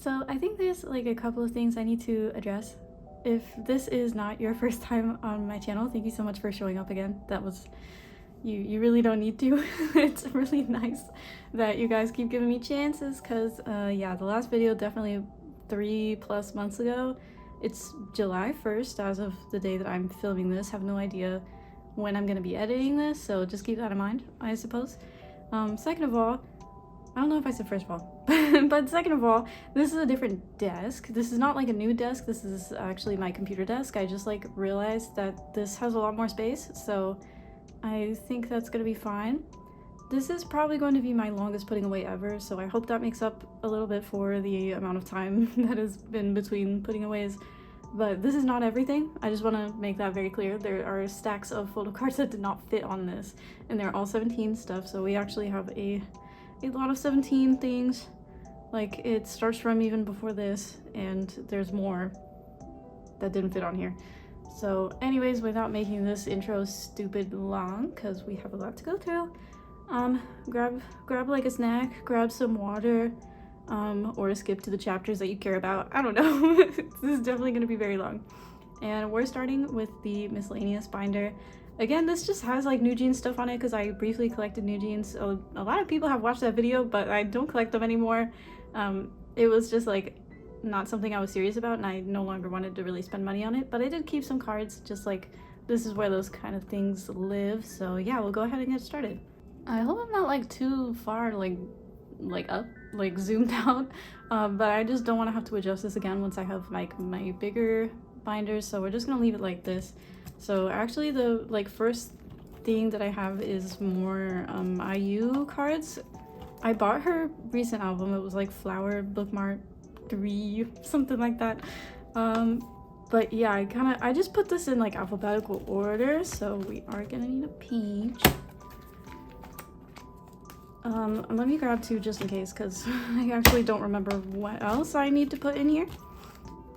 So I think there's like a couple of things I need to address. If this is not your first time on my channel, thank you so much for showing up again. That was, you really don't need to. It's really nice that you guys keep giving me chances, because yeah, the last video definitely 3+ months ago. It's July 1st as of the day that I'm filming this. Have no idea when I'm gonna be editing this, so just keep that in mind, I suppose. Second of all, I don't know if I said first of all, but second of all, this is a different desk. This is not like a new desk. This is actually my computer desk. I just like realized that this has a lot more space, so I think that's gonna be fine. This is probably going to be my longest putting away ever, so I hope that makes up a little bit for the amount of time that has been between putting aways. But this is not everything. I just want to make that very clear. There are stacks of photo cards that did not fit on this, and they're all 17 stuff, so we actually have a lot of 17 things. Like, it starts from even before this, and there's more that didn't fit on here. So anyways, without making this intro stupid long, because we have a lot to go through, grab like a snack, grab some water, or skip to the chapters that you care about. I don't know. This is definitely going to be very long. And we're starting with the miscellaneous binder. Again, this just has like New Jeans stuff on it because I briefly collected New Jeans. A lot of people have watched that video, but I don't collect them anymore. It was just like not something I was serious about, and I no longer wanted to really spend money on it, but I did keep some cards. Just like, this is where those kind of things live. So yeah, we'll go ahead and get started. I hope I'm not like too far like up, like zoomed out, but I just don't want to have to adjust this again once I have like my bigger binders, so we're just gonna leave it like this. So actually the like first thing that I have is more IU cards. I bought her recent album. It was like Flower Bookmark 3, something like that. But yeah, I just put this in like alphabetical order, so we are gonna need a page. Let me grab 2 just in case, because I actually don't remember what else I need to put in here.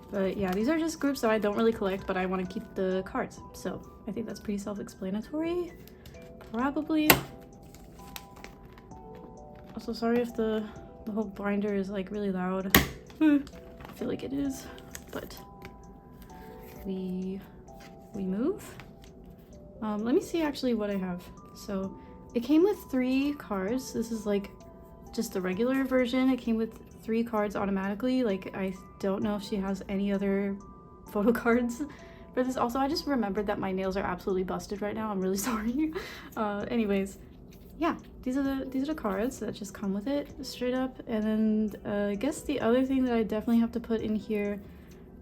But yeah, these are just groups that I don't really collect, but I want to keep the cards. So I think that's pretty self-explanatory. Probably. Also, sorry if the whole binder is like really loud. I feel like it is, but we move. Let me see actually what I have. So it came with 3 cards. This is like just the regular version. It came with 3 cards automatically. Like, I don't know if she has any other photo cards for this. Also, I just remembered that my nails are absolutely busted right now. I'm really sorry. Anyways, yeah, these are the cards that just come with it straight up. And then I guess the other thing that I definitely have to put in here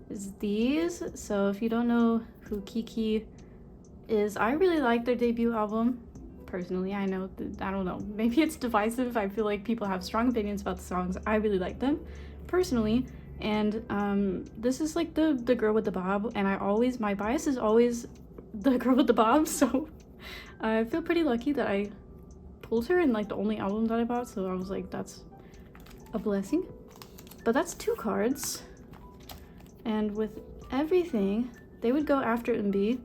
is these. So if you don't know who Kiki is, I really like their debut album. Personally, I know that, I don't know, maybe it's divisive. I feel like people have strong opinions about the songs. I really like them personally, and this is like the girl with the bob, and my bias is always the girl with the bob, so I feel pretty lucky that I pulled her in like the only album that I bought, so I was like, that's a blessing. But that's 2 cards, and with everything they would go after MB.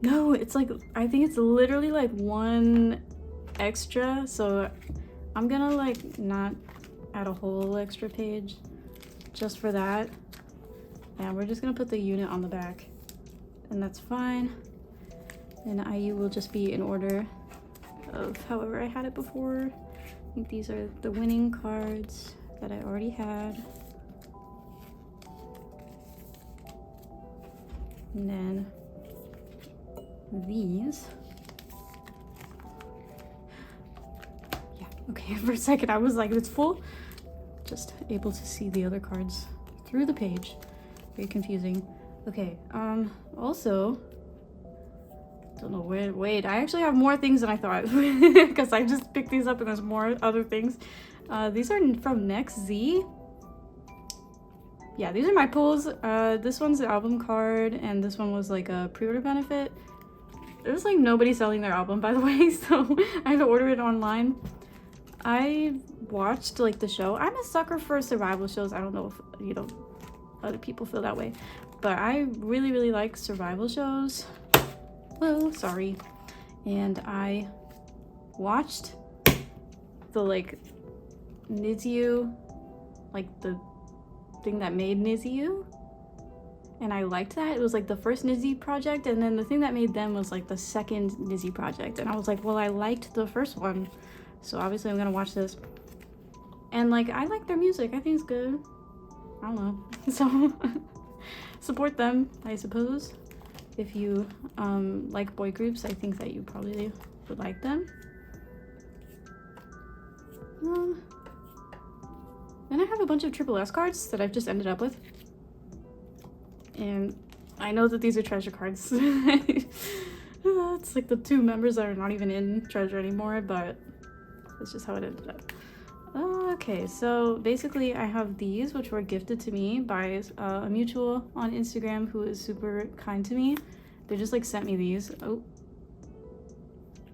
No, it's like, I think it's literally like 1 extra, so I'm gonna like not add a whole extra page just for that. And we're just gonna put the unit on the back, and that's fine. And IU will just be in order of however I had it before. I think these are the winning cards that I already had. And then these. Yeah, okay, for a second I was like, it's full. Just able to see the other cards through the page. Very confusing. Okay, also, don't know where, wait, I actually have more things than I thought, because I just picked these up and there's more other things. These are from Next Z. Yeah, these are my pulls. This one's the album card, and this one was like a pre-order benefit. There's like nobody selling their album, by the way, so I had to order it online. I watched like the show. I'm a sucker for survival shows. I don't know if, you know, other people feel that way, but I really like survival shows. Well, sorry. And I watched the like Nizu like the thing that made Niziu, and I liked that. It was like the first Nizi project, and then the thing that made them was like the second Nizi project, and I was like, well, I liked the first one, so obviously I'm gonna watch this. And like, I like their music. I think it's good. I don't know. So support them, I suppose. If you like boy groups, I think that you probably would like them. Then I have a bunch of triple S cards that I've just ended up with. And I know that these are treasure cards. It's like the 2 members that are not even in treasure anymore, but that's just how it ended up. Okay, so basically I have these, which were gifted to me by a mutual on Instagram who is super kind to me. They just like sent me these. Oh.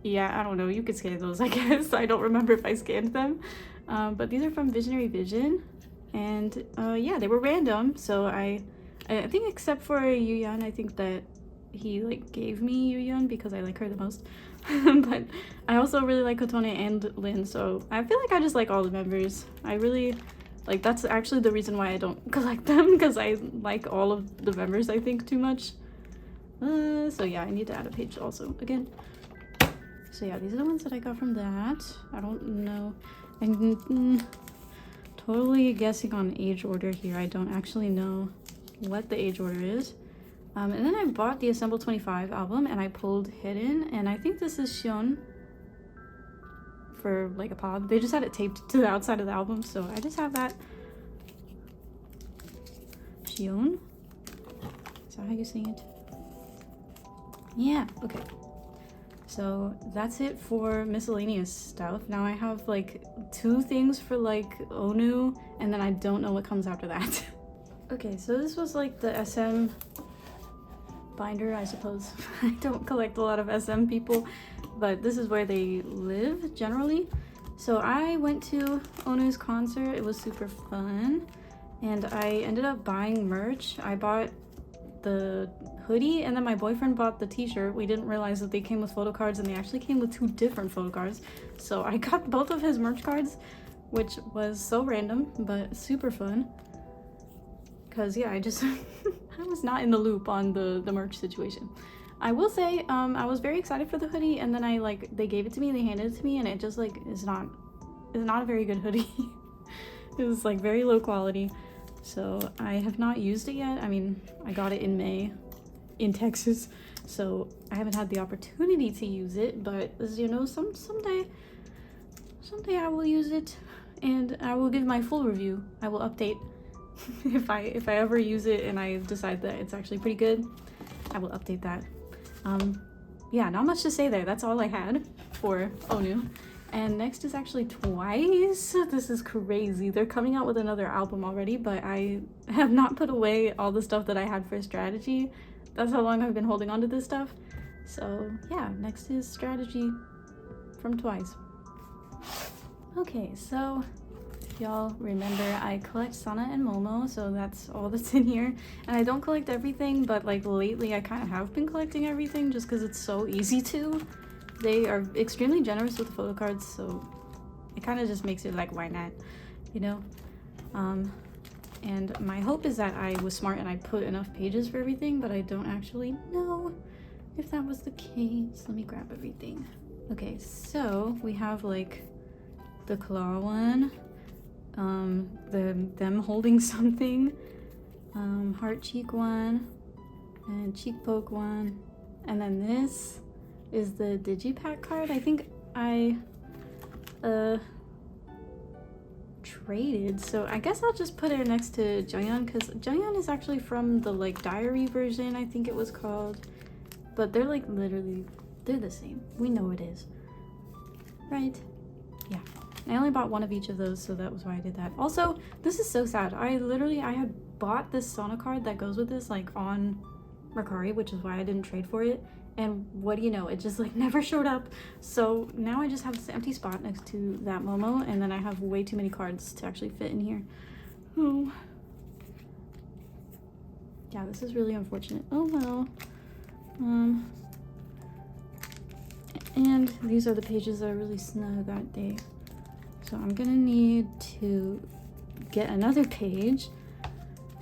Yeah, I don't know. You could scan those, I guess. I don't remember if I scanned them. But these are from Visionary Vision. And yeah, they were random. So I think except for Yuyeon, I think that he like gave me Yuyeon because I like her the most. But I also really like Kotone and Lin, so I feel like I just like all the members. I really like, that's actually the reason why I don't collect them, because I like all of the members, I think, too much. So yeah, I need to add a page also again. So yeah, these are the ones that I got from that. I don't know. I'm totally guessing on age order here. I don't actually know what the age order is. And then I bought the Assemble 25 album and I pulled Hidden, and I think this is Xion for like a pod. They just had it taped to the outside of the album, so I just have that. Xion? Is that how you say it? Yeah, okay. So that's it for miscellaneous stuff. Now I have like 2 things for like Onew, and then I don't know what comes after that. Okay, so this was like the SM binder, I suppose. I don't collect a lot of SM people, but this is where they live generally. So I went to Onew's concert. It was super fun, and I ended up buying merch. I bought the hoodie, and then my boyfriend bought the t-shirt. We didn't realize that they came with photo cards, and they actually came with 2 different photo cards. So I got both of his merch cards, which was so random but super fun. Because yeah, I just I was not in the loop on the merch situation. I will say I was very excited for the hoodie, and then they gave it to me, they handed it to me, and it just like is not a very good hoodie. It was like very low quality, so I have not used it yet. I mean, I got it in May in Texas, so I haven't had the opportunity to use it, but as you know, someday I will use it, and I will give my full review. I will update. If I ever use it and I decide that it's actually pretty good, I will update that. Yeah, not much to say there. That's all I had for Onew. And next is actually TWICE. This is crazy. They're coming out with another album already, but I have not put away all the stuff that I had for Strategy. That's how long I've been holding on to this stuff. So yeah, next is Strategy from TWICE. Okay, so y'all remember I collect Sana and Momo, so that's all that's in here. And I don't collect everything, but like lately I kind of have been collecting everything just because it's so easy to. They are extremely generous with the photo cards, so it kind of just makes it like, why not, you know? And my hope is that I was smart and I put enough pages for everything, but I don't actually know if that was the case. Let me grab everything. Okay, so we have like the claw one, them holding something, heart cheek one, and cheek poke one, and then this is the digipack card. I think I traded, so I guess I'll just put it next to Jeonghan, because Jeonghan is actually from the like diary version, I think it was called, but they're like literally, they're the same. We know it is, right? Yeah. I only bought one of each of those, so that was why I did that. Also, this is so sad. I had bought this Sana card that goes with this like on Mercari, which is why I didn't trade for it. And what do you know? It just like never showed up. So now I just have this empty spot next to that Momo, and then I have way too many cards to actually fit in here. Oh. Yeah, this is really unfortunate. Oh well. And these are the pages that are really snug, aren't they? So I'm gonna need to get another page.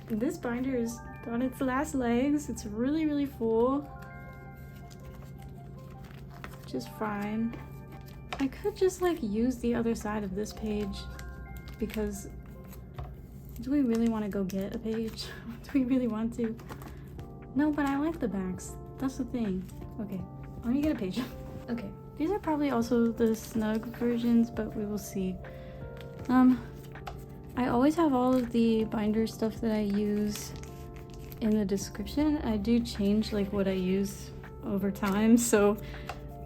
This binder is on its last legs. It's really full, which is fine. I could just like use the other side of this page, because do we really want to go get a page? Do we really want to? No, but I like the backs. That's the thing. Okay, let me get a page. Okay, these are probably also the snug versions, but we will see. I always have all of the binder stuff that I use in the description. I do change like what I use over time, so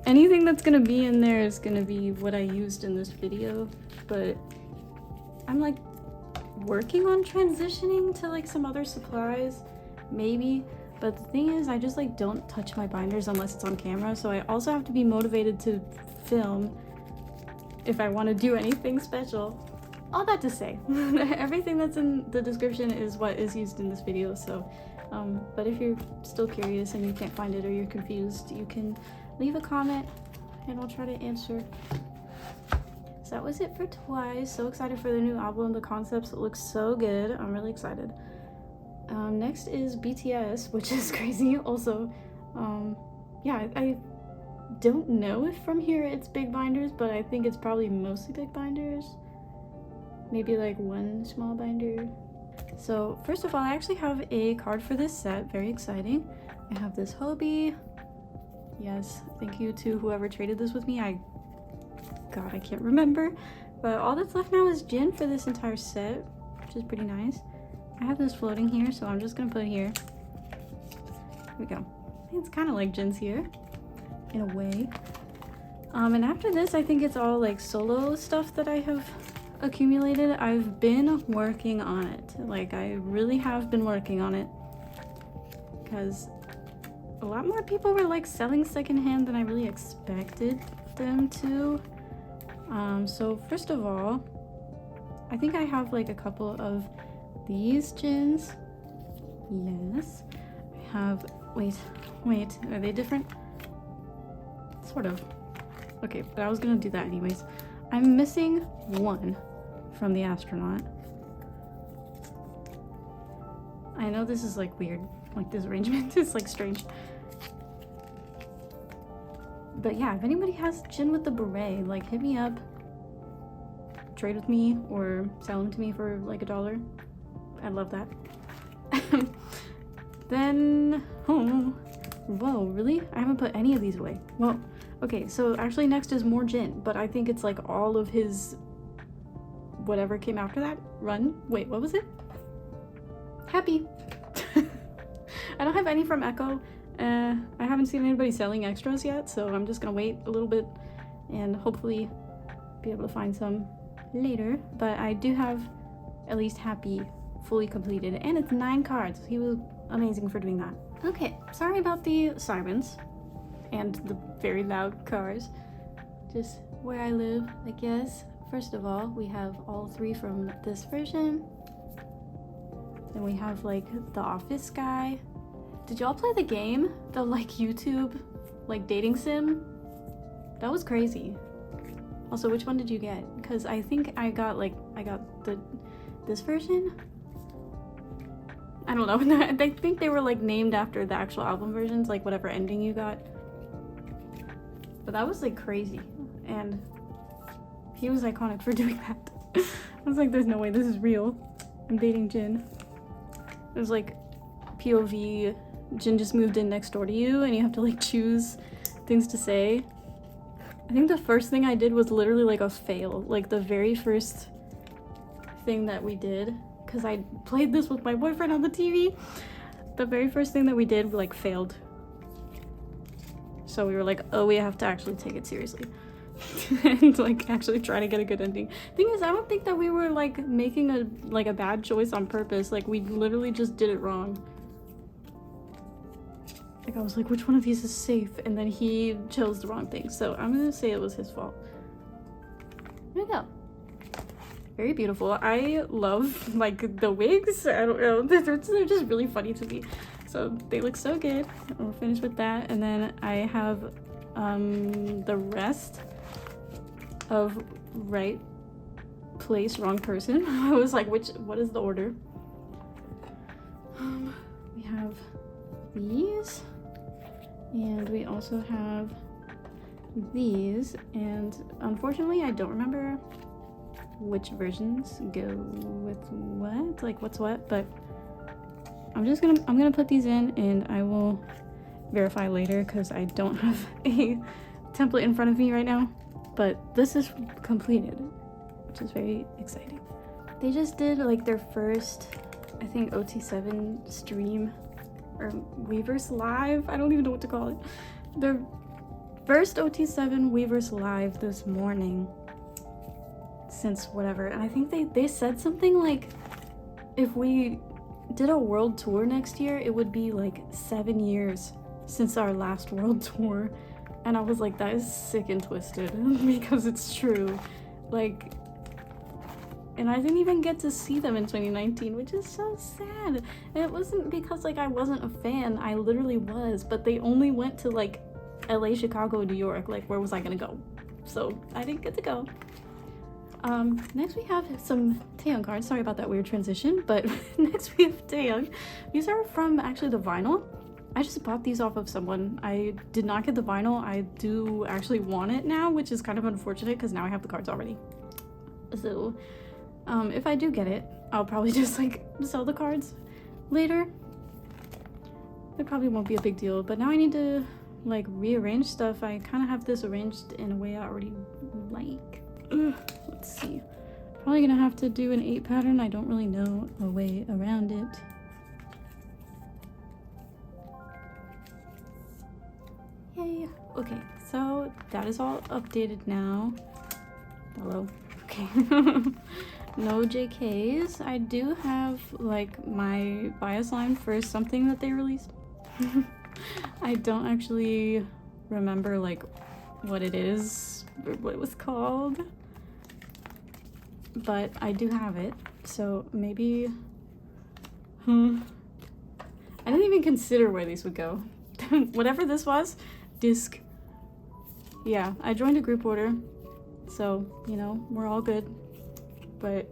anything that's gonna be in there is gonna be what I used in this video. But I'm like working on transitioning to like some other supplies, maybe. But the thing is, I just like don't touch my binders unless it's on camera, so I also have to be motivated to film if I want to do anything special. All that to say, everything that's in the description is what is used in this video, so but if you're still curious and you can't find it or you're confused, you can leave a comment and I'll try to answer. So that was it for Twice. So excited for the new album. The concepts look so good. I'm really excited. Next is BTS, which is crazy also. Yeah, I don't know if from here it's big binders, but I think it's probably mostly big binders. Maybe like one small binder. So first of all, I actually have a card for this set. Very exciting. I have this Hobie. Yes, thank you to whoever traded this with me. God, I can't remember. But all that's left now is Jin for this entire set, which is pretty nice. I have this floating here, so I'm just gonna put it here. Here we go. It's kind of like Jin's here, in a way. And after this, I think it's all like solo stuff that I have accumulated. I've been working on it. Like, I really have been working on it, because a lot more people were like selling secondhand than I really expected them to. So first of all, I think I have like a couple of these Jins. Yes, I have, wait, are they different? Sort of. Okay, but I was gonna do that anyways. I'm missing one from the astronaut. I know this is like weird, like this arrangement is like strange. But yeah, if anybody has Jin with the beret, like hit me up, trade with me, or sell them to me for like $1. I'd love that. Then, oh, whoa, really? I haven't put any of these away. Well, okay, so actually next is more Jin, but I think it's like all of his whatever came after that run. Wait, what was it? Happy. I don't have any from Echo. I haven't seen anybody selling extras yet, so I'm just gonna wait a little bit and hopefully be able to find some later. But I do have at least Happy fully completed, and it's 9 cards. He was amazing for doing that. Okay, sorry about the sirens and the very loud cars. Just where I live, I guess. First of all, we have all 3 from this version. Then we have like the office guy. Did y'all play the game? The like YouTube like dating sim? That was crazy. Also, which one did you get? Because I think I got this version. I don't know. I think they were like named after the actual album versions, like whatever ending you got. But that was like crazy, and he was iconic for doing that. I was like, there's no way this is real. I'm dating Jin. It was like POV, Jin just moved in next door to you and you have to like choose things to say. I think the first thing I did was literally like a fail. Like the very first thing that we did, because I played this with my boyfriend on the TV. The very first thing that we did like failed. So we were like, oh, we have to actually take it seriously. And like actually try to get a good ending. Thing is, I don't think that we were like making a bad choice on purpose. Like we literally just did it wrong. Like I was like, which one of these is safe? And then he chose the wrong thing. So I'm gonna say it was his fault. There we go. Very beautiful. I love like the wigs. I don't know. They're just really funny to me. So they look so good. We'll finish with that. And then I have the rest of right place wrong person. I was like, what is the order? We have these, and we also have these, and unfortunately I don't remember which versions go with what, like what's what, but I'm gonna put these in and I will verify later because I don't have a template in front of me right now. But this is completed, which is very exciting. They just did like their first, I think, OT7 stream or Weverse Live. I don't even know what to call it. Their first OT7 Weverse Live this morning since whatever. And I think they said something like if we did a world tour next year, it would be like 7 years since our last world tour. And I was like, that is sick and twisted because it's true. Like, and I didn't even get to see them in 2019, which is so sad. And it wasn't because like I wasn't a fan, I literally was, but they only went to like LA, Chicago, New York. Like, where was I gonna go? So I didn't get to go. Next we have some Taeyong cards. Sorry about that weird transition, but next we have Taeyong. These are from actually the vinyl. I just bought these off of someone. I did not get the vinyl. I do actually want it now, which is kind of unfortunate because now I have the cards already. So, if I do get it, I'll probably just like sell the cards later. It probably won't be a big deal, but now I need to like rearrange stuff. I kind of have this arranged in a way I already like. Let's see. Probably gonna have to do an 8 pattern. I don't really know a way around it. Yay. Okay, so that is all updated now. Hello. Okay. No JKs. I do have like my bias line for something that they released. I don't actually remember like what it is or what it was called, but I do have it, so maybe I didn't even consider where these would go. Whatever this was, disc. Yeah, I joined a group order, so you know we're all good. But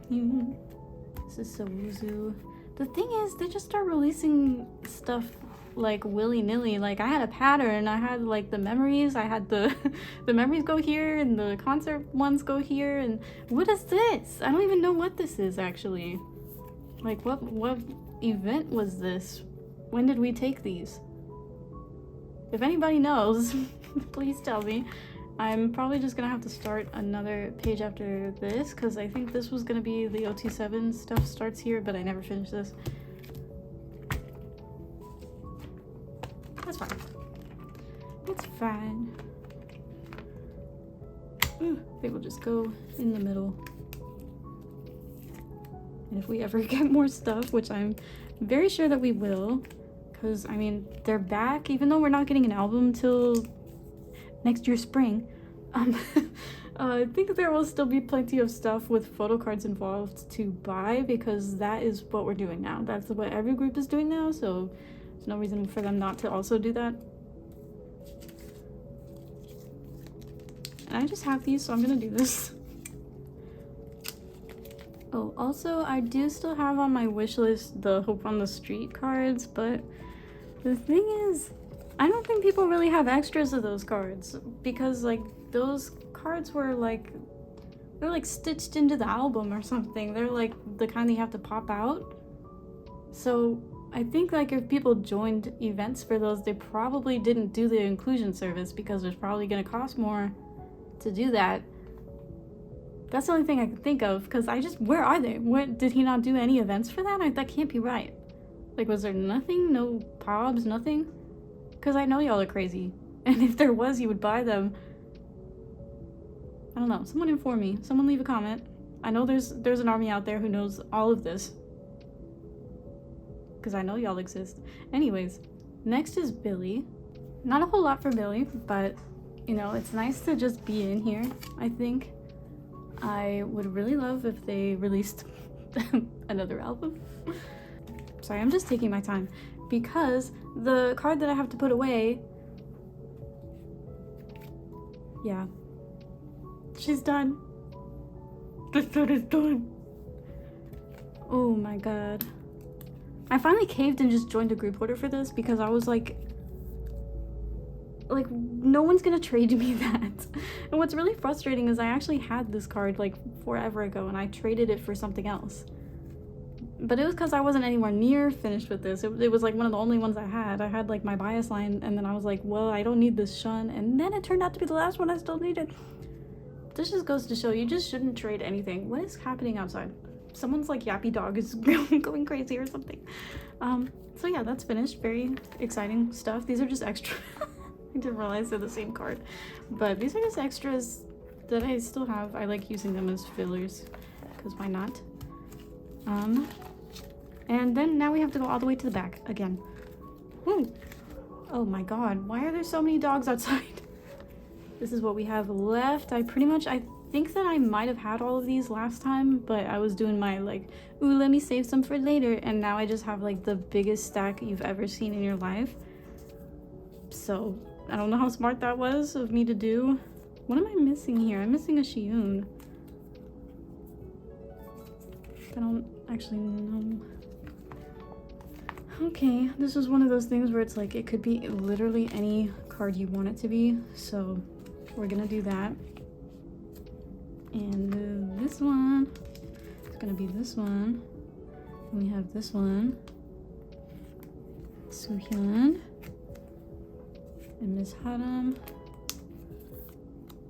this is so woozy. The thing is, they just start releasing stuff like willy-nilly. Like I had a pattern, I had like the memories, I had the memories go here and the concert ones go here, and what is this? I don't even know what this is actually. Like what event was this? When did we take these? If anybody knows, please tell me. I'm probably just gonna have to start another page after this because I think this was gonna be the OT7 stuff starts here, but I never finished this. That's fine. It's fine. They will just go in the middle. And if we ever get more stuff, which I'm very sure that we will, because I mean they're back, even though we're not getting an album till next year spring. I think there will still be plenty of stuff with photo cards involved to buy because that is what we're doing now. That's what every group is doing now, so there's no reason for them not to also do that. And I just have these, so I'm gonna do this. Oh, also I do still have on my wish list the Hope on the Street cards, but the thing is, I don't think people really have extras of those cards because like those cards were like, they're like stitched into the album or something. They're like the kind that you have to pop out. So I think like if people joined events for those, they probably didn't do the inclusion service because there's probably gonna cost more to do that. That's the only thing I can think of because where are they? What, did he not do any events for that? That can't be right. Like, was there nothing? No pobs, nothing? Because I know y'all are crazy. And if there was, you would buy them. I don't know. Someone inform me. Someone leave a comment. I know there's an army out there who knows all of this. Because I know y'all exist. Anyways, next is Billlie. Not a whole lot for Billlie, but, you know, it's nice to just be in here, I think. I would really love if they released another album. Sorry, I'm just taking my time. Because the card that I have to put away, yeah, she's done. The set is done. Oh my god. I finally caved and just joined a group order for this because I was like no one's gonna trade me that. And what's really frustrating is I actually had this card like forever ago and I traded it for something else. But it was because I wasn't anywhere near finished with this. It was like one of the only ones I had. I had like my bias line and then I was like, well, I don't need this shun. And then it turned out to be the last one I still needed. This just goes to show you just shouldn't trade anything. What is happening outside? Someone's like yappy dog is going crazy or something. So yeah, that's finished. Very exciting stuff. These are just extra. I didn't realize they're the same card. But these are just extras that I still have. I like using them as fillers because why not? And then now we have to go all the way to the back again. Ooh. Oh my god, why are there so many dogs outside? This is what we have left. I think that I might have had all of these last time, but I was doing my like, ooh, let me save some for later, and now I just have like the biggest stack you've ever seen in your life. So I don't know how smart that was of me to do. What am I missing here? I'm missing a Xiun. I don't actually know. Okay, this is one of those things where it's like it could be literally any card you want it to be, so we're gonna do that. And this one, it's gonna be this one. And we have this one, Suhyun, and Miss Haram.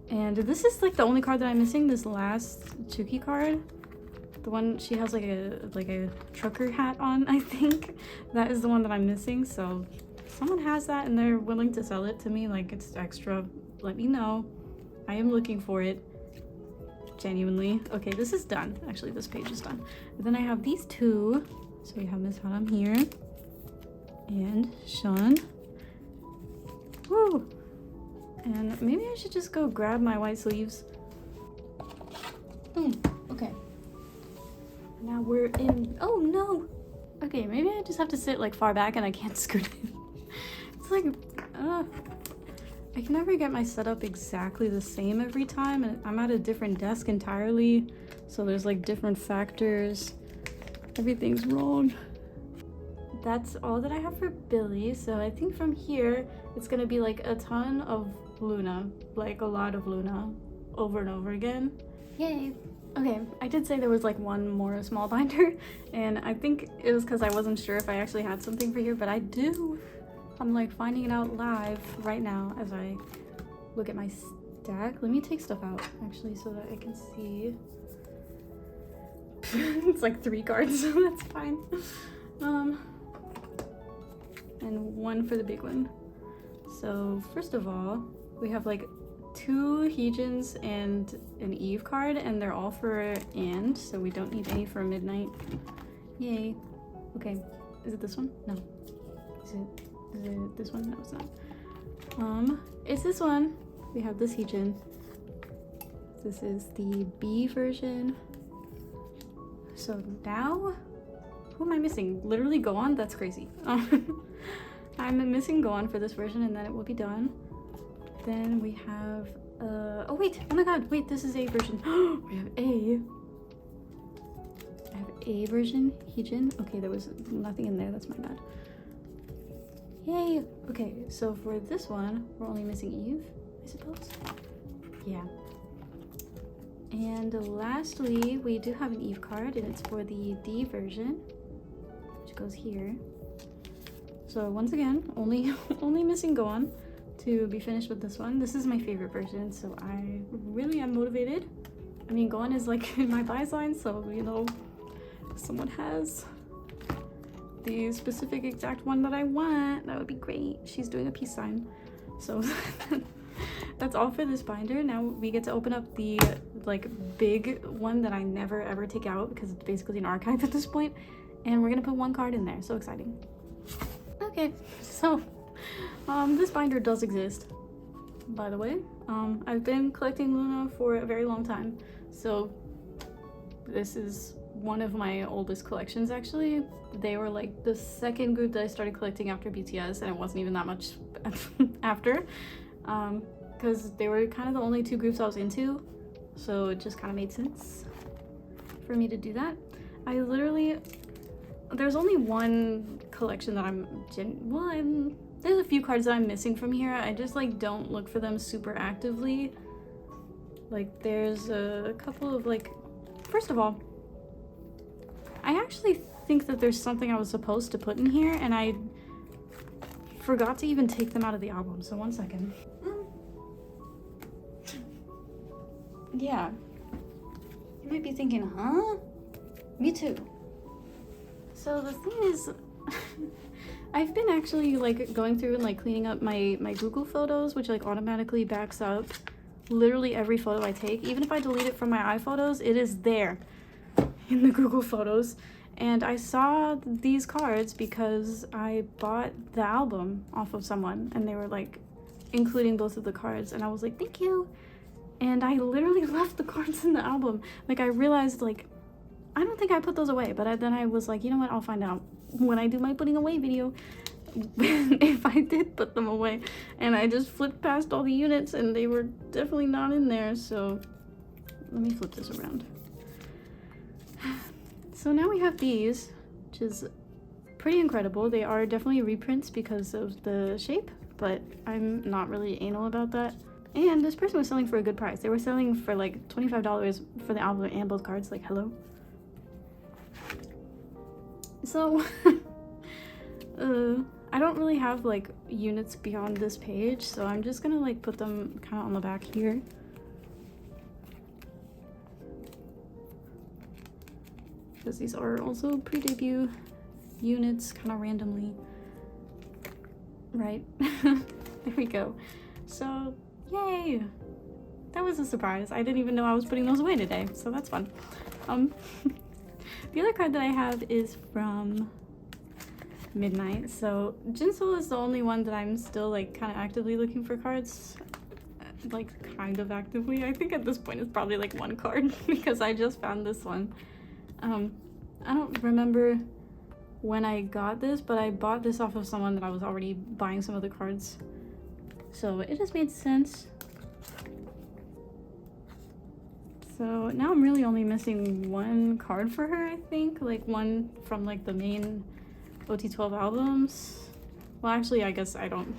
And this is like the only card that I'm missing, this last Chuki card. The one she has like a trucker hat on, I think. That is the one that I'm missing. So if someone has that and they're willing to sell it to me, like it's extra, let me know. I am looking for it. Genuinely. Okay, this is done. Actually, this page is done. And then I have these two. So we have Miss Haram here. And Sean. Woo! And maybe I should just go grab my white sleeves. Okay. Now we're in. Oh no! Okay, maybe I just have to sit like far back and I can't scoot in. It's like, I can never get my setup exactly the same every time, and I'm at a different desk entirely, so there's like different factors. Everything's wrong. That's all that I have for Billlie, so I think from here it's gonna be like a ton of Loona, like a lot of Loona, over and over again. Yay! Okay, I did say there was like one more small binder, and I think it was because I wasn't sure if I actually had something for here, but I do. I'm like finding it out live right now as I look at my stack. Let me take stuff out actually so that I can see. It's like 3 cards, so that's fine. And one for the big one. So first of all, we have like 2 Heejins and an Yves card, and they're all for and, so we don't need any for midnight. Yay. Okay, is it this one? No. Is it this one? No, it's not. It's this one. We have this Heejin. This is the B version. So now, who am I missing? Literally Gohan? That's crazy. I'm missing Gohan for this version, and then it will be done. Then we have, oh wait, oh my god, wait, this is A version. We have A. I have A version, Heejin. Okay, there was nothing in there, that's my bad. Yay! Okay, so for this one, we're only missing Yves, I suppose. Yeah. And lastly, we do have an Yves card, and it's for the D version, which goes here. So once again, only missing Gohan to be finished with this one. This is my favorite version, so I really am motivated. I mean, Gohan is like in my buys line, so you know, if someone has the specific exact one that I want, that would be great. She's doing a peace sign. So that's all for this binder. Now we get to open up the like big one that I never ever take out because it's basically an archive at this point, and we're gonna put 1 card in there. So exciting. Okay, so this binder does exist, by the way. I've been collecting Loona for a very long time, so this is one of my oldest collections actually. They were like the second group that I started collecting after BTS, and it wasn't even that much after, because they were kind of the only 2 groups I was into, so it just kind of made sense. for me to do that. I literally, there's only one collection that there's a few cards that I'm missing from here. I just like don't look for them super actively. Like there's a couple of like, first of all, I actually think that there's something I was supposed to put in here and I forgot to even take them out of the album. So one second. Yeah. You might be thinking, huh? Me too. So the thing is, I've been actually like going through and like cleaning up my Google Photos, which like automatically backs up literally every photo I take. Even if I delete it from my iPhotos, it is there in the Google Photos. And I saw these cards because I bought the album off of someone and they were like including both of the cards and I was like, thank you. And I literally left the cards in the album. Like I realized like, I don't think I put those away, but then I was like, you know what, I'll find out when I do my putting away video if I did put them away. And I just flipped past all the units and they were definitely not in there. So let me flip this around. So now we have these, which is pretty incredible. They are definitely reprints because of the shape, but I'm not really anal about that. And this person was selling for a good price. They were selling for like $25 for the album and both cards, like hello. So, I don't really have like units beyond this page, so I'm just gonna like put them kind of on the back here. Because these are also pre-debut units kind of randomly. Right. There we go. So, yay! That was a surprise. I didn't even know I was putting those away today, so that's fun. The other card that I have is from Midnight. So Jinsoul is the only one that I'm still like kind of actively looking for cards. Like kind of actively. I think at this point it's probably like one card because I just found this one. I don't remember when I got this, but I bought this off of someone that I was already buying some of the cards. So it just made sense. So now I'm really only missing one card for her, I think. Like one from like the main OT12 albums. Well, actually, I guess I don't.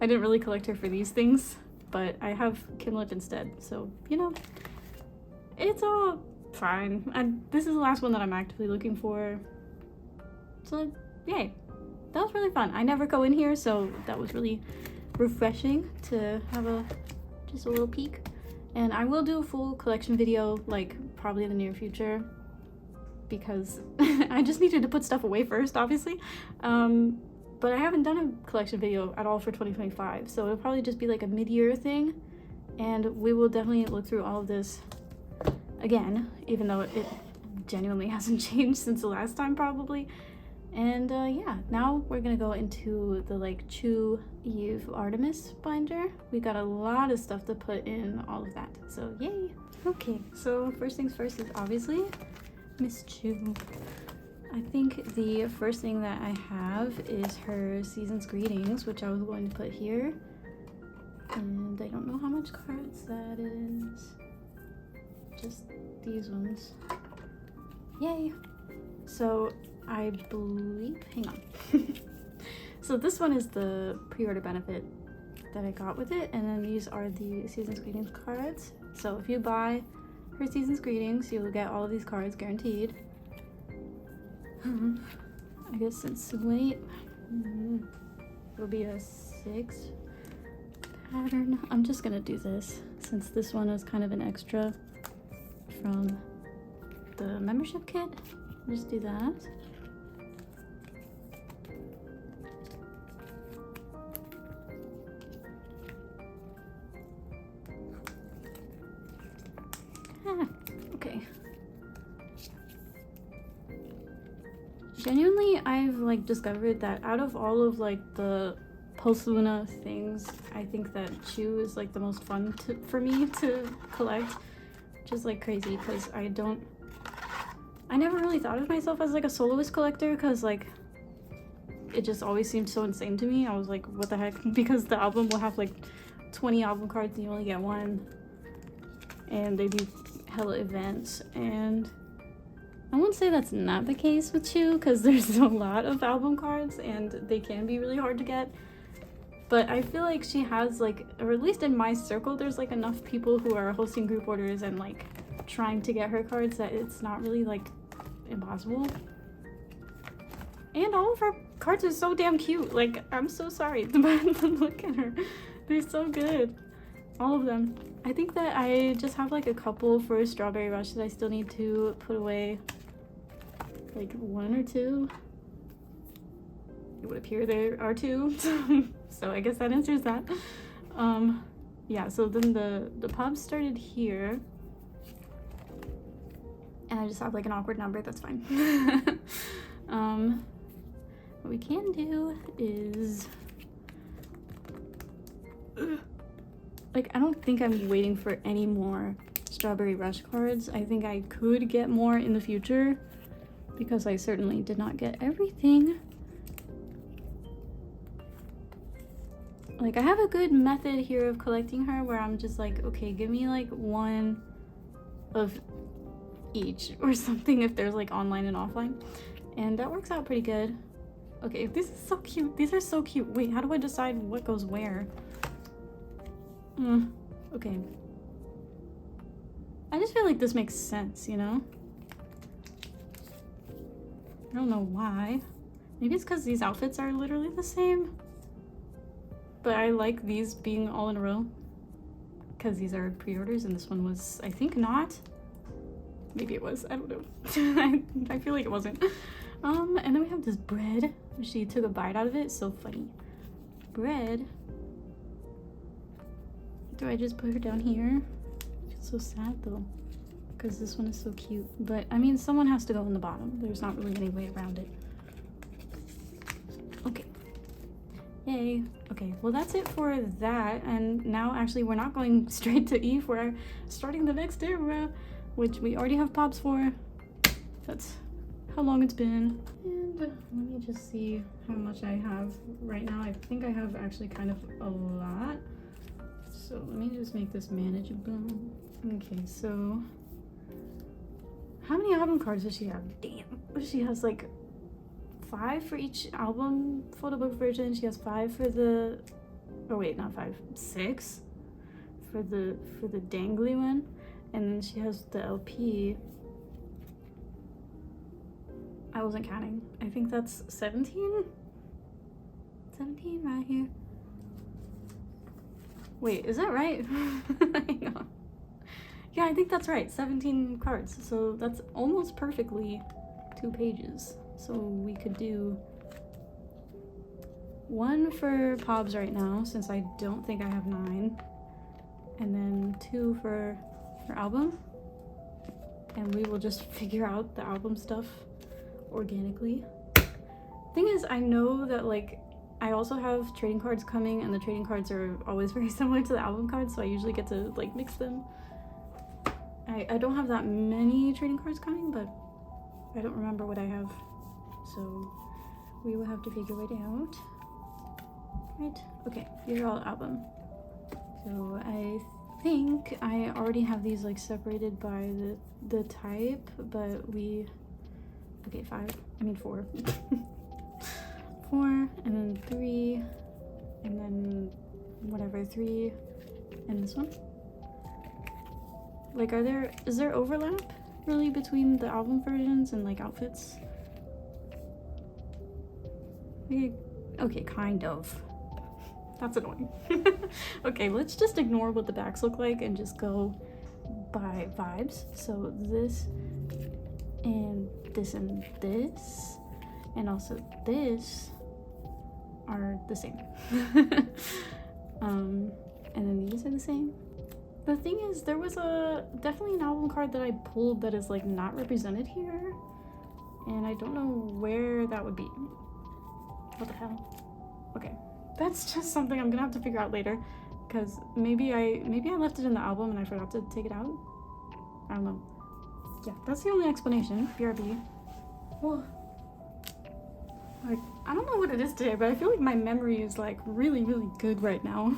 I didn't really collect her for these things, but I have Kimlet instead. So, you know, it's all fine. This is the last one that I'm actively looking for. So, yay. That was really fun. I never go in here, so that was really refreshing to have just a little peek. And I will do a full collection video, like, probably in the near future, because I just needed to put stuff away first, obviously. But I haven't done a collection video at all for 2025, so it'll probably just be like a mid-year thing, and we will definitely look through all of this again, even though it genuinely hasn't changed since the last time, probably. And yeah, now we're gonna go into the like Chuu Yves ARTMS binder. We got a lot of stuff to put in all of that, so yay. Okay, so first things first is obviously Miss Chuu. I think the first thing that I have is her Season's Greetings, which I was going to put here. And I don't know how much cards that is. Just these ones. Yay! So I believe, hang on. So this one is the pre-order benefit that I got with it, and then these are the Season's Greetings cards. So if you buy her Season's Greetings, you will get all of these cards guaranteed. I guess since weight will be a 6 pattern. I'm just gonna do this since this one is kind of an extra from the membership kit. Just do that. Okay. Genuinely, I've like discovered that out of all of like the post-Loona things, I think that Chuu is like the most fun for me to collect, which is like crazy because I never really thought of myself as like a soloist collector because like it just always seemed so insane to me. I was like, what the heck? Because the album will have like 20 album cards and you only get one, and they do hella events, and I won't say that's not the case with Chuu, because there's a lot of album cards and they can be really hard to get. But I feel like she has like, or at least in my circle, there's like enough people who are hosting group orders and like trying to get her cards that it's not really like impossible. And all of her cards are so damn cute. Like, I'm so sorry, but look at her. They're so good. All of them. I think that I just have like a couple for Strawberry Rush that I still need to put away. Like 1 or 2. It would appear there are 2. So I guess that answers that. Yeah, so then the pubs started here. And I just have like an awkward number, that's fine. What we can do is... like, I don't think I'm waiting for any more Strawberry Rush cards. I think I could get more in the future because I certainly did not get everything. Like, I have a good method here of collecting her where I'm just like, okay, give me like 1 of each or something if there's like online and offline. And that works out pretty good. Okay, this is so cute. These are so cute. Wait, how do I decide what goes where? Okay. I just feel like this makes sense, you know? I don't know why. Maybe it's because these outfits are literally the same. But I like these being all in a row. Because these are pre-orders and this one was, I think, not. Maybe it was. I don't know. I feel like it wasn't. And then we have this bread. She took a bite out of it. So funny. Bread. Do I just put her down here? I feel so sad though, because this one is so cute. But I mean, someone has to go in the bottom. There's not really any way around it. Okay. Yay. Okay, well that's it for that. And now actually we're not going straight to Yves. We're starting the next era, which we already have pops for. That's how long it's been. And let me just see how much I have right now. I think I have actually kind of a lot. So let me just make this manageable. Okay, so how many album cards does she have? Damn. She has like 5 for each album photo book version. She has 5 for the, oh wait, not 5, 6 for the dangly one, and then she has the LP. I wasn't counting. I think that's 17. 17 right here. Wait, is that right? Hang on. Yeah, I think that's right. 17 cards. So that's almost perfectly 2 pages. So we could do 1 for Pobs right now, since I don't think I have 9. And then 2 for album. And we will just figure out the album stuff organically. Thing is, I know that like I also have trading cards coming, and the trading cards are always very similar to the album cards, so I usually get to like mix them. I don't have that many trading cards coming, but I don't remember what I have, so we will have to figure it out. Right, okay, these are all album. So I think I already have these like separated by the type, but we, okay, 4. 4, and then 3, and then whatever, 3, and this one. Like, is there overlap really between the album versions and like outfits? Okay, kind of. That's annoying. Okay, let's just ignore what the backs look like and just go by vibes. So this and this and also this are the same. And then these are the same. The thing is, there was definitely an album card that I pulled that is like not represented here, and I don't know where that would be. What the hell? Okay, that's just something I'm gonna have to figure out later, because maybe I left it in the album and I forgot to take it out. I don't know. Yeah, that's the only explanation. BRB. Well, like, I don't know what it is today, but I feel like my memory is like really, really good right now.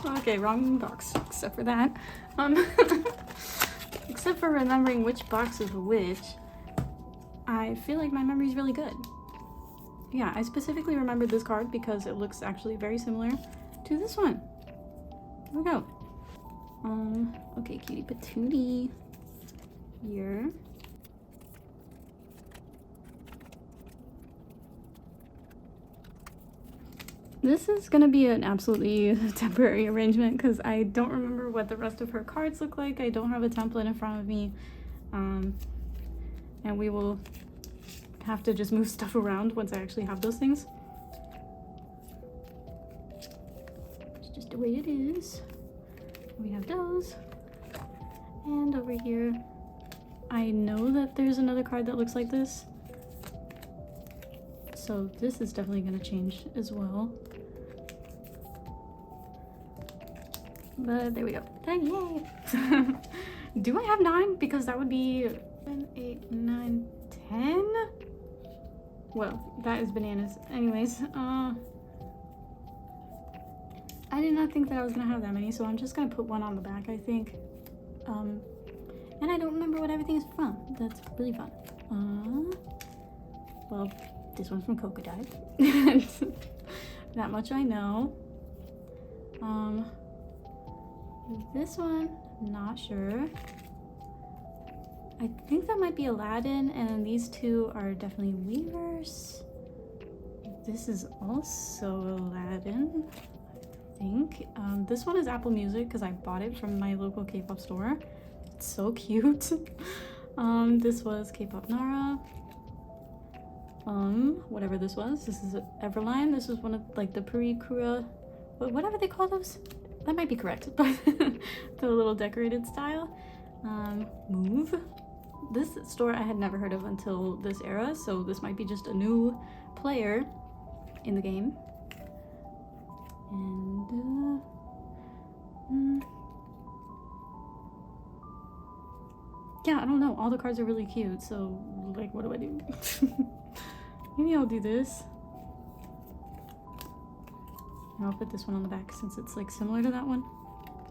Okay, wrong box, except for that. except for remembering which box is which, I feel like my memory is really good. Yeah, I specifically remembered this card because it looks actually very similar to this one. Here we go. Okay, cutie patootie. Here. This is gonna be an absolutely temporary arrangement because I don't remember what the rest of her cards look like. I don't have a template in front of me. And we will have to just move stuff around once I actually have those things. It's just the way it is. We have those. And over here, I know that there's another card that looks like this. So this is definitely gonna change as well. But there we go. Yay! Do I have 9? Because that would be 7, 8, 9, 10? Well, that is bananas. Anyways, I did not think that I was gonna have that many, so I'm just gonna put one on the back, I think. And I don't remember what everything is from. That's really fun. Well, this one's from Crocodile. That much I know. This one, not sure. I think that might be Aladdin, and then these two are definitely Weavers. This is also Aladdin, I think. This one is Apple Music because I bought it from my local K-pop store. It's so cute. This was K-pop Nara. Whatever this was. This is Everline. This is one of like the Purikura, whatever they call those. That might be correct, but the little decorated style. Move. This store I had never heard of until this era, so this might be just a new player in the game. And yeah, I don't know. All the cards are really cute, so like, what do I do? Maybe I'll do this. And I'll put this one on the back since it's like similar to that one.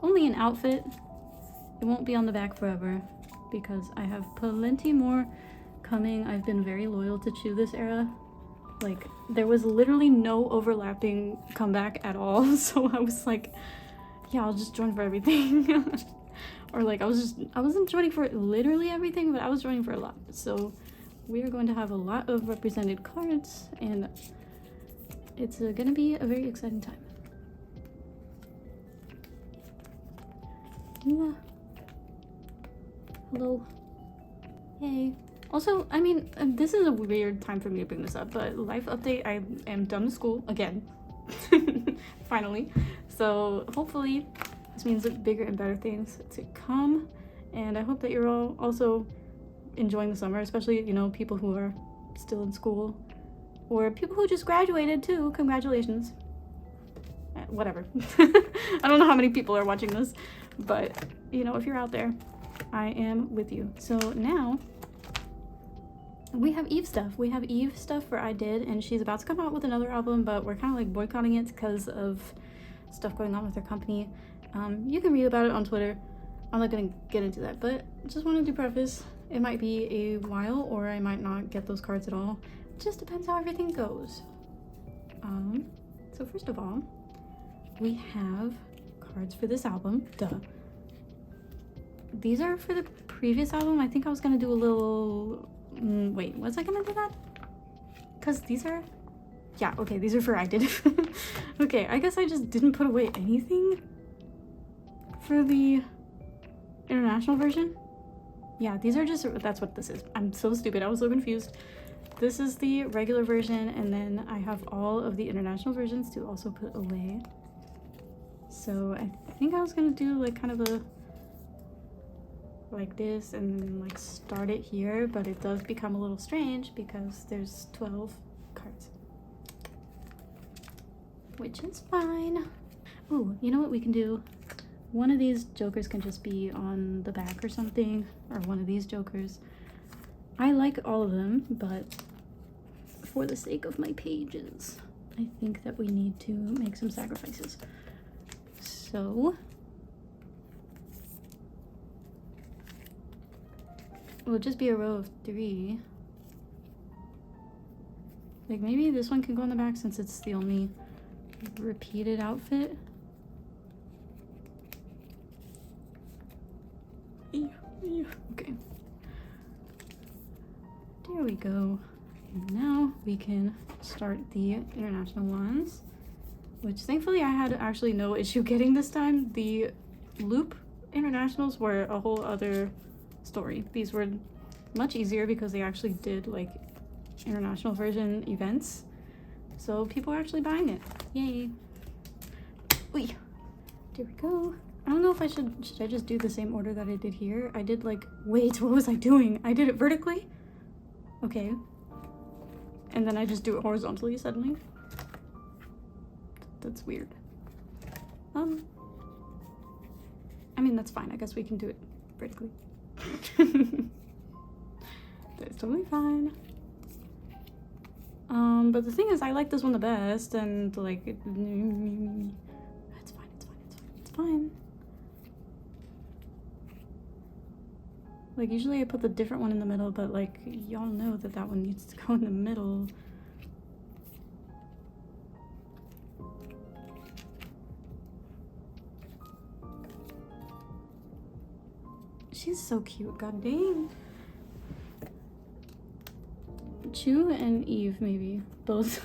Only an outfit. It won't be on the back forever because I have plenty more coming. I've been very loyal to Chuu this era. Like, there was literally no overlapping comeback at all. So I was like, yeah, I'll just join for everything. Or like, I wasn't joining for literally everything, but I was joining for a lot. So we are going to have a lot of represented cards, and it's gonna be a very exciting time. Yeah. Hello. Hey. Also, I mean, this is a weird time for me to bring this up, but life update, I am done with school again. Finally. So hopefully this means bigger and better things to come. And I hope that you're all also enjoying the summer, especially, you know, people who are still in school. Or people who just graduated too. Congratulations. Whatever. I don't know how many people are watching this, but you know, if you're out there, I am with you. So now we have Yves stuff. We have Yves stuff for I Did, and she's about to come out with another album, but we're kind of like boycotting it because of stuff going on with her company. You can read about it on Twitter. I'm not gonna get into that, but just wanted to preface, it might be a while or I might not get those cards at all. Just depends how everything goes. So first of all, we have cards for this album. Duh. These are for the previous album. I think I was gonna do a little wait, was I gonna do that? Because these are, yeah, okay, these are for I Did. Okay, I guess I just didn't put away anything for the international version. Yeah, these are just, that's what this is. I'm so stupid, I was so confused. This is the regular version, and then I have all of the international versions to also put away. So I think I was gonna do like kind of a like this and then like start it here, but it does become a little strange because there's 12 cards, which is fine. Ooh, you know what we can do? One of these jokers can just be on the back or something, or one of these jokers. I like all of them, but for the sake of my pages, I think that we need to make some sacrifices. So It will just be a row of 3. Like maybe this one can go in the back since it's the only repeated outfit. Okay. There we go. And now we can start the international ones, which thankfully I had actually no issue getting this time. The loop internationals were a whole other story. These were much easier because they actually did like international version events, so people are actually buying it. Yay. Wait, there we go. I don't know if I should I just do the same order that I did here? I did like, wait, what was I doing? I did it vertically? Okay. And then I just do it horizontally suddenly? That's weird. I mean, that's fine. I guess we can do it vertically. That's totally fine. But the thing is, I like this one the best, and like, it's fine, it's fine, it's fine, it's fine. Like, usually I put the different one in the middle, but like, y'all know that that one needs to go in the middle. She's so cute, god dang. Chuu and Yves, maybe. Both.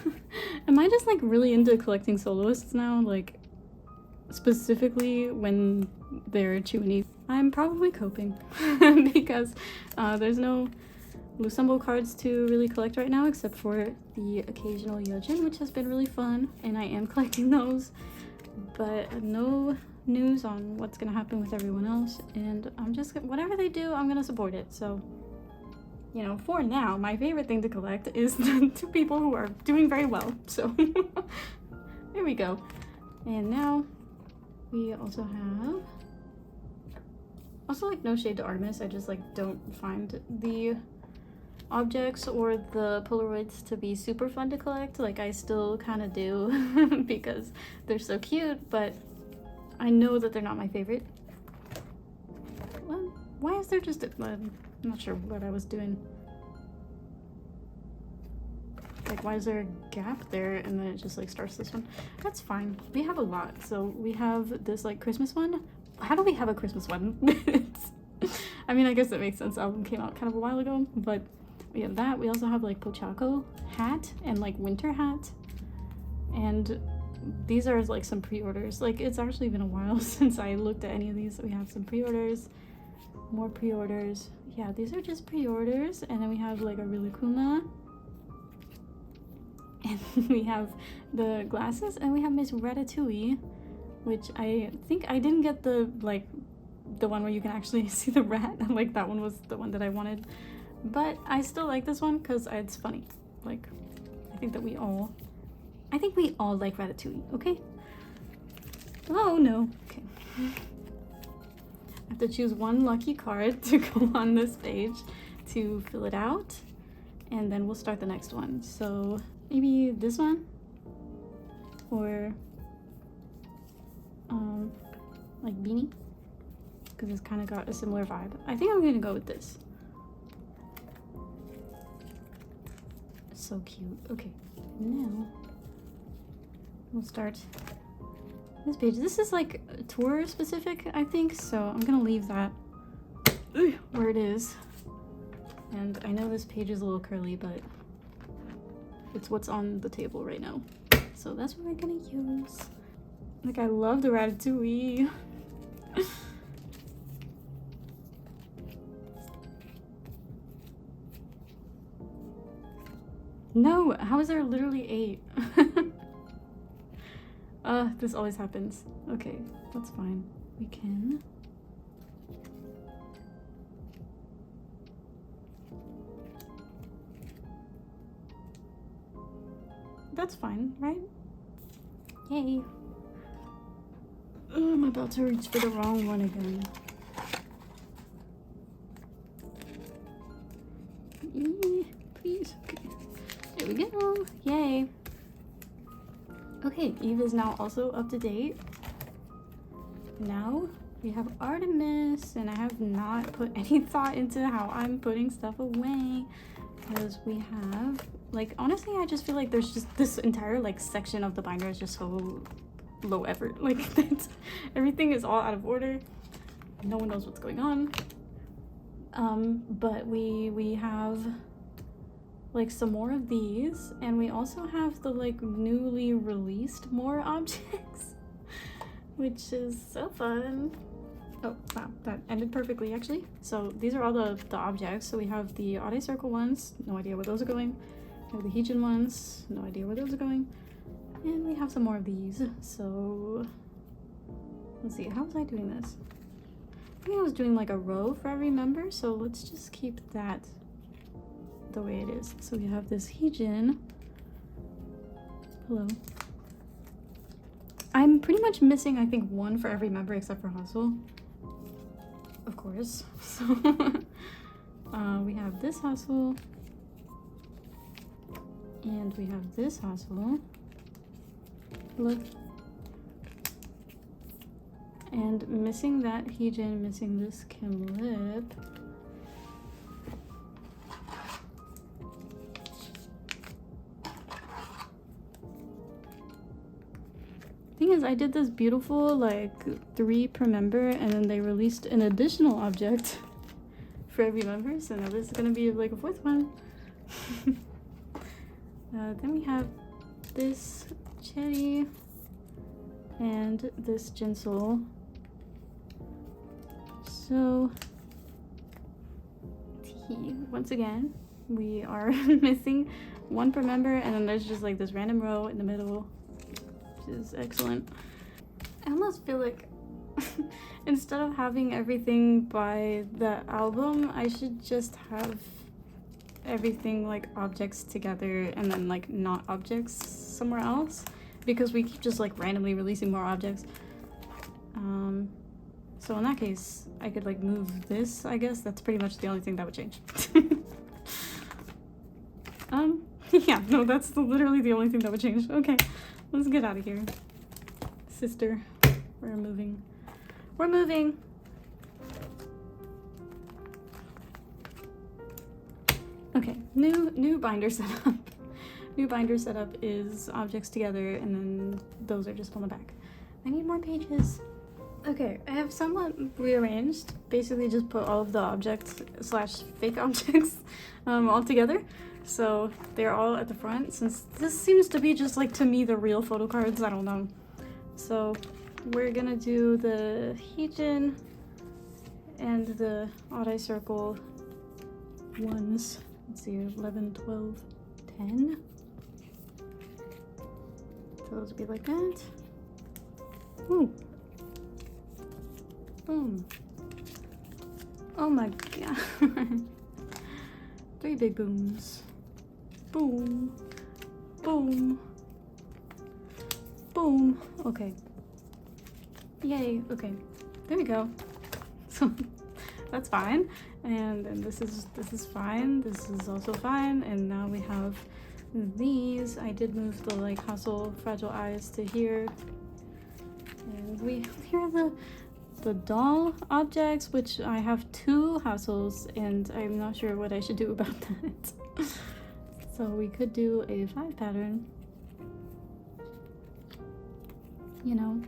Am I just like really into collecting soloists now? Like, specifically when they're Chuu and Yves? I'm probably coping because there's no Loossemble cards to really collect right now, except for the occasional Yeojin, which has been really fun, and I am collecting those. But no news on what's gonna happen with everyone else, and I'm just, whatever they do, I'm gonna support it. So, you know, for now, my favorite thing to collect is the 2 people who are doing very well. So there we go. And now we also have, also like no shade to ARTMS, I just like don't find the objects or the Polaroids to be super fun to collect. Like I still kind of do because they're so cute, but I know that they're not my favorite. Well, why is there just a, I'm not sure what I was doing. Like, why is there a gap there and then it just like starts this one? That's fine. We have a lot. So we have this like Christmas one. How do we have a Christmas one? I mean, I guess that makes sense. The album came out kind of a while ago, but we have that. We also have like Pochako hat and like winter hat. And these are like some pre-orders. Like, it's actually been a while since I looked at any of these. We have some pre-orders, more pre-orders. Yeah, these are just pre-orders. And then we have like a Rilukuma. And we have the glasses, and we have Miss Ratatouille, which I think I didn't get the like the one where you can actually see the rat. Like that one was the one that I wanted, but I still like this one because it's funny. Like, I think we all like Ratatouille. Okay. Oh no. Okay. I have to choose one lucky card to go on this page to fill it out, and then we'll start the next one. So maybe this one, or like Beanie, because it's kind of got a similar vibe. I think I'm gonna go with this. It's so cute. Okay, now we'll start this page. This is like tour specific, I think, so I'm gonna leave that where it is. And I know this page is a little curly, but it's what's on the table right now, so that's what we're gonna use. Like, I love the Ratatouille. No, how is there literally 8? This always happens. Okay, that's fine. We can. That's fine, right? Yay. Oh, I'm about to reach for the wrong one again. Please. Okay. There we go. Yay. Okay, Yves is now also up to date. Now We have ARTMS, and I have not put any thought into how I'm putting stuff away, because we have, like, honestly, I just feel like there's just this entire, like, section of the binder is just so low effort. Like, everything is all out of order. No one knows what's going on. But we have, like, some more of these, and we also have the, like, newly released more objects, which is so fun. Oh wow, that ended perfectly actually. So these are all the objects. So we have the Odd Circle ones, no idea where those are going. We have the Heejin ones, no idea where those are going. And we have some more of these. So let's see, how was I doing this? I think I was doing like a row for every member, so let's just keep that the way it is. So we have this Heejin. Hello. I'm pretty much missing, I think, one for every member except for Hustle. Of course. So we have this Hustle. And we have this Hustle. Look. And missing that Heejin, missing this Kim Lip. Thing is, I did this beautiful like 3 per member, and then they released an additional object for every member, so now this is gonna be like a 4th one. Then we have this Cherry and this Jinsol. So once again, we are missing 1 per member, and then there's just like this random row in the middle, is excellent. I almost feel like instead of having everything by the album, I should just have everything like objects together and then like not objects somewhere else, because we keep just like randomly releasing more objects. So in that case, I could like move this, I guess. That's pretty much the only thing that would change. Yeah, no, that's literally the only thing that would change. Okay. Let's get out of here. Sister, we're moving. We're moving. Okay, new binder setup. New binder setup is objects together, and then those are just on the back. I need more pages. Okay, I have somewhat rearranged. Basically just put all of the objects / fake objects all together. So they're all at the front, since this seems to be just like, to me, the real photo cards. I don't know. So we're gonna do the Heejin and the Odd Circle ones. Let's see, 11, 12, 10. So those would be like that. Ooh. Boom. Oh my god. 3 big booms. Boom. Boom. Boom. Okay. Yay. Okay. There we go. So that's fine. And then this is fine. This is also fine. And now we have these. I did move the like Hustle Fragile Eyes to here. And we have here the doll objects, which I have 2 Hustles, and I'm not sure what I should do about that. So we could do a 5 pattern, you know,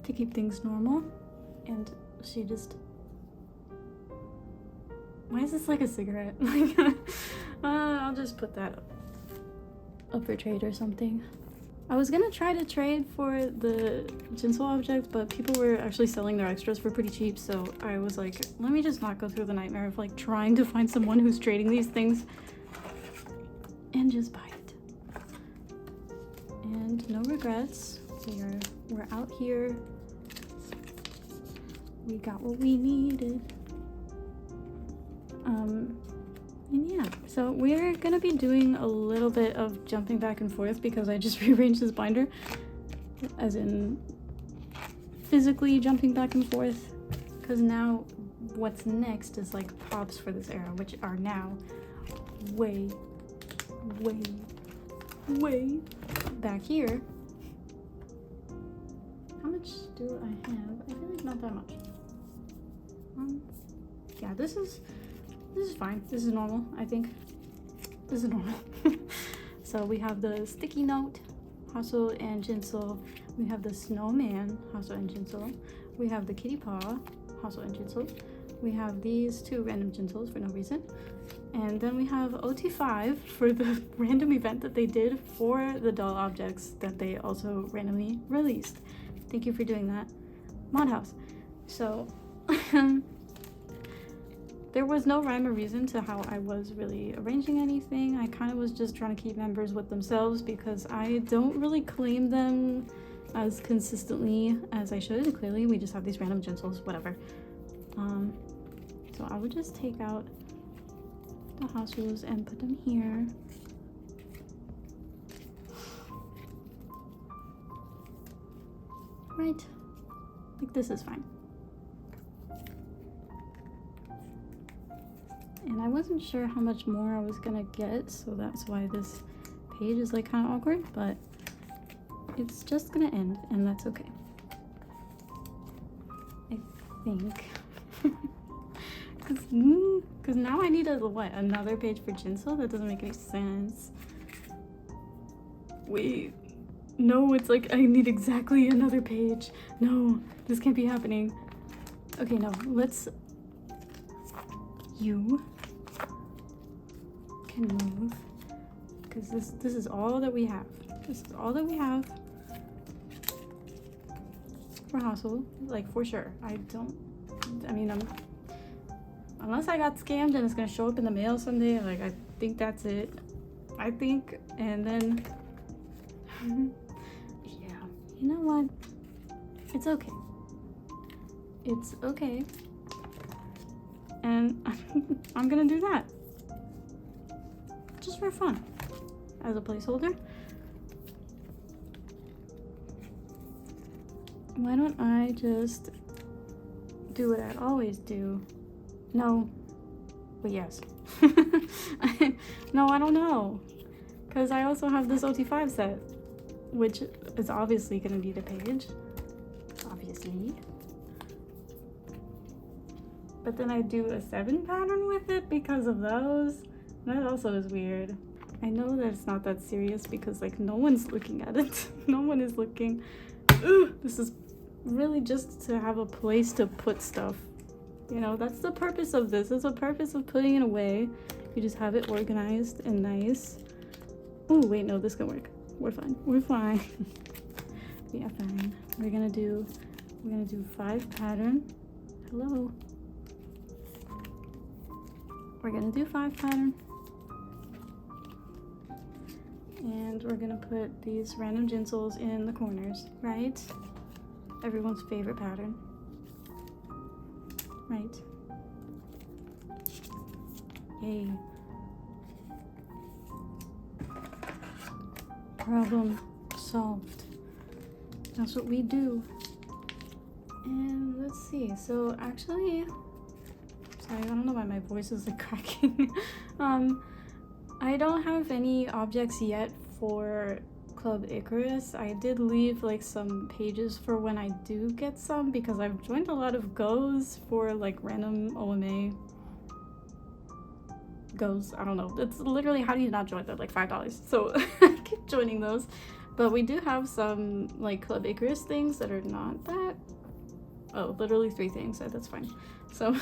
to keep things normal. And she just, why is this like a cigarette? Like, I'll just put that up for trade or something. I was gonna try to trade for the Jinsol object, but people were actually selling their extras for pretty cheap, so I was like, let me just not go through the nightmare of like trying to find someone who's trading these things and just buy it. And no regrets. We're out here. We got what we needed. And yeah, so we're gonna be doing a little bit of jumping back and forth because I just rearranged this binder, as in physically jumping back and forth, because now what's next is like pops for this era, which are now way back here. How much do I have? I feel like not that much. Yeah, this is fine. This is normal, I think. This is normal. So we have the sticky note, Haso and Jinsol. We have the snowman, Haso and Jinsol. We have the kitty paw, Haso and Jinsol. We have these two random Jinsols for no reason. And then we have OT5 for the random event that they did for the doll objects that they also randomly released. Thank you for doing that, Modhouse. So there was no rhyme or reason to how I was really arranging anything. I kind of was just trying to keep members with themselves because I don't really claim them as consistently as I should. Clearly, we just have these random Jinsols, whatever. So I would just take out the Hasus and put them here. Right, like this is fine. And I wasn't sure how much more I was gonna get, so that's why this page is like kind of awkward, but it's just gonna end, and that's okay. I think. Because now I need another page for Jinsol? That doesn't make any sense. Wait. No, it's like I need exactly another page. No, this can't be happening. Okay, no, let's... You can move. Because this is all that we have. This is all that we have. For Hassel, like for sure. Unless I got scammed and it's gonna show up in the mail someday, like I think that's it. I think, and then yeah, you know what? It's okay. It's okay. And I'm gonna do that. Just for fun. As a placeholder. Why don't I just do what I always do? No, but yes. No, I don't know. Because I also have this OT5 set, which is obviously going to be the page. Obviously. But then I do a 7 pattern with it because of those. That also is weird. I know that it's not that serious because like no one's looking at it. No one is looking. Ugh, this is really just to have a place to put stuff. You know, that's the purpose of this. It's the purpose of putting it away. You just have it organized and nice. Oh, wait, no, this can work. We're fine. We're fine. Yeah, fine. We're gonna do 5 pattern. Hello. We're gonna do 5 pattern. And we're gonna put these random Jinsols in the corners, right? Everyone's favorite pattern. Right. Yay. Problem solved. That's what we do. And let's see. So actually, sorry, I don't know why my voice is like cracking. I don't have any objects yet for Club Icarus. I did leave like some pages for when I do get some because I've joined a lot of goes for like random OMA goes. I don't know. It's literally, how do you not join? They're like $5. So I keep joining those. But we do have some like Club Icarus things that are not that. Oh, literally 3 things. That's fine. So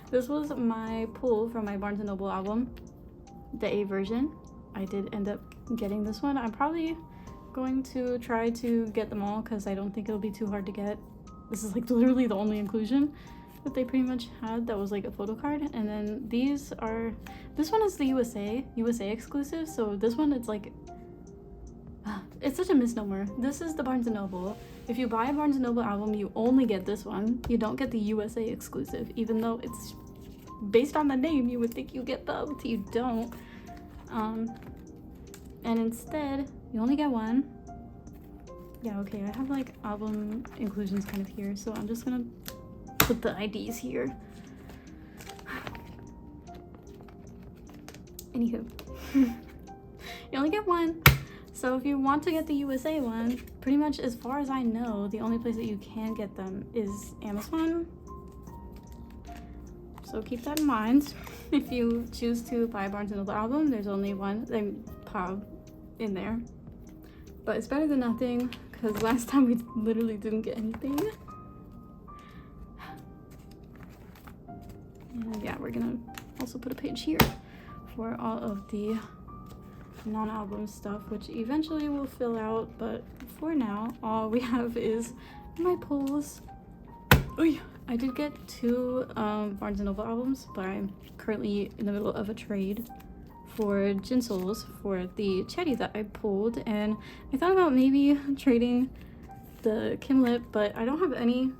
this was my pull from my Barnes & Noble album, the A version. I did end up getting this one. I'm probably going to try to get them all because I don't think it'll be too hard to get. This is like literally the only inclusion that they pretty much had that was like a photo card. And then this one is the USA exclusive. So this one, it's like, it's such a misnomer. This is the Barnes & Noble. If you buy a Barnes & Noble album, you only get this one. You don't get the USA exclusive, even though it's based on the name, you would think you get both. You don't. And instead, you only get one. Yeah, okay, I have like album inclusions kind of here, so I'm just gonna put the IDs here. Anywho, you only get one, So if you want to get the USA one, pretty much as far as I know, the only place that you can get them is Amazon. So keep that in mind. If you choose to buy a Barnes & Noble album, there's only one pub in there. But it's better than nothing, because last time we literally didn't get anything. And yeah, we're gonna also put a page here for all of the non-album stuff, which eventually we'll fill out, but for now, all we have is my pulls. Oy! I did get 2 Barnes & Noble albums, but I'm currently in the middle of a trade for Jinsoul's for the Chetty that I pulled, and I thought about maybe trading the Kim Lip, but I don't have any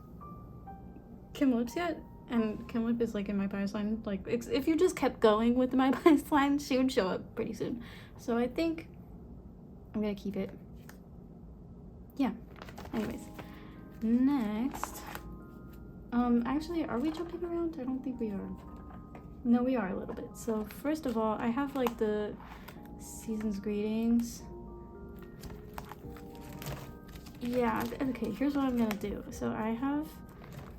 Kim Lips yet, and Kim Lip is like in my bias line. Like, if you just kept going with my bias line, she would show up pretty soon. So I think I'm gonna keep it. Yeah. Anyways, next. Actually, are we jumping around? I don't think we are. No, we are a little bit. So first of all, I have like the season's greetings. Yeah, okay, here's what I'm gonna do. So I have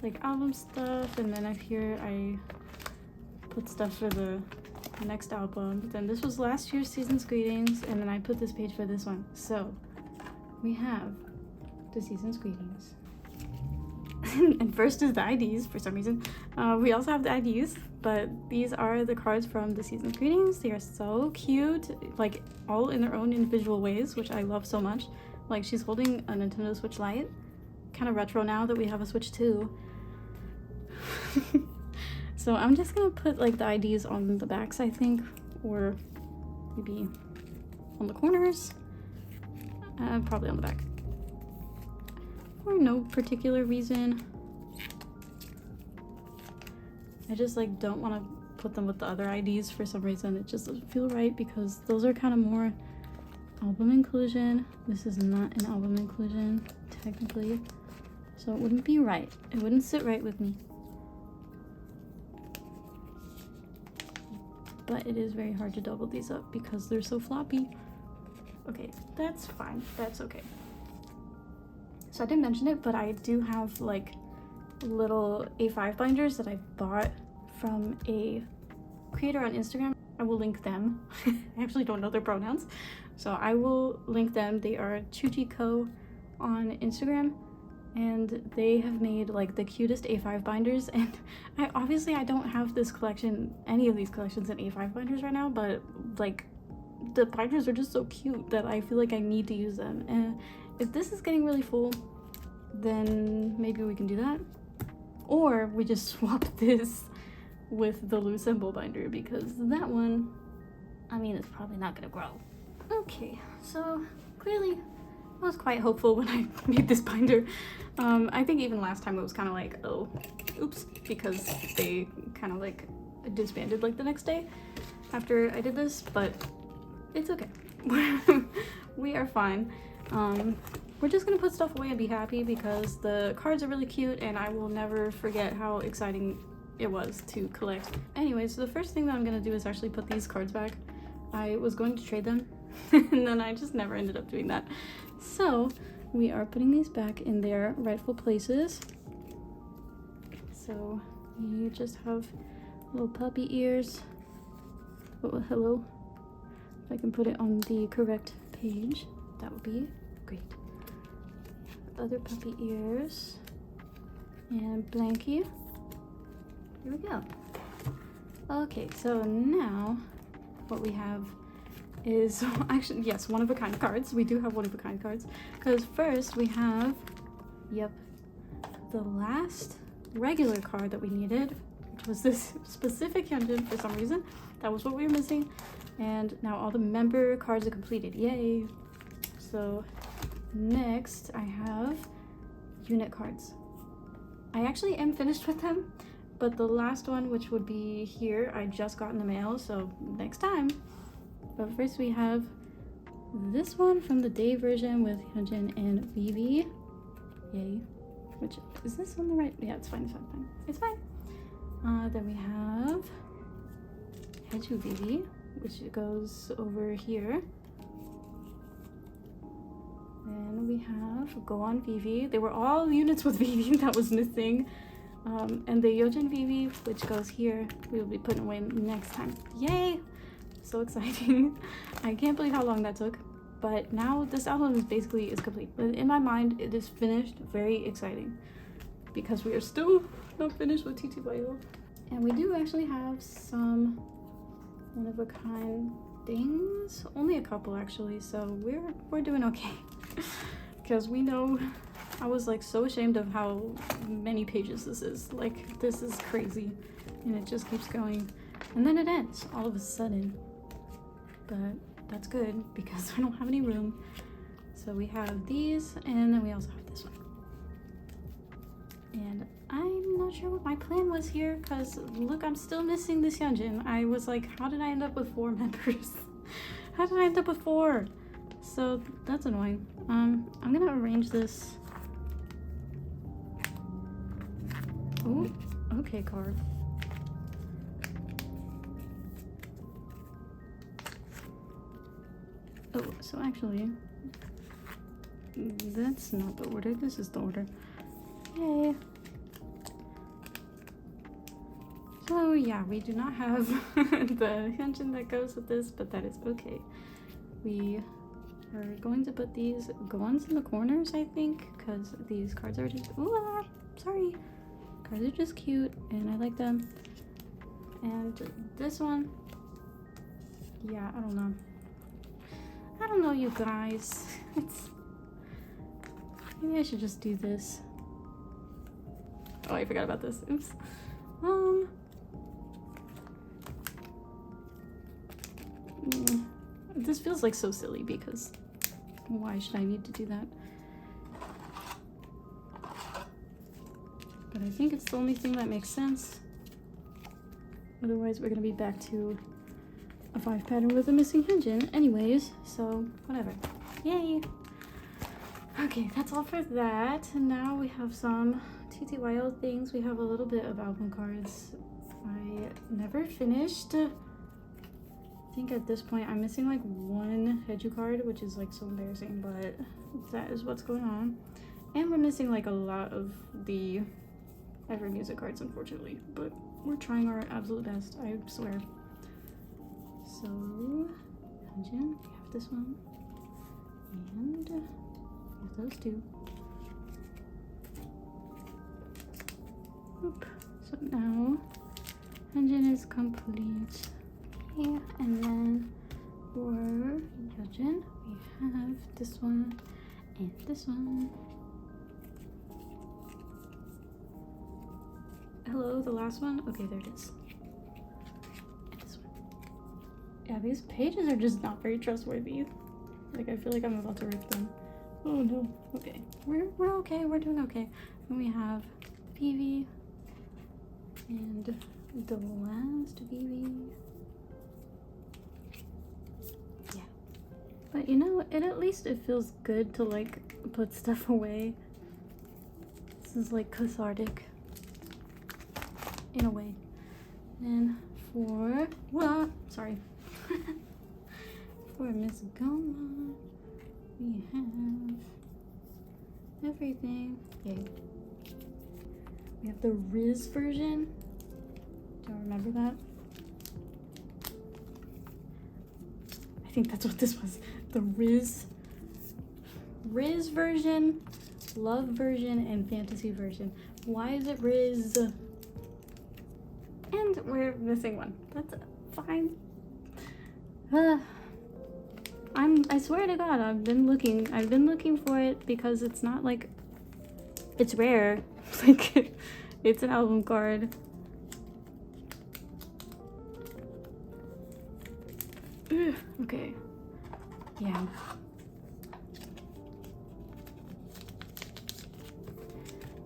like album stuff, and then up here I put stuff for the next album. Then this was last year's season's greetings, and then I put this page for this one. So we have the season's greetings. And first is the IDs for some reason. We also have the IDs, but these are the cards from the season's greetings. They are so cute, like all in their own individual ways, which I love so much. Like, she's holding a Nintendo Switch Lite, kind of retro now that we have a Switch 2. So I'm just gonna put like the IDs on the backs, I think, or maybe on the corners. Probably on the back. For no particular reason. I just like don't want to put them with the other IDs for some reason. It just doesn't feel right, because those are kind of more album inclusion. This is not an album inclusion technically, so it wouldn't be right. It wouldn't sit right with me. But it is very hard to double these up because they're so floppy. Okay, that's fine. That's okay. So I didn't mention it, but I do have like little A5 binders that I bought from a creator on Instagram. I will link them. I actually don't know their pronouns, so I will link them. They are Chuu on Instagram, and they have made like the cutest A5 binders. And I don't have this collection, any of these collections in A5 binders right now, but like the binders are just so cute that I feel like I need to use them. And if this is getting really full, then maybe we can do that, or we just swap this with the Loossemble binder, because that one, I mean, it's probably not gonna grow. Okay, so clearly I was quite hopeful when I made this binder. I think even last time it was kind of like, oh, oops, because they kind of like disbanded like the next day after I did this, but it's okay. We are fine. We're just gonna put stuff away and be happy, because the cards are really cute and I will never forget how exciting it was to collect. Anyway, so the first thing that I'm gonna do is actually put these cards back. I was going to trade them and then I just never ended up doing that. So we are putting these back in their rightful places. So you just have little puppy ears. Oh, hello. If I can put it on the correct page, that would be great. Other puppy ears and blankie. Here we go. Okay, so now what we have is actually, yes, one of a kind cards. We do have one of a kind cards, because first we have, yep, the last regular card that we needed, which was this specific Hyunjin for some reason. That was what we were missing, and now all the member cards are completed. Yay! So next I have unit cards. I actually am finished with them, but the last one, which would be here, I just got in the mail, so next time. But first we have this one from the day version with Hyunjin and Vivi. Yay. Which, is this on the right? Yeah, it's fine, it's fine, fine. It's fine. Then we have Chuu Vivi, which goes over here. then we have Go On Vivi. They were all units with Vivi that was missing. And the Yojin Vivi, which goes here, we will be putting away next time. Yay! So exciting. I can't believe how long that took. But now this album is complete. But in my mind, it is finished. Very exciting. Because we are still not finished with TWICE. And we do actually have some one-of-a-kind things. Only a couple actually, so we're doing okay. Because we know, I was like so ashamed of how many pages this is. Like, this is crazy. And it just keeps going. And then it ends all of a sudden. But that's good because I don't have any room. So we have these, and then we also have this one. And I'm not sure what my plan was here, because look, I'm still missing this Hyunjin. I was like, how did I end up with 4 members? How did I end up with 4? So that's annoying. I'm gonna arrange this. Oh, okay, card. Oh, so actually, that's not the order. This is the order. Yay. So yeah, we do not have the Hyunjin that goes with this, but that is okay. We are going to put these ones in the corners, I think, because these cards are just, ooh, sorry. Cards are just cute, and I like them. And this one, yeah, I don't know. I don't know, you guys. Maybe I should just do this. Oh, I forgot about this. Oops. This feels like so silly because why should I need to do that? But I think it's the only thing that makes sense. Otherwise, we're gonna be back to a 5 pattern with a missing Hyunjin anyways, so whatever. Yay! Okay, that's all for that. And now we have some TTYL things. We have a little bit of album cards. I never finished. I think at this point I'm missing like 1 Heju card, which is like so embarrassing, but that is what's going on. And we're missing like a lot of the Ever Music cards, unfortunately, but we're trying our absolute best, I swear. So, Hyunjin, we have this one, and we have those 2. Oop. So now, Hyunjin is complete. Okay, and then for Hyunjin, we have this one and this one. Hello, the last one? Okay, there it is. And this one. Yeah, these pages are just not very trustworthy. Like, I feel like I'm about to rip them. Oh no. Okay. We're okay, we're doing okay. And we have PV and the last PV. Yeah. But you know, at least it feels good to like put stuff away. This is like cathartic. In a way. And for sorry. For Miss Jeonghan, we have everything. Yay. We have the Riz version. Do you remember that? I think that's what this was. The Riz version, Love version, and Fantasy version. Why is it Riz? And we're missing one. That's fine. I swear to God, I've been looking for it because it's not like it's rare. Like it's an album card. Okay. Yeah.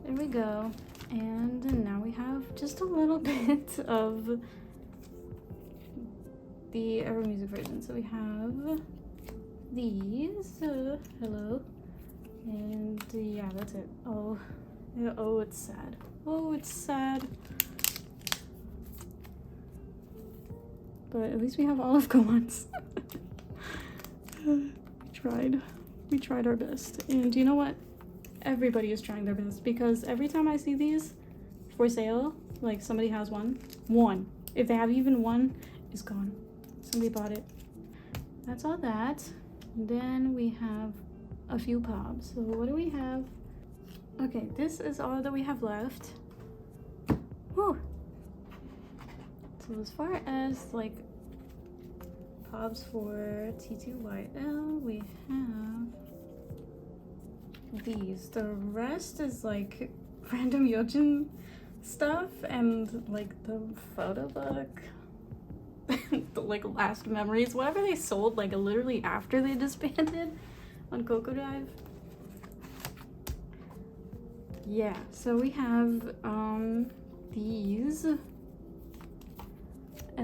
There we go. And now we have just a little bit of the Ever Music version. So we have these. Hello. And yeah, that's it. Oh, yeah, oh, it's sad. Oh, it's sad. But at least we have all of Gowan's. We tried. We tried our best. And you know what? Everybody is trying their best, because every time I see these for sale, like somebody has one, if they have even one, is gone. Somebody bought it. That's all that. Then we have a few pops. So what do we have? Okay, this is all that we have left. Whew. So as far as like pops for TTYL, we have these. The rest is like random Yojin stuff and like the photo book. The like last memories, whatever they sold like literally after they disbanded on Coco Dive. Yeah, so we have these, and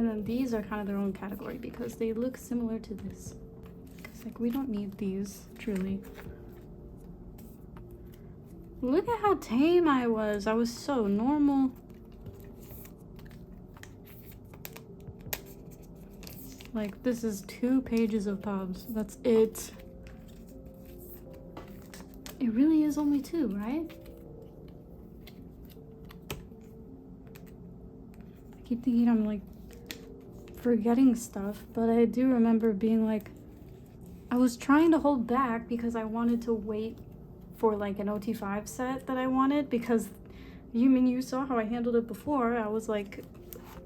then these are kind of their own category because they look similar to this. Because like we don't need these, truly. Look at how tame I was. I was so normal. Like, this is 2 pages of pops. That's it. It really is only 2, right? I keep thinking I'm like forgetting stuff, but I do remember being like, I was trying to hold back because I wanted to wait for like an OT5 set that I wanted, because you saw how I handled it before. I was like,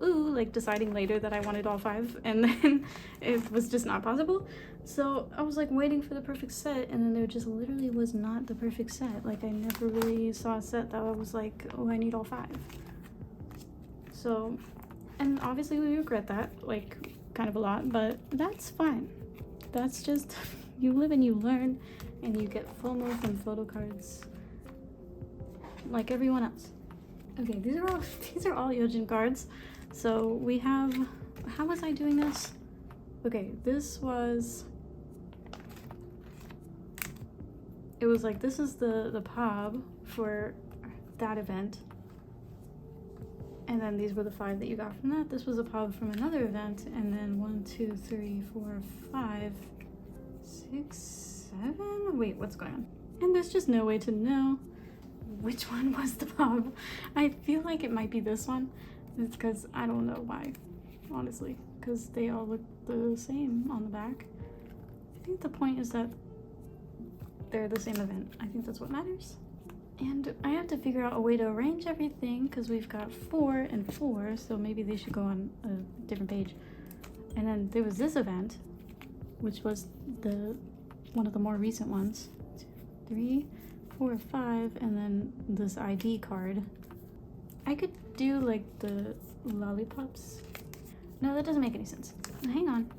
ooh, like deciding later that I wanted all 5, and then it was just not possible. So I was like waiting for the perfect set, and then there just literally was not the perfect set. Like I never really saw a set that I was like, oh, I need all 5. So, and obviously we regret that, like kind of a lot, but that's fine. That's just, you live and you learn, and you get FOMO from photo cards like everyone else. Okay, these are all Yojin cards. So we have, how was I doing this? Okay, this was, it was like, this is the pub for that event. And then these were the 5 that you got from that. This was a pub from another event. And then 1, 2, 3, 4, 5, 6, 7. Wait, what's going on? And there's just no way to know which one was the pub. I feel like it might be this one. It's because I don't know why, honestly, because they all look the same on the back. I think the point is that they're the same event. I think that's what matters. And I have to figure out a way to arrange everything because we've got 4 and 4, so maybe they should go on a different page. And then there was this event, which was one of the more recent ones. 2, 3, 4, 5, and then this ID card. I could do like the lollipops. No, that doesn't make any sense. Hang on.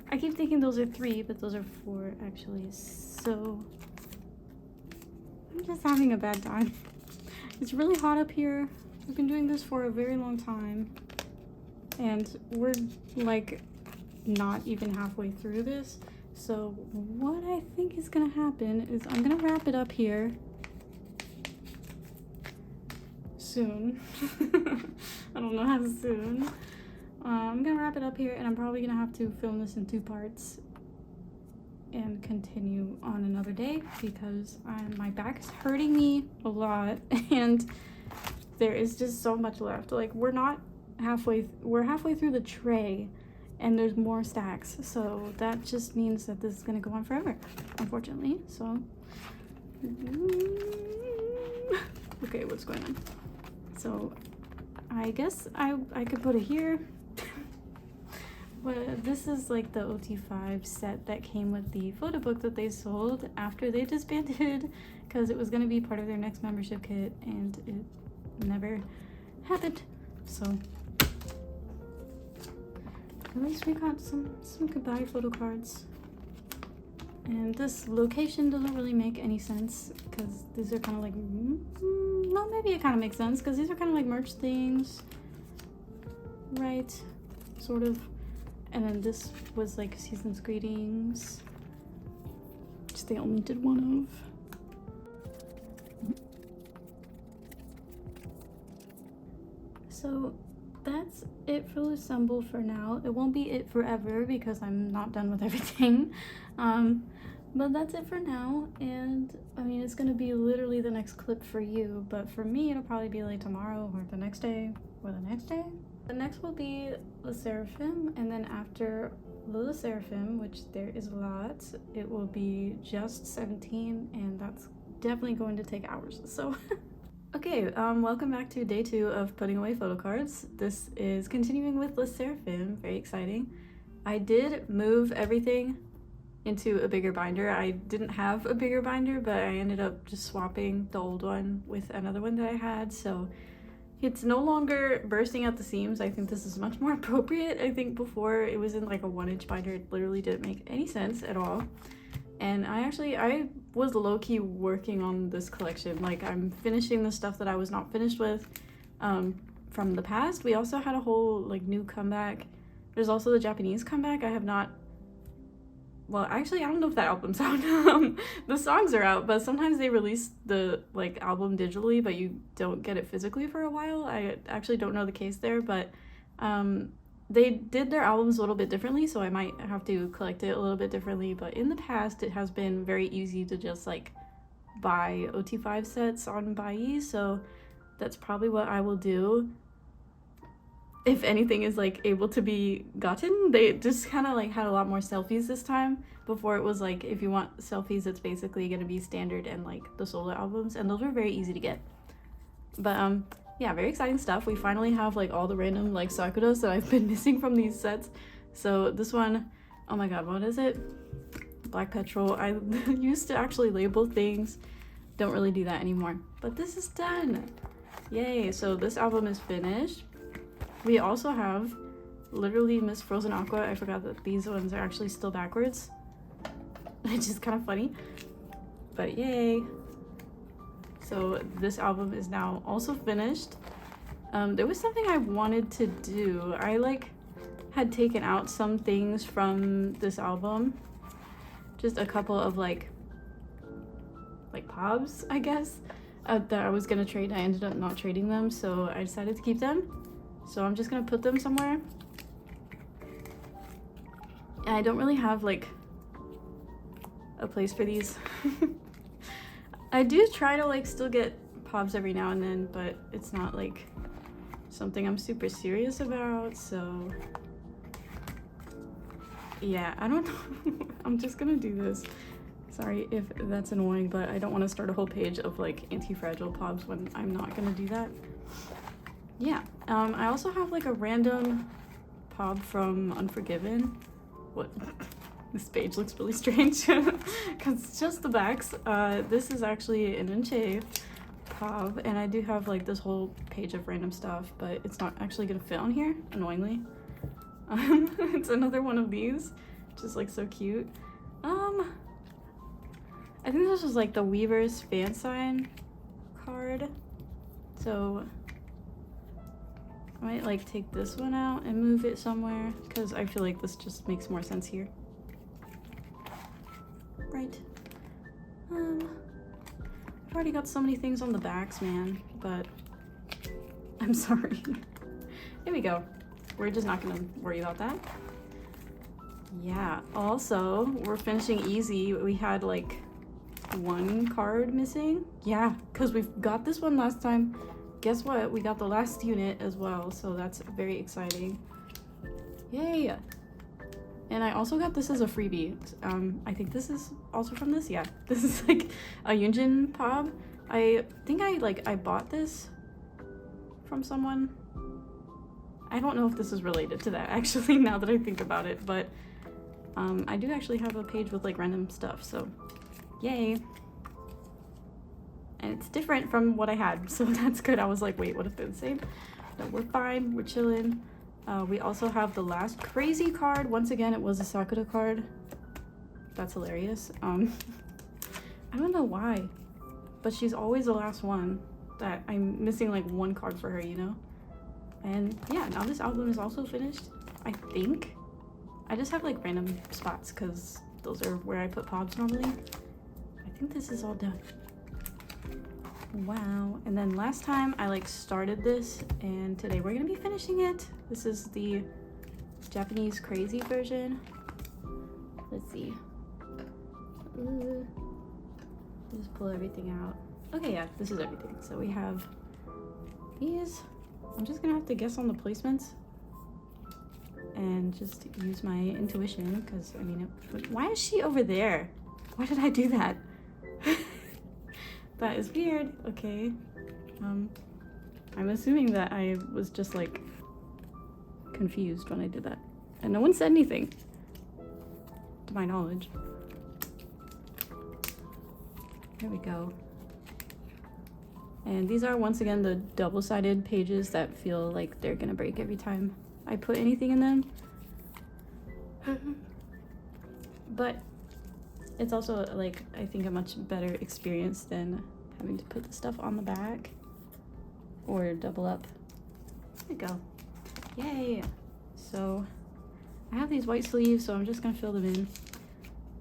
I keep thinking those are 3, but those are 4 actually. So I'm just having a bad time. It's really hot up here. We've been doing this for a very long time, and we're like not even halfway through this. So what I think is gonna happen is I'm gonna wrap it up here soon. I don't know how soon. I'm gonna wrap it up here, and I'm probably gonna have to film this in 2 parts and continue on another day because my back is hurting me a lot, and there is just so much left. Like we're halfway through the tray, and there's more stacks, so that just means that this is gonna go on forever, unfortunately. So okay, what's going on? So I guess I could put it here. But this is like the OT5 set that came with the photo book that they sold after they disbanded, because it was going to be part of their next membership kit, and it never happened. So at least we got some goodbye photo cards. And this location doesn't really make any sense because these are kind of like, well, maybe it kind of makes sense because these are kind of like merch things, right? Sort of. And then this was like season's greetings, which they only did one of. So that's it for Loossemble for now. It won't be it forever because I'm not done with everything. But that's it for now, and I mean, it's gonna be literally the next clip for you, but for me, it'll probably be like tomorrow or the next day or the next day. The next will be the Sserafim, and then after the Sserafim, which there is a lot, it will be just 17, and that's definitely going to take hours, so. Okay, welcome back to day 2 of putting away photo cards. This is continuing with the Sserafim, very exciting. I did move everything into a bigger binder. I didn't have a bigger binder, but I ended up just swapping the old one with another one that I had, so it's no longer bursting at the seams. I think this is much more appropriate. I think before it was in like a 1-inch binder, it literally didn't make any sense at all. And I was low-key working on this collection. Like, I'm finishing the stuff that I was not finished with from the past. We also had a whole like new comeback. There's also the Japanese comeback. I have not, well, actually, I don't know if that album's out. The songs are out, but sometimes they release the like album digitally, but you don't get it physically for a while. I actually don't know the case there, but they did their albums a little bit differently, so I might have to collect it a little bit differently. But in the past, it has been very easy to just like buy OT5 sets on Buyee, so that's probably what I will do. If anything is like able to be gotten. They just kind of like had a lot more selfies this time. Before it was like, if you want selfies, it's basically going to be standard and like the solo albums, and those were very easy to get. But yeah, very exciting stuff. We finally have like all the random like sakuras that I've been missing from these sets. So this one, oh my god, what is it? Black petrol. I used to actually label things. Don't really do that anymore. But this is done. Yay. So this album is finished. We also have literally Miss Frozen Aqua. I forgot that these ones are actually still backwards, which is kind of funny. But yay. So this album is now also finished. There was something I wanted to do. I like had taken out some things from this album. Just a couple of like pobs, I guess, that I was gonna trade. I ended up not trading them, so I decided to keep them. So I'm just gonna put them somewhere. And I don't really have like a place for these. I do try to like still get pops every now and then, but it's not like something I'm super serious about, so yeah, I don't know. I'm just gonna do this. Sorry if that's annoying, but I don't want to start a whole page of like anti-fragile pops when I'm not gonna do that. Yeah, I also have like a random pop from Unforgiven. What? This page looks really strange because it's just the backs. This is actually an Unche pop, and I do have like this whole page of random stuff, but it's not actually gonna fit on here, annoyingly. It's another one of these, just like so cute. I think this was like the Weaver's fan sign card, so I might like take this one out and move it somewhere because I feel like this just makes more sense here. Right. I've already got so many things on the backs, man, but I'm sorry. Here we go. We're just not gonna worry about that. Yeah, also, we're finishing easy. We had like 1 card missing. Yeah, because we got this one last time. Guess what? We got the last unit as well, so that's very exciting. Yay! And I also got this as a freebie. I think this is also from this. Yeah, this is like a Yunjin pop. I think I bought this from someone. I don't know if this is related to that actually, now that I think about it, but I do actually have a page with like random stuff, so yay. And it's different from what I had, so that's good. I was like, wait, what if they're the same? No, we're fine, we're chilling. We also have the last crazy card. Once again, it was a Sakura card. That's hilarious. I don't know why, but she's always the last one that I'm missing like 1 card for her, you know? And yeah, now this album is also finished, I think. I just have like random spots because those are where I put pops normally. I think this is all done. Wow. And then last time I like started this, and today we're gonna be finishing it. This is the Japanese crazy version. Let's see. Just pull everything out. Okay, yeah, this is everything. So we have these. I'm just gonna have to guess on the placements and just use my intuition, because I mean, why is she over there? Why did I do that? That is weird. Okay. I'm assuming that I was just like confused when I did that, and no one said anything to my knowledge. There we go. And these are once again the double-sided pages that feel like they're gonna break every time I put anything in them. But it's also like, I think, a much better experience than having to put the stuff on the back or double up. There we go. Yay! So I have these white sleeves, so I'm just gonna fill them in.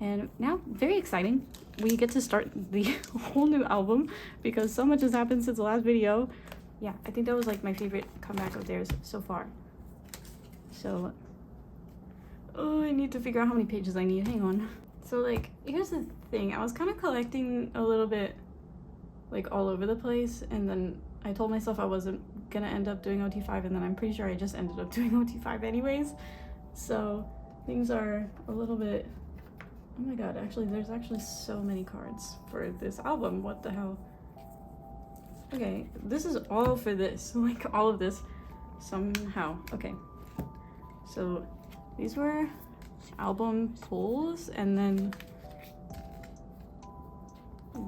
And now, very exciting, we get to start the whole new album because so much has happened since the last video. Yeah, I think that was like my favorite comeback of theirs so far. So, oh, I need to figure out how many pages I need. Hang on. So like, here's the thing. I was kind of collecting a little bit like all over the place, and then I told myself I wasn't gonna end up doing OT5, and then I'm pretty sure I just ended up doing OT5 anyways. So things are a little bit, oh my god, actually there's actually so many cards for this album. What the hell? Okay, this is all for this, like all of this somehow. Okay, so these were album pulls, and then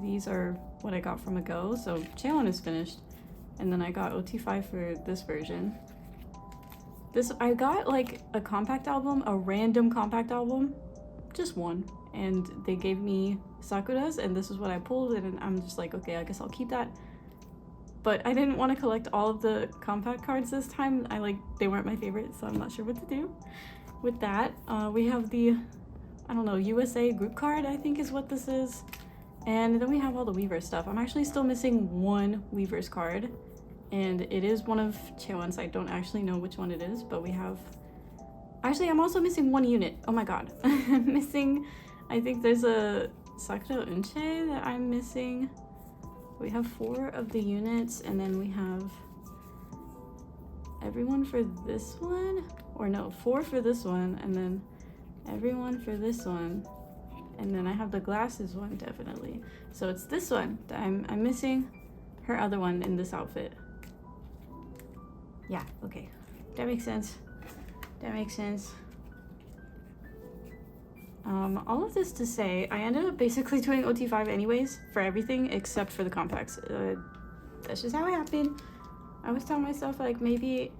these are what I got from a go. So Jeonghan is finished, and then I got OT5 for this version. This, I got like a compact album, a random compact album, just one, and they gave me Sakura's, and this is what I pulled, and I'm just like, okay, I guess I'll keep that. But I didn't want to collect all of the compact cards this time. They weren't my favorite, so I'm not sure what to do with that. We have the, I don't know, USA group card, I think is what this is. And then we have all the Weavers stuff. I'm actually still missing one Weavers card, and it is one of Jeonghan's. I don't actually know which one it is, but we have, actually I'm also missing one unit. Oh my god. I'm missing, I think there's a Sakura Unche that I'm missing. We have 4 of the units, and then we have everyone for this one, or no, 4 for this one, and then everyone for this one, and then I have the glasses one, definitely. So it's this one that I'm missing, her other one in this outfit. Yeah, okay, that makes sense. That makes sense. All of this to say, I ended up basically doing OT5 anyways for everything except for the compacts. That's just how it happened. I was telling myself like maybe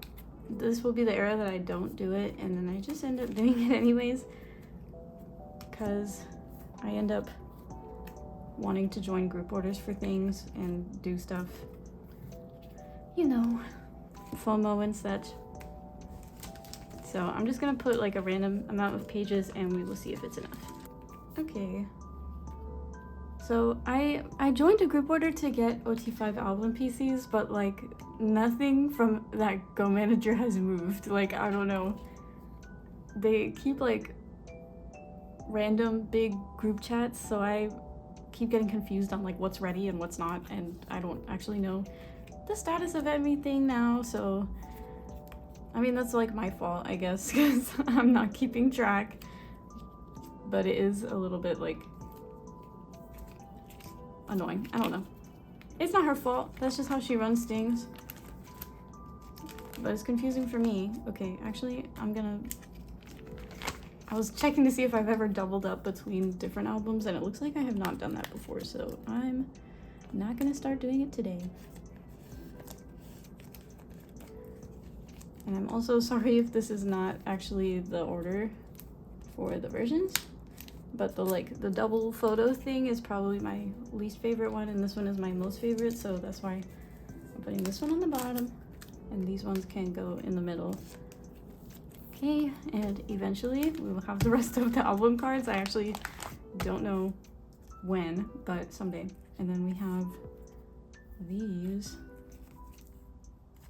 this will be the era that I don't do it, and then I just end up doing it anyways, because I end up wanting to join group orders for things and do stuff, you know, FOMO and such. So I'm just gonna put like a random amount of pages, and we will see if it's enough. Okay. So I joined a group order to get OT5 album PCs, but like nothing from that Go manager has moved. Like, I don't know. They keep like random big group chats, so I keep getting confused on like what's ready and what's not, and I don't actually know the status of everything now. So I mean, that's like my fault, I guess, because I'm not keeping track, but it is a little bit like annoying. I don't know. It's not her fault. That's just how she runs things. But it's confusing for me. Okay, actually, I was checking to see if I've ever doubled up between different albums, and it looks like I have not done that before, so I'm not gonna start doing it today. And I'm also sorry if this is not actually the order for the versions, but the double photo thing is probably my least favorite one, and this one is my most favorite, so that's why I'm putting this one on the bottom, and these ones can go in the middle. Okay, and eventually we will have the rest of the album cards. I actually don't know when, but someday. And then we have these.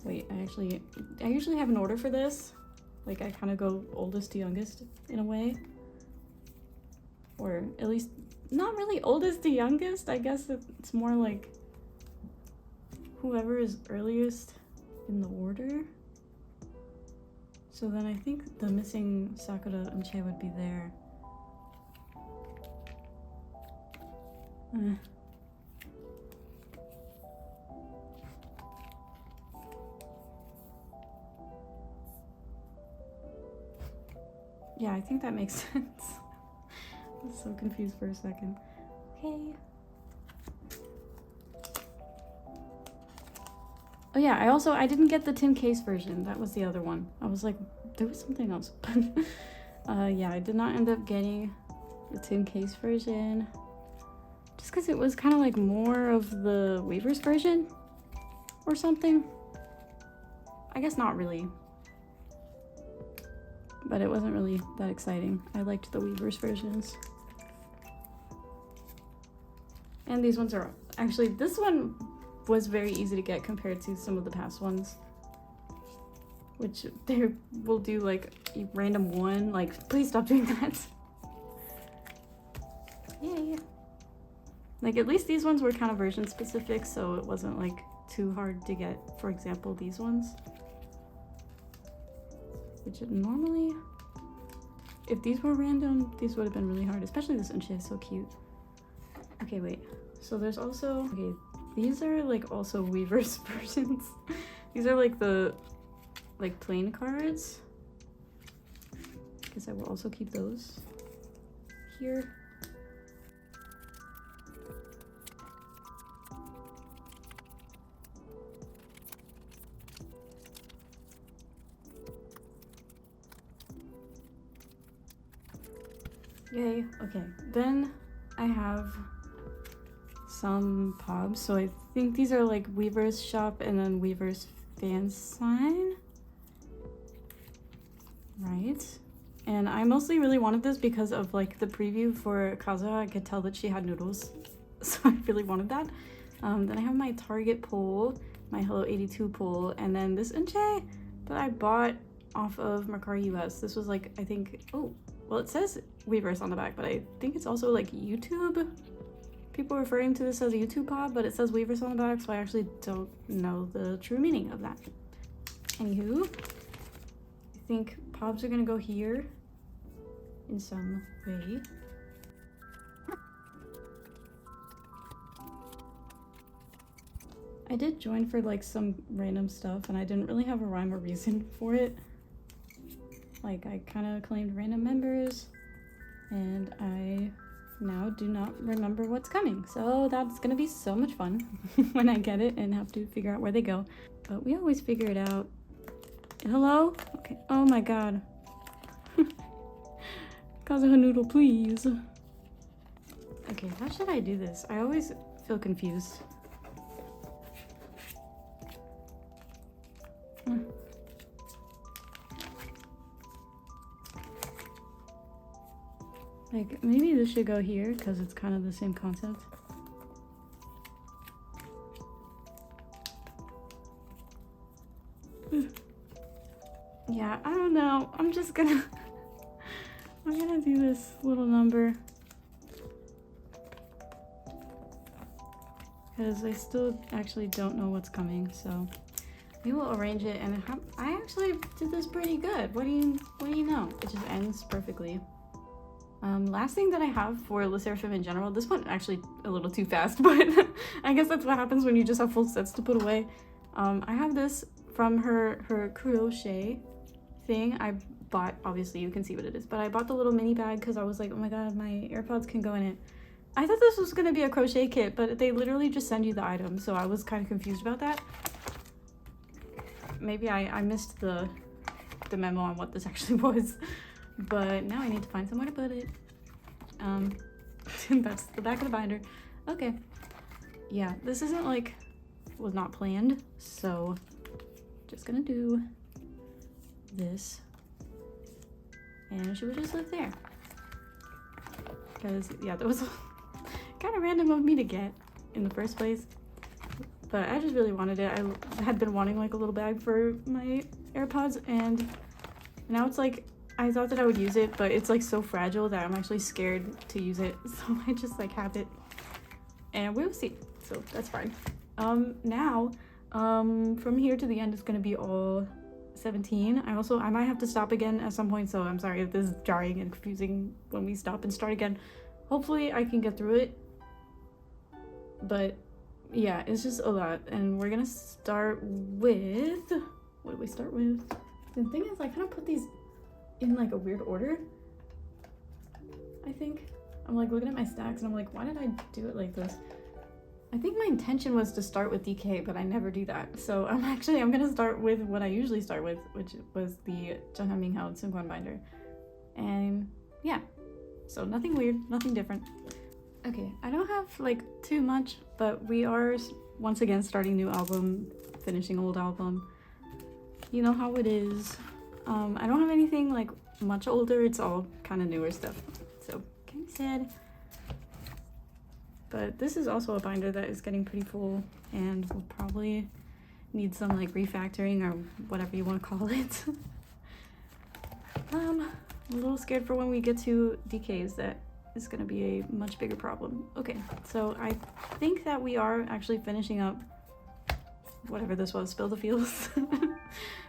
Wait, I usually have an order for this. Like, I kind of go oldest to youngest in a way. Or at least, not really oldest to youngest. I guess it's more like whoever is earliest in the order. So then I think the missing Sakura and Chuu would be there. Yeah, I think that makes sense. I was so confused for a second. Okay. Oh yeah, I didn't get the tin case version. That was the other one. I was like, there was something else. Yeah, I did not end up getting the tin case version. Just because it was kind of like more of the Weavers version or something. I guess not really. But it wasn't really that exciting. I liked the Weavers versions. And these ones are actually, this one was very easy to get compared to some of the past ones. Which they will do like a random one. Like, please stop doing that. Yay. Like, at least these ones were kind of version specific, so it wasn't like too hard to get, for example, these ones. Which normally, if these were random, these would have been really hard, especially this Unche is so cute. Okay, wait. So there's also, okay, these are like also Weavers versions. These are like the, like plain cards. Guess I will also keep those here. Yay, okay. Then I have some pubs. So I think these are like Weaver's Shop and then Weaver's Fan Sign. Right. And I mostly really wanted this because of like the preview for Kazuha. I could tell that she had noodles. So I really wanted that. Then I have my Target pull, my Hello 82 pull, and then this Unche that I bought off of Mercari US. This was like, I think, oh, well, it says Weavers on the back, but I think it's also like YouTube. People referring to this as a YouTube pod, but it says Weavers on the back, so I actually don't know the true meaning of that. Anywho, I think pobs are gonna go here in some way. I did join for like some random stuff, and I didn't really have a rhyme or reason for it. Like, I kind of claimed random members, and I now do not remember what's coming. So that's gonna be so much fun when I get it and have to figure out where they go. But we always figure it out. Hello? Okay. Oh my god. Kazuha noodle, please. Okay, how should I do this? I always feel confused. Like, maybe this should go here because it's kind of the same concept. Yeah, I don't know. I'm gonna do this little number because I still actually don't know what's coming, so we will arrange it. And I actually did this pretty good. What do you know? It just ends perfectly. Last thing that I have for Le Sserafim in general, this one actually a little too fast, but I guess that's what happens when you just have full sets to put away. I have this from her crochet thing. I bought, obviously you can see what it is, but I bought the little mini bag because I was like, oh my god, my AirPods can go in it. I thought this was gonna be a crochet kit, but they literally just send you the item, so I was kind of confused about that. Maybe I missed the memo on what this actually was. But now I need to find somewhere to put it. That's the back of the binder. Okay. Yeah, this isn't like, was not planned, so just gonna do this. And she would just live there. Because, yeah, that was kind of random of me to get in the first place. but I just really wanted it. I had been wanting like a little bag for my AirPods, and now it's like, I thought that I would use it, but it's like so fragile that I'm actually scared to use it. So I just like have it and we'll see. So that's fine. Now, from here to the end is gonna be all 17. I might have to stop again at some point, so I'm sorry if this is jarring and confusing when we stop and start again. Hopefully I can get through it, but yeah, it's just a lot. And we're gonna start with, what do we start with? The thing is, I kind of put these in like a weird order, I think. I'm like looking at my stacks and I'm like, why did I do it like this? I think my intention was to start with DK, but I never do that. So I'm gonna start with what I usually start with, which was the Jeonghan, Minghao, and Seungkwan binder. And yeah, so nothing weird, nothing different. Okay, I don't have like too much, but we are once again starting new album, finishing old album. You know how it is. I don't have anything like much older, it's all kind of newer stuff. So kind of sad. But this is also a binder that is getting pretty full and will probably need some like refactoring or whatever you want to call it. I'm a little scared for when we get to DKs that is going to be a much bigger problem. Okay, so I think that we are actually finishing up whatever this was, Spill the Feels.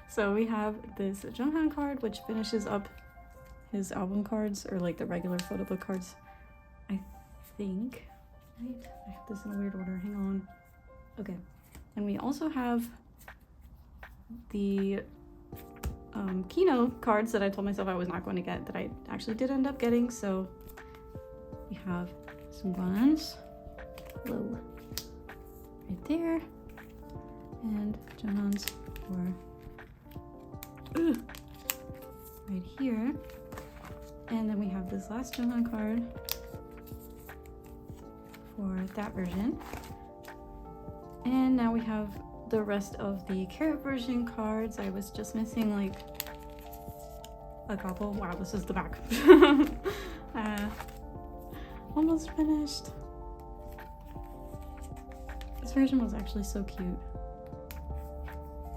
So we have this Jeonghan card, which finishes up his album cards, or like the regular photo book cards, I think. Right? I have this in a weird order, hang on. Okay, and we also have the Kino cards that I told myself I was not going to get, that I actually did end up getting. So we have Seungkwan's, low, right there, and Jeonghan's for right here. And then we have this last Jeonghan card for that version. And now we have the rest of the carrot version cards. I was just missing like a couple. Wow, this is the back. Almost finished. This version was actually so cute.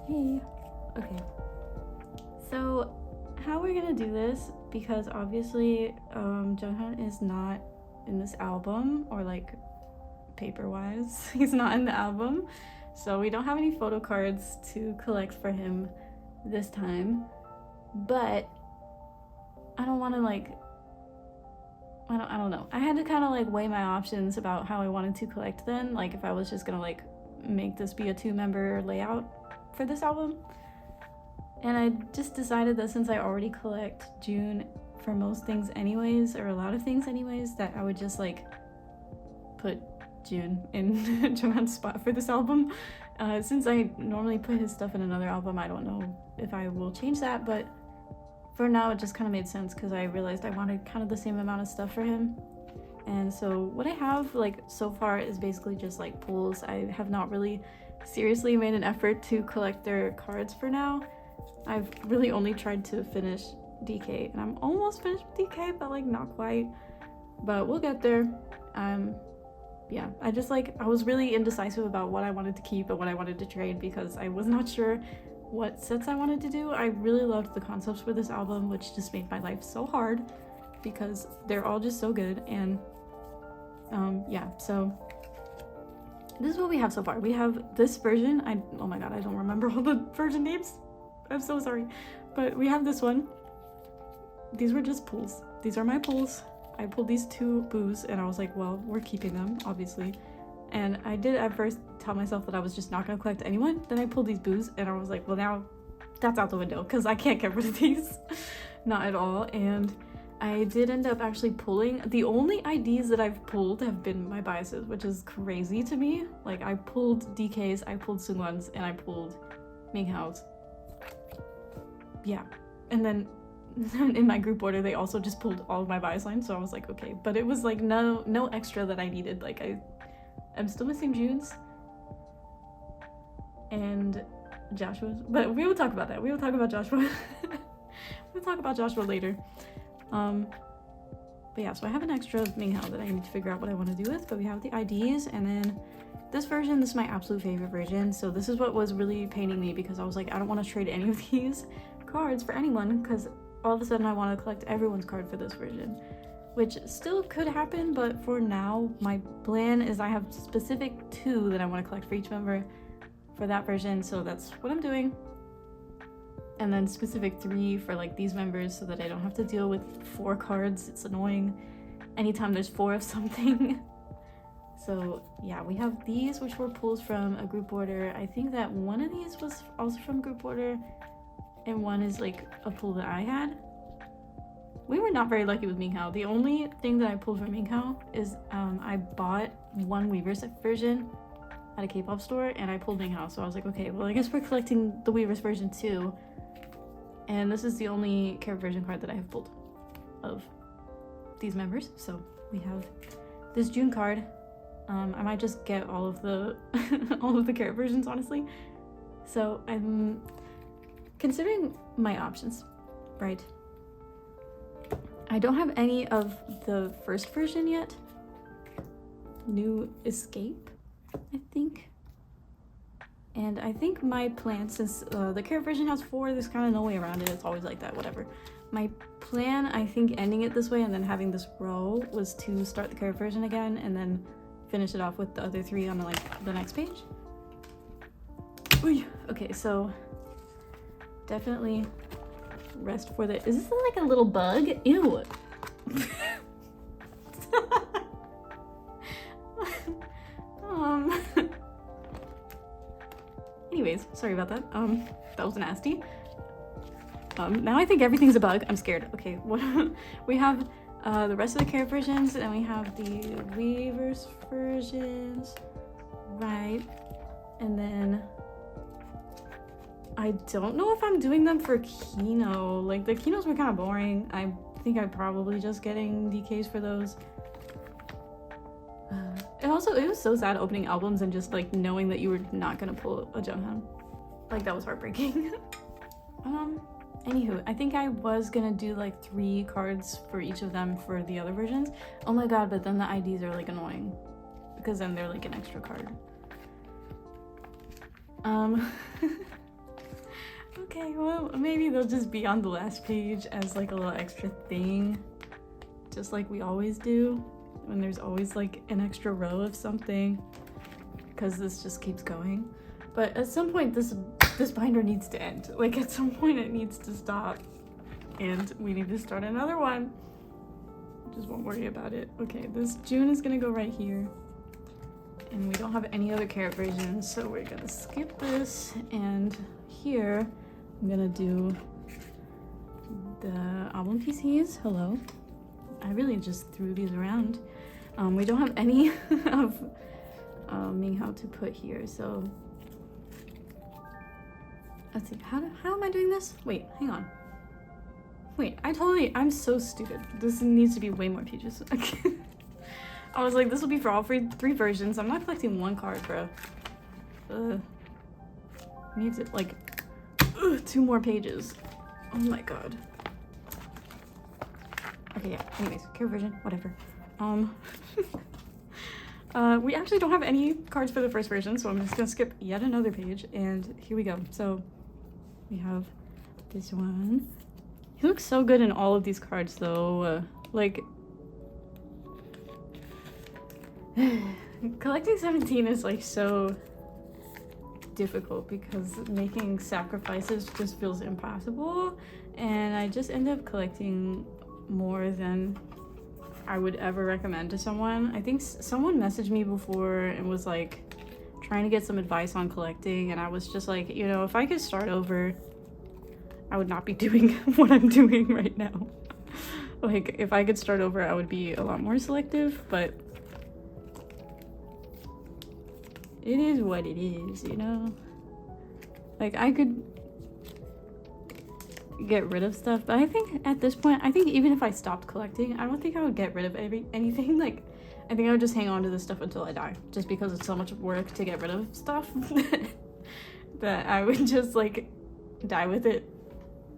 Hey. Okay. So how we're gonna do this, because obviously Jeonghan is not in this album, or like paper wise he's not in the album, so we don't have any photo cards to collect for him this time. But I don't want to like, I don't know, I had to kind of like weigh my options about how I wanted to collect then, like if I was just gonna like make this be a 2-member layout for this album. And I just decided that since I already collect June for most things anyways, or a lot of things anyways, that I would just like put June in Jeonghan's spot for this album. Since I normally put his stuff in another album, I don't know if I will change that, but for now it just kind of made sense because I realized I wanted kind of the same amount of stuff for him. And so what I have like so far is basically just like pulls. I have not really seriously made an effort to collect their cards for now. I've really only tried to finish DK, and I'm almost finished with DK, but like not quite, but we'll get there. Yeah, I just like, I was really indecisive about what I wanted to keep and what I wanted to trade because I was not sure what sets I wanted to do. I really loved the concepts for this album, which just made my life so hard because they're all just so good. And yeah, so this is what we have so far. We have this version. Oh my god, I don't remember all the version names. I'm so sorry. But we have this one. These were just pulls. These are my pulls. I pulled these 2 boos and I was like, well, we're keeping them, obviously. And I did at first tell myself that I was just not going to collect anyone. Then I pulled these boos and I was like, well, now that's out the window because I can't get rid of these. Not at all. And I did end up actually pulling. The only IDs that I've pulled have been my biases, which is crazy to me. Like I pulled DKs, I pulled Seungkwan's, and I pulled Minghao's. Yeah. And then in my group order they also just pulled all of my bias lines, so I was like, okay, but it was like no extra that I needed. Like I'm still missing June's and Joshua's, but we will talk about that. We will talk about Joshua. We'll talk about Joshua later. But yeah, so I have an extra Minghao that I need to figure out what I want to do with, but we have the IDs, and then this version, this is my absolute favorite version. So this is what was really paining me, because I was like, I don't want to trade any of these cards for anyone, because all of a sudden I want to collect everyone's card for this version, which still could happen, but for now my plan is I have specific 2 that I want to collect for each member for that version, so that's what I'm doing. And then specific 3 for like these members, so that I don't have to deal with 4 cards. It's annoying anytime there's 4 of something. So yeah, we have these, which were pulls from a group order. I think that one of these was also from group order, and one is like a pull that I had. We were not very lucky with Minghao. The only thing that I pulled from Minghao is I bought one Weverse version at a K-pop store, and I pulled Minghao. So I was like, okay, well I guess we're collecting the Weverse version too. And this is the only character version card that I have pulled of these members. So we have this June card. I might just get all of the all of the character versions, honestly. So I'm considering my options, right? I don't have any of the first version yet. New Escape, I think. And I think my plan, since the character version has 4, there's kind of no way around it. It's always like that, whatever. My plan, I think ending it this way and then having this row, was to start the character version again and then finish it off with the other 3 on the next page. Ooh, okay, so definitely rest for the— is this like a little bug? Ew. Anyways, sorry about that. That was nasty. Now I think everything's a bug. I'm scared. Okay, what we have the rest of the character versions, and we have the Weverse versions, right? And then I don't know if I'm doing them for Kino. Like, the Kinos were kind of boring. I think I'm probably just getting DKs for those. And also, it was so sad opening albums and just like knowing that you were not gonna pull a Jeonghan. Like, that was heartbreaking. Anywho, I think I was gonna do like 3 cards for each of them for the other versions. Oh my god, but then the IDs are like annoying, because then they're like an extra card. Okay, well, maybe they'll just be on the last page as like a little extra thing, just like we always do when there's always like an extra row of something, because this just keeps going. But at some point this binder needs to end. Like, at some point it needs to stop, and we need to start another one. Just won't worry about it. Okay, this June is gonna go right here, and we don't have any other carrot versions, so we're gonna skip this. And here I'm gonna do the album PCs. Hello. I really just threw these around. We don't have any of Minghao to put here, so let's see. How am I doing this? Wait, hang on. Wait, I'm so stupid. This needs to be way more pages. I was like, this will be for all 3 versions. I'm not collecting 1 card, bro. Needs it like 2 more pages. Oh my god. Okay, yeah. Anyways, care version, whatever. We actually don't have any cards for the first version, so I'm just gonna skip yet another page, and here we go. So we have this one. He looks so good in all of these cards, though. Like, collecting 17 is like so difficult because making sacrifices just feels impossible, and I just end up collecting more than I would ever recommend to someone. I think someone messaged me before and was like trying to get some advice on collecting, and I was just like, you know, if I could start over, I would not be doing what I'm doing right now. Like, if I could start over, I would be a lot more selective, but it is what it is, you know? Like, I could get rid of stuff, but I think at this point, I think even if I stopped collecting, I don't think I would get rid of anything. Like, I think I would just hang on to this stuff until I die, just because it's so much work to get rid of stuff that I would just like die with it,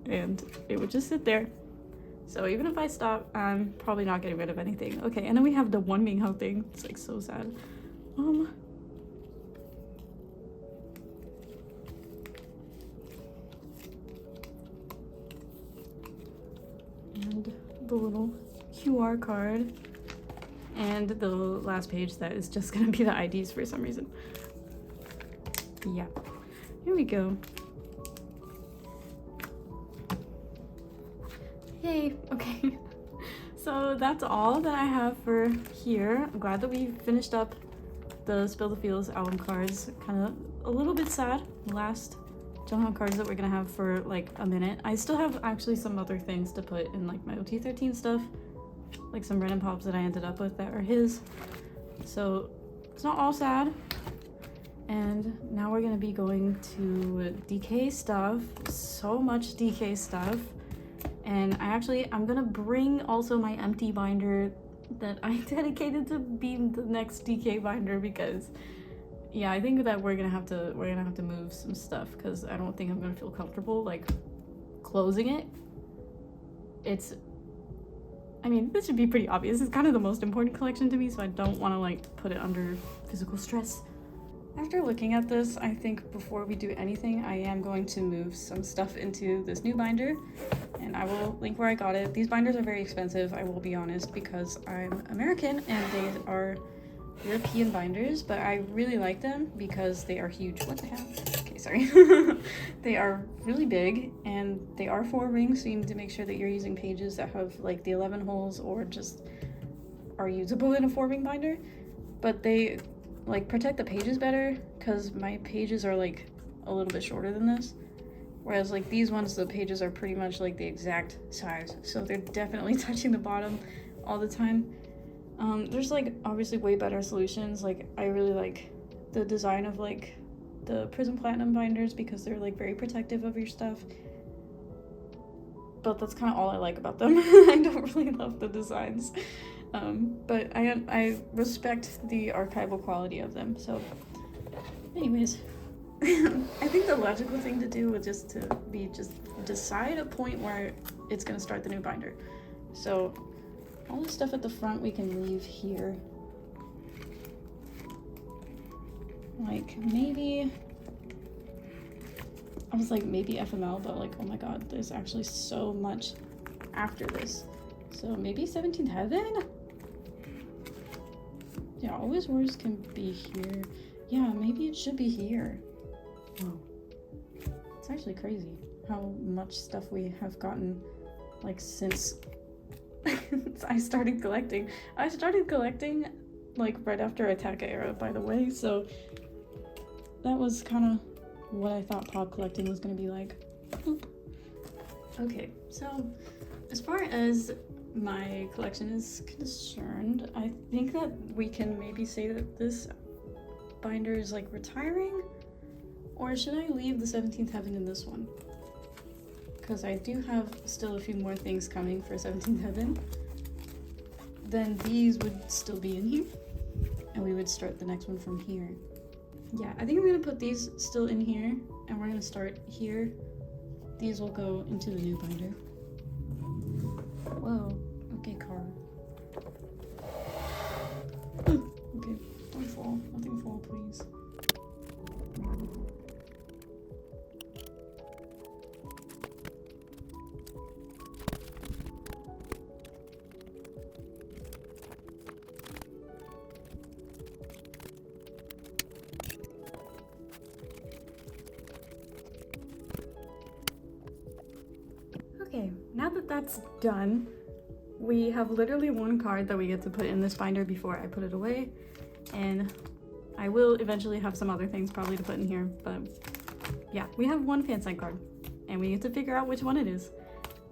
and it would just sit there. So even if I stop, I'm probably not getting rid of anything. Okay, and then we have the one Minghao thing. It's like so sad. and the little QR card, and the last page that is just gonna be the IDs for some reason. Yeah, here we go. Yay, okay. So that's all that I have for here. I'm glad that we finished up the Spill the Feels album cards. Kind of a little bit sad. Last Jeonghan cards that we're gonna have for like a minute. I still have actually some other things to put in like my OT13 stuff. Like some random pops that I ended up with that are his. So it's not all sad. And now we're gonna be going to DK stuff. So much DK stuff. And I'm gonna bring also my empty binder that I dedicated to being the next DK binder, because yeah, I think that we're gonna have to move some stuff, because I don't think I'm gonna feel comfortable like closing it. I mean, this should be pretty obvious. It's kind of the most important collection to me, so I don't want to like put it under physical stress. After looking at this, I think before we do anything, I am going to move some stuff into this new binder, and I will link where I got it. These binders are very expensive, I will be honest, because I'm American and they are European binders, but I really like them because they are huge. What the hell? Okay, sorry. They are really big, and they are 4 rings, so you need to make sure that you're using pages that have like the 11 holes or just are usable in a 4-ring binder. But they like protect the pages better, because my pages are like a little bit shorter than this, whereas like these ones, the pages are pretty much like the exact size, so they're definitely touching the bottom all the time. There's like obviously way better solutions. Like I really like the design of like the Prism Platinum binders, because they're like very protective of your stuff, but that's kind of all I like about them. I don't really love the designs. But I respect the archival quality of them. So anyways, I think the logical thing to do would just decide a point where it's gonna start the new binder. So all the stuff at the front we can leave here. Like maybe, I was like maybe FML, but like, oh my god, there's actually so much after this. So maybe 17th Heaven? Yeah, Always Worse can be here. Yeah, maybe it should be here. Whoa. It's actually crazy how much stuff we have gotten, like, since I started collecting. I started collecting, like, right after Attack Era, by the way, so that was kind of what I thought pop collecting was going to be like. Okay, so as far as my collection is concerned, I think that we can maybe say that this binder is like retiring, or should I leave the 17th Heaven in this one? Because I do have still a few more things coming for 17th Heaven. Then these would still be in here, and we would start the next one from here. Yeah, I think I'm gonna put these still in here, and we're gonna start here. These will go into the new binder. Whoa, okay, car. Okay, don't fall. Nothing fall, please. Okay, now that that's done, we have literally one card that we get to put in this binder before I put it away, and I will eventually have some other things probably to put in here, but yeah, we have one fan sign card, and we need to figure out which one it is.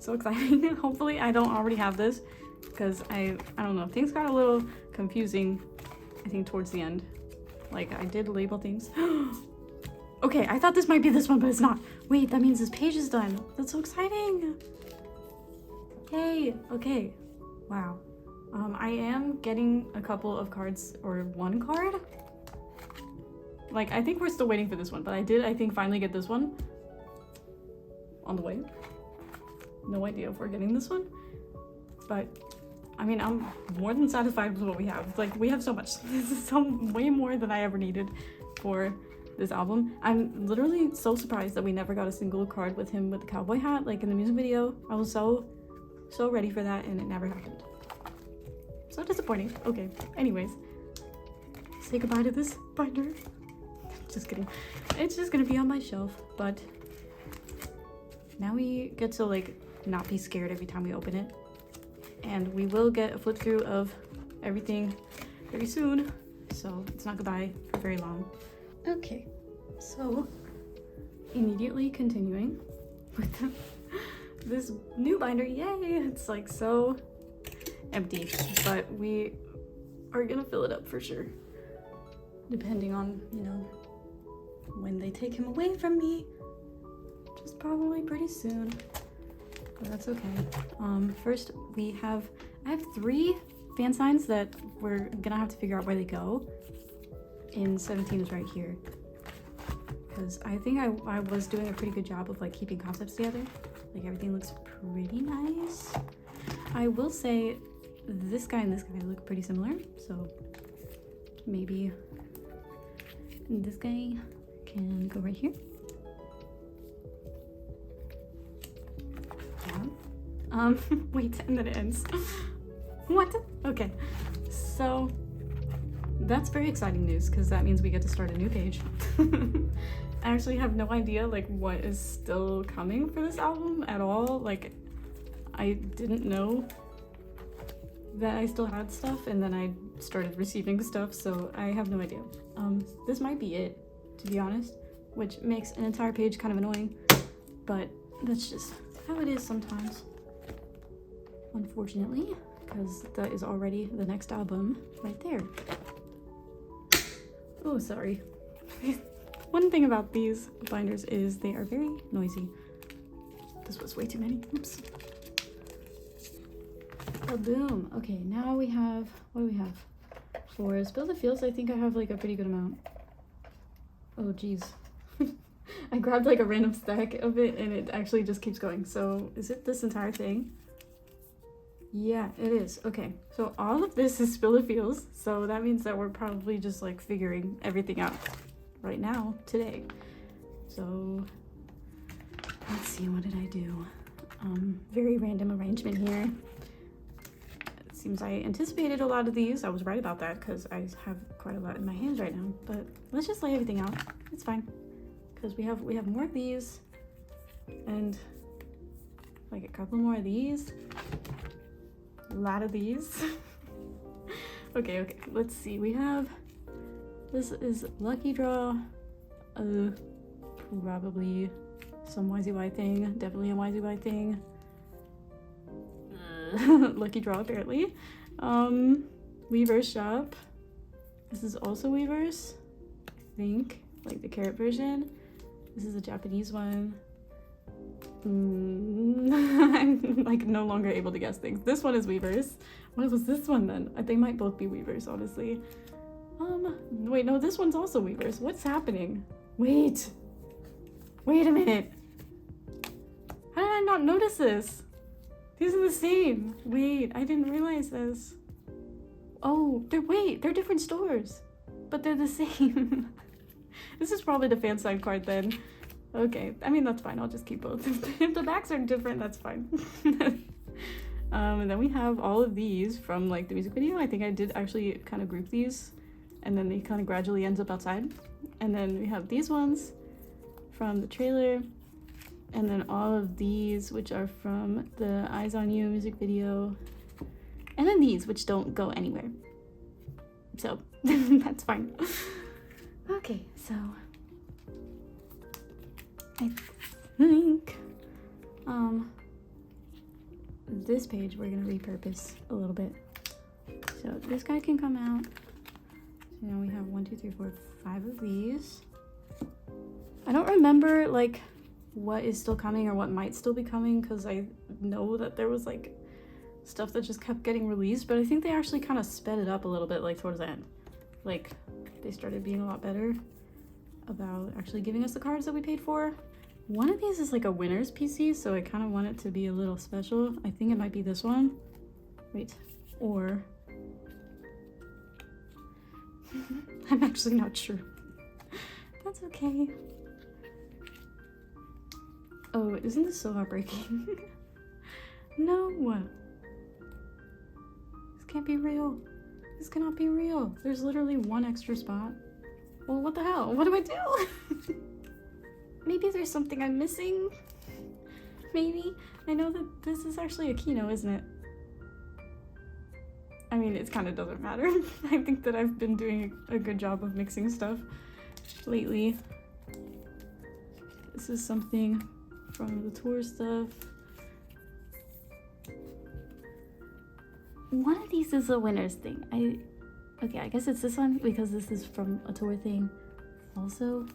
So exciting. Hopefully I don't already have this, because I don't know, things got a little confusing, I think, towards the end. Like, I did label things. Okay, I thought this might be this one, but it's not. Wait, that means this page is done. That's so exciting. Yay, okay. Wow. I am getting a couple of cards, or one card. Like, I think we're still waiting for this one, but I think, finally get this one on the way. No idea if we're getting this one, but I mean, I'm more than satisfied with what we have. Like, we have so much. This is way more than I ever needed for this album. I'm literally so surprised that we never got a single card with him with the cowboy hat, like in the music video. I was so so ready for that, and it never happened. So disappointing. Okay, anyways. Say goodbye to this binder. Just kidding. It's just gonna be on my shelf, but now we get to like not be scared every time we open it. And we will get a flip through of everything very soon, so it's not goodbye for very long. Okay, so immediately continuing with this new binder. Yay! It's like so empty, but we are gonna fill it up for sure, depending on, you know, when they take him away from me, which is probably pretty soon, but that's okay. First I have 3 fan signs that we're gonna have to figure out where they go, and 17 is right here, because I think I was doing a pretty good job of like keeping concepts together. Like everything looks pretty nice. I will say this guy and this guy look pretty similar, so maybe this guy can go right here. Yeah. Wait, and then it ends. What? Okay, so that's very exciting news, because that means we get to start a new page. I actually have no idea like what is still coming for this album at all. Like, I didn't know that I still had stuff, and then I started receiving stuff, so I have no idea. This might be it, to be honest, which makes an entire page kind of annoying, but that's just how it is sometimes, unfortunately, because that is already the next album right there. Oh, sorry. One thing about these binders is they are very noisy. This was way too many. Oops. Oh, boom. Okay, now we have, what do we have? For Spill the Feels, I think I have like a pretty good amount. Oh, geez. I grabbed like a random stack of it and it actually just keeps going. So is it this entire thing? Yeah, it is. Okay, so all of this is Spill the Feels. So that means that we're probably just like figuring everything out right now, today. So let's see, what did I do? Very random arrangement here. It seems I anticipated a lot of these. I was right about that because I have quite a lot in my hands right now, but let's just lay everything out. It's fine, because we have more of these and like a couple more of these, a lot of these. Okay, let's see. We have, this is Lucky Draw, probably some YZY thing, definitely a YZY thing. Lucky Draw, apparently. Weaver's Shop. This is also Weaver's, I think, like the carrot version. This is a Japanese one. I'm like no longer able to guess things. This one is Weaver's. What was this one then? They might both be Weaver's, honestly. Wait, no, this one's also Weaver's. What's happening? Wait a minute. How did I not notice this? These are the same. Wait, I didn't realize this. Oh, they're different stores, but they're the same. This is probably the fan sign card then. Okay, I mean, that's fine. I'll just keep both. If the backs are different, that's fine. And then we have all of these from like the music video. I think I did actually kind of group these, and then they kind of gradually ends up outside. And then we have these ones from the trailer, and then all of these, which are from the Eyes on You music video, and then these, which don't go anywhere. So that's fine. Okay, so I think this page we're gonna repurpose a little bit. So this guy can come out. So now we have 1, 2, 3, 4, 5 of these. I don't remember like what is still coming or what might still be coming, because I know that there was like stuff that just kept getting released, but I think they actually kind of sped it up a little bit like towards the end. Like they started being a lot better about actually giving us the cards that we paid for. One of these is like a winner's PC, so I kind of want it to be a little special. I think it might be this one. Wait, or I'm actually not sure. That's okay. Oh, isn't this so heartbreaking? No! This can't be real. This cannot be real. There's literally one extra spot. Well, what the hell? What do I do? Maybe there's something I'm missing? Maybe? I know that this is actually a kino, isn't it? I mean, it kind of doesn't matter. I think that I've been doing a good job of mixing stuff lately. This is something from the tour stuff. One of these is a winner's thing. Okay, I guess it's this one because this is from a tour thing also.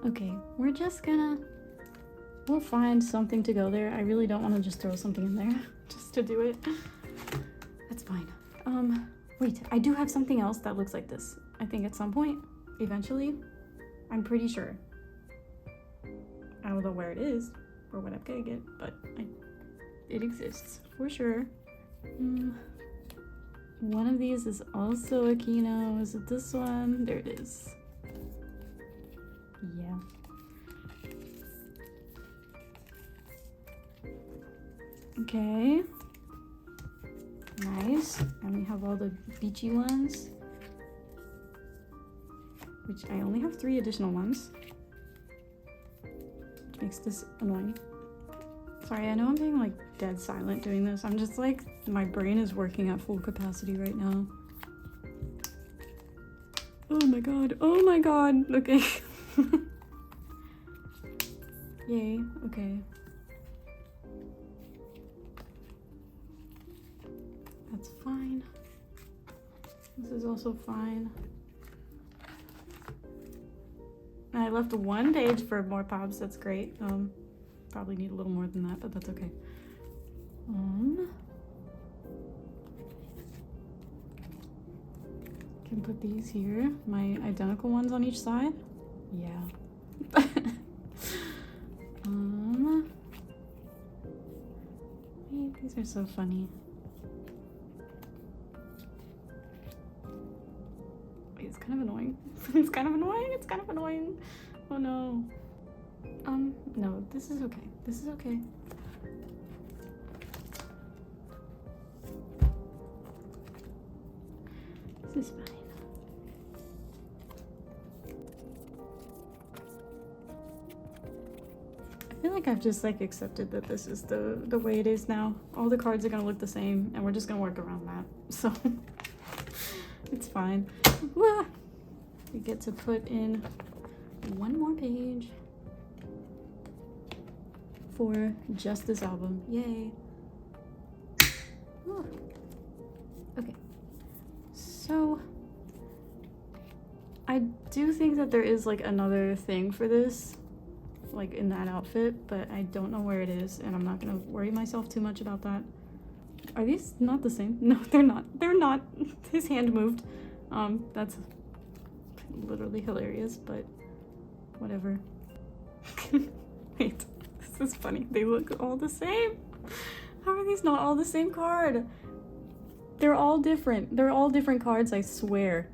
Okay, we're just gonna... We'll find something to go there. I really don't want to just throw something in there just to do it. That's fine. Wait, I do have something else that looks like this. I think at some point, eventually, I'm pretty sure. I don't know where it is or what I'm gonna get, but it exists for sure. One of these is also a kino. Is it this one? There it is. Yeah. Okay. Nice. And we have all the beachy ones, which I only have 3 additional ones, which makes this annoying. Sorry, I know I'm being like dead silent doing this. I'm just like, my brain is working at full capacity right now. Oh my god. Oh my god. Okay. Yay. Okay. That's fine. This is also fine. I left 1 page for more pops. That's great. Probably need a little more than that, but that's okay. Can put these here. My identical ones on each side. Yeah. These are so funny. Wait, it's kind of annoying. It's kind of annoying. It's kind of annoying. Oh no. No, this is okay. This is okay. This is fine. I feel like I've just like accepted that this is the way it is now. All the cards are gonna look the same and we're just gonna work around that. So it's fine. Wah! We get to put in 1 more page for just this album. Yay. Whew. Okay. So I do think that there is like another thing for this, like in that outfit, but I don't know where it is and I'm not gonna worry myself too much about that. Are these not the same? No, they're not. They're not. His hand moved. That's literally hilarious, but whatever. Wait, this is funny. They look all the same. How are these not all the same card? They're all different. They're all different cards, I swear.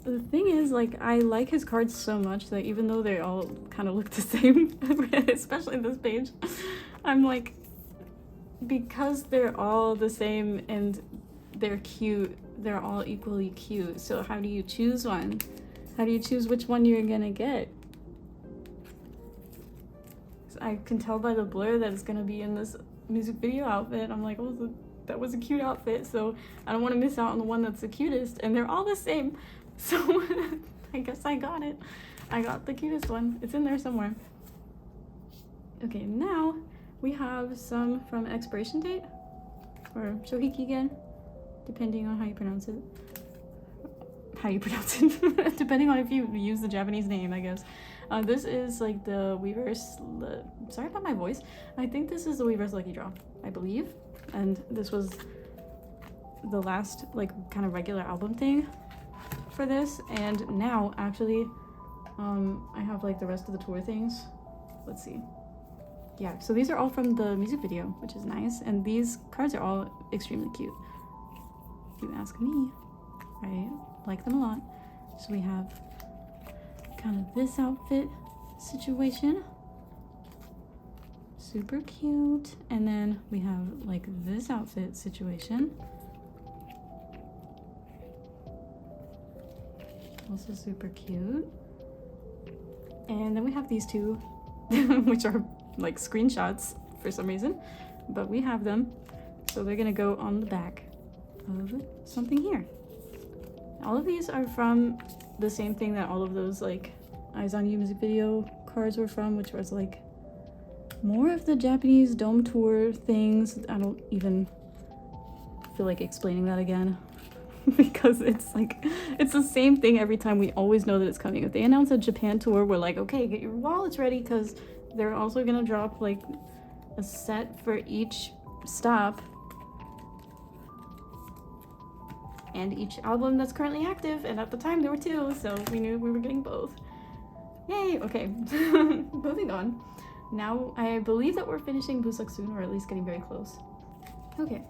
The thing is, like, I like his cards so much that even though they all kind of look the same, especially this page, I'm like, because they're all the same and they're cute, they're all equally cute. So how do you choose one? How do you choose which one you're gonna get? I can tell by the blur that it's gonna be in this music video outfit. I'm like, oh, that was a cute outfit, so I don't want to miss out on the one that's the cutest, and they're all the same. So I guess I got it. I got the cutest one. It's in there somewhere. Okay, now we have some from expiration date, or Shohikigen, depending on how you pronounce it. Depending on if you use the Japanese name, I guess. This is like the Weaver's, sorry about my voice. I think this is the Weaver's Lucky Draw, I believe. And this was the last like kind of regular album thing for this. And now actually, I have like the rest of the tour things. Let's see. Yeah, so these are all from the music video, which is nice. And these cards are all extremely cute. If you ask me, I like them a lot. So we have kind of this outfit situation. Super cute. And then we have like this outfit situation. Also super cute. And then we have these two, which are like screenshots for some reason, but we have them. So they're gonna go on the back of something here. All of these are from the same thing that all of those like Eyes on You music video cards were from, which was like more of the Japanese dome tour things. I don't even feel like explaining that again because it's like, it's the same thing every time. We always know that it's coming. If they announce a Japan tour, we're like, okay, get your wallets ready, because they're also gonna drop like a set for each stop and each album that's currently active, and at the time there were two, so we knew we were getting both. Yay! Okay, moving on. Now I believe that we're finishing Busak soon, or at least getting very close. Okay,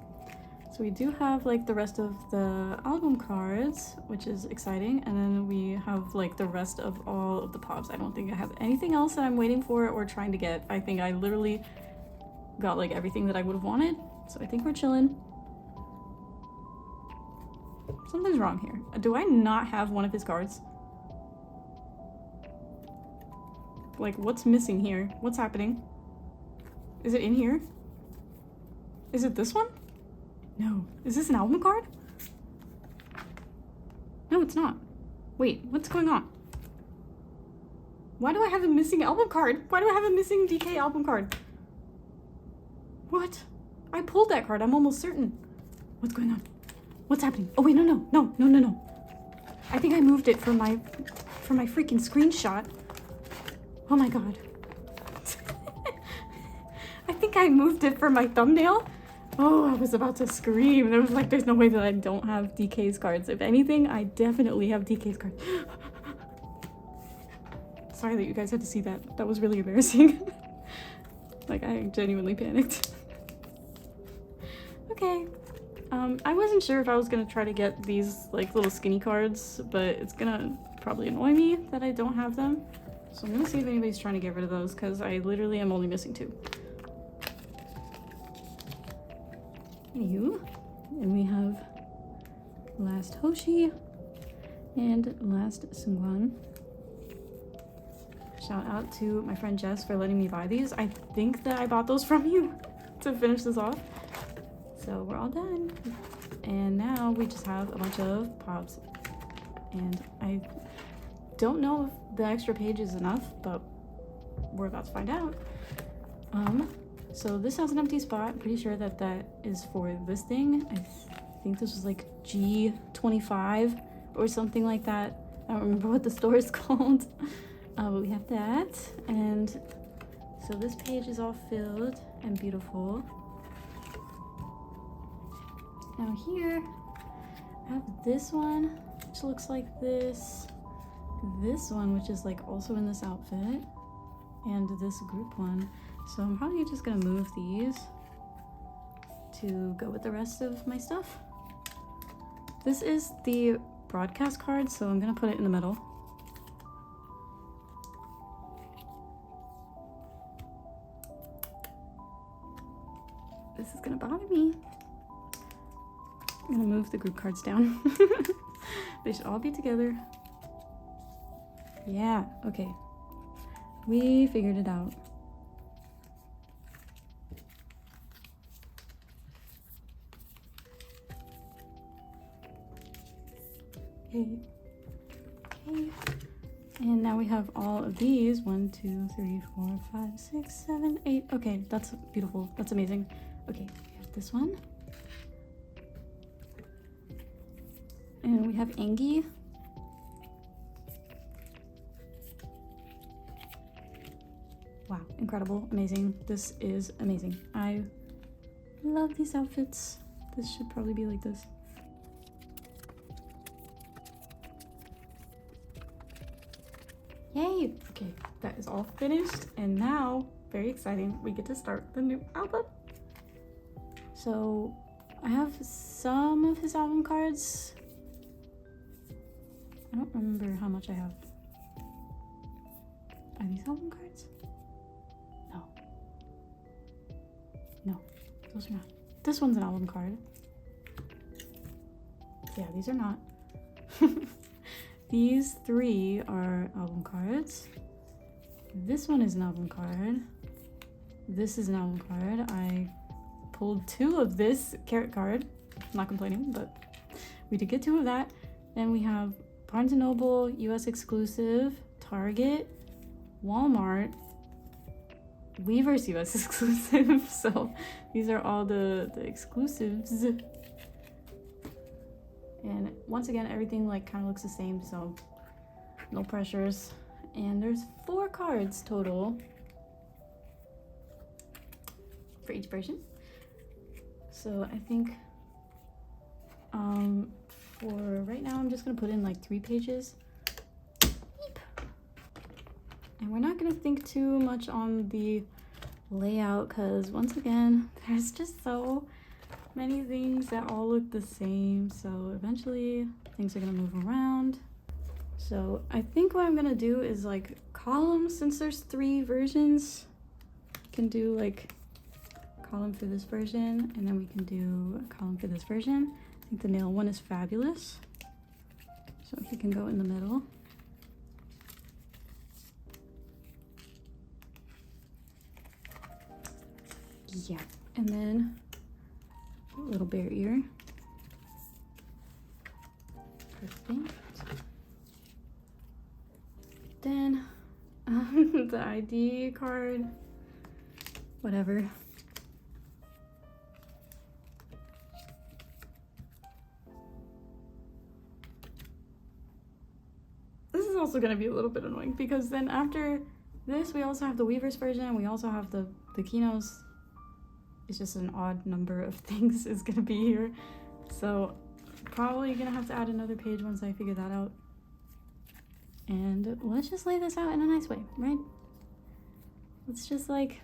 so we do have like the rest of the album cards, which is exciting, and then we have like the rest of all of the pops. I don't think I have anything else that I'm waiting for or trying to get. I think I literally got like everything that I would have wanted, so I think we're chilling. Something's wrong here. Do I not have one of his cards? Like, what's missing here? What's happening? Is it in here? Is it this one? No. Is this an album card? No, it's not. Wait, what's going on? Why do I have a missing album card? Why do I have a missing DK album card? What? I pulled that card, I'm almost certain. What's going on? What's happening? Oh wait, no. I think I moved it for my freaking screenshot. Oh my god. I think I moved it for my thumbnail. Oh, I was about to scream. There was like, there's no way that I don't have DK's cards. If anything, I definitely have DK's cards. Sorry that you guys had to see that. That was really embarrassing. Like, I genuinely panicked. Okay. I wasn't sure if I was gonna try to get these like little skinny cards, but it's gonna probably annoy me that I don't have them. So I'm gonna see if anybody's trying to get rid of those, because I literally am only missing two. Anywho, and we have last Hoshi and last Seungkwan. Shout out to my friend Jess for letting me buy these. I think that I bought those from you to finish this off. So we're all done. And now we just have a bunch of pops. And I don't know if the extra page is enough, but we're about to find out. So this has an empty spot. Pretty sure that that is for this thing. I think this was like G25 or something like that. I don't remember what the store is called. But we have that. And so this page is all filled and beautiful. Now here, I have this one, which looks like this. This one, which is like also in this outfit. And this group one. So I'm probably just gonna move these to go with the rest of my stuff. This is the broadcast card, so I'm gonna put it in the middle. This is gonna bother me. I'm gonna move the group cards down. They should all be together. Yeah, okay. We figured it out. Okay. Okay. And now we have all of these. 1, 2, 3, 4, 5, 6, 7, 8. Okay, that's beautiful. That's amazing. Okay, we have this one. And we have Angie. Wow, incredible, amazing. This is amazing. I love these outfits. This should probably be like this. Yay! Okay, that is all finished. And now, very exciting, we get to start the new album. So I have some of his album cards. I don't remember how much I have. Are these album cards? No. No, those are not. This one's an album card. Yeah, these are not. These 3 are album cards. This one is an album card. This is an album card. I pulled 2 of this carrot card. I'm not complaining, but we did get 2 of that. Then we have Barnes & Noble, US exclusive, Target, Walmart, Weverse US exclusive. So these are all the exclusives. And once again, everything like kind of looks the same, so no pressures. And there's 4 cards total for each version. So I think for right now, I'm just gonna put in like 3 pages. And we're not gonna think too much on the layout because once again, there's just so many things that all look the same. So eventually things are gonna move around. So I think what I'm gonna do is like columns, since there's 3 versions. Can do like a column for this version, and then we can do a column for this version. I think the nail one is fabulous, so he can go in the middle. Yeah, and then a little bear ear. Perfect. Then the ID card, whatever. This is also going to be a little bit annoying because then after this we also have the Weverse version, we also have the Kinos. It's just an odd number of things is going to be here, so probably gonna have to add another page once I figure that out. And let's just lay this out in a nice way, right? Let's just like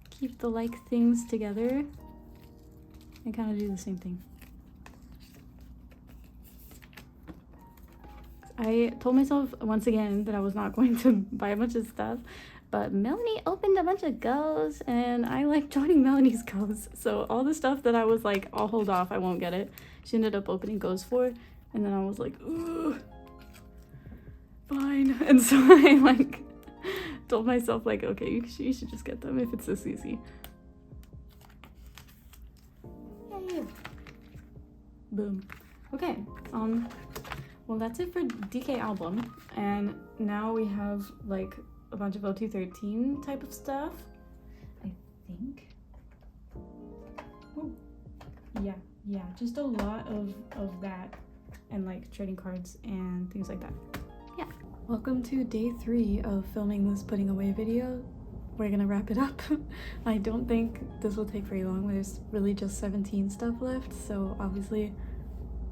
keep the like things together and kind of do the same thing. I told myself once again that I was not going to buy a bunch of stuff, but Melanie opened a bunch of goes and I like joining Melanie's goes. So all the stuff that I was like, I'll hold off, I won't get it, she ended up opening goes for, and then I was like, ooh, fine. And so I like told myself like, okay, you should just get them if it's this easy. Yay. Boom. Okay, well that's it for DK album, and now we have like a bunch of OT13 type of stuff, I think. Oh, yeah, just a lot of that, and like trading cards and things like that. Yeah. Welcome to day 3 of filming this putting away video. We're gonna wrap it up. I don't think this will take very long. There's really just 17 stuff left, so obviously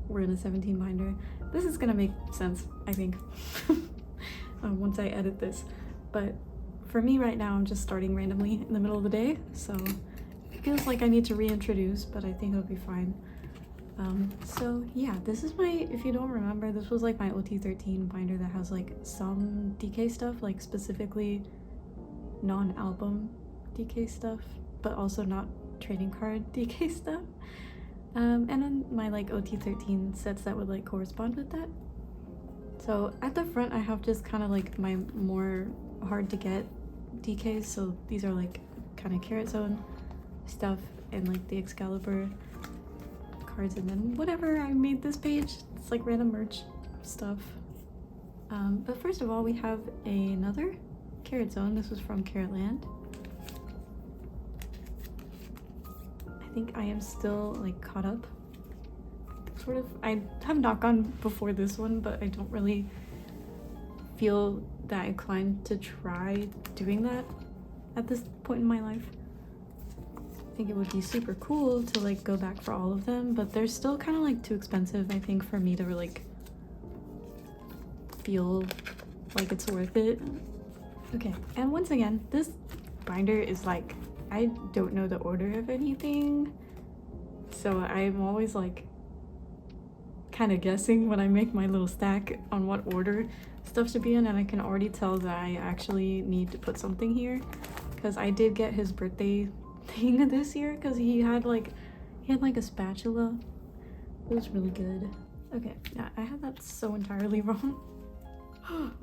we're in a 17 binder. This is gonna make sense, I think, once I edit this. But for me right now, I'm just starting randomly in the middle of the day, so it feels like I need to reintroduce, but I think it'll be fine. So yeah, this is my, if you don't remember, this was like my OT13 binder that has like some DK stuff, like specifically non-album DK stuff, but also not trading card DK stuff. And then my like OT13 sets that would like correspond with that. So at the front I have just kind of like my more hard to get DKs, so these are like kind of Carrot Zone stuff and like the Excalibur cards, and then whatever I made this page, it's like random merch stuff. But first of all, we have another Carrot Zone. This was from Carrotland. I think I am still like caught up, sort of. I have not gone before this one, but I don't really feel that inclined to try doing that at this point in my life. I think it would be super cool to like go back for all of them, but they're still kind of like too expensive, I think, for me to like feel like it's worth it. Okay, and once again, this binder is like, I don't know the order of anything, so I'm always like kind of guessing when I make my little stack on what order stuff should be in, and I can already tell that I actually need to put something here because I did get his birthday thing this year because he had like a spatula. It was really good. Okay, yeah, I had that so entirely wrong.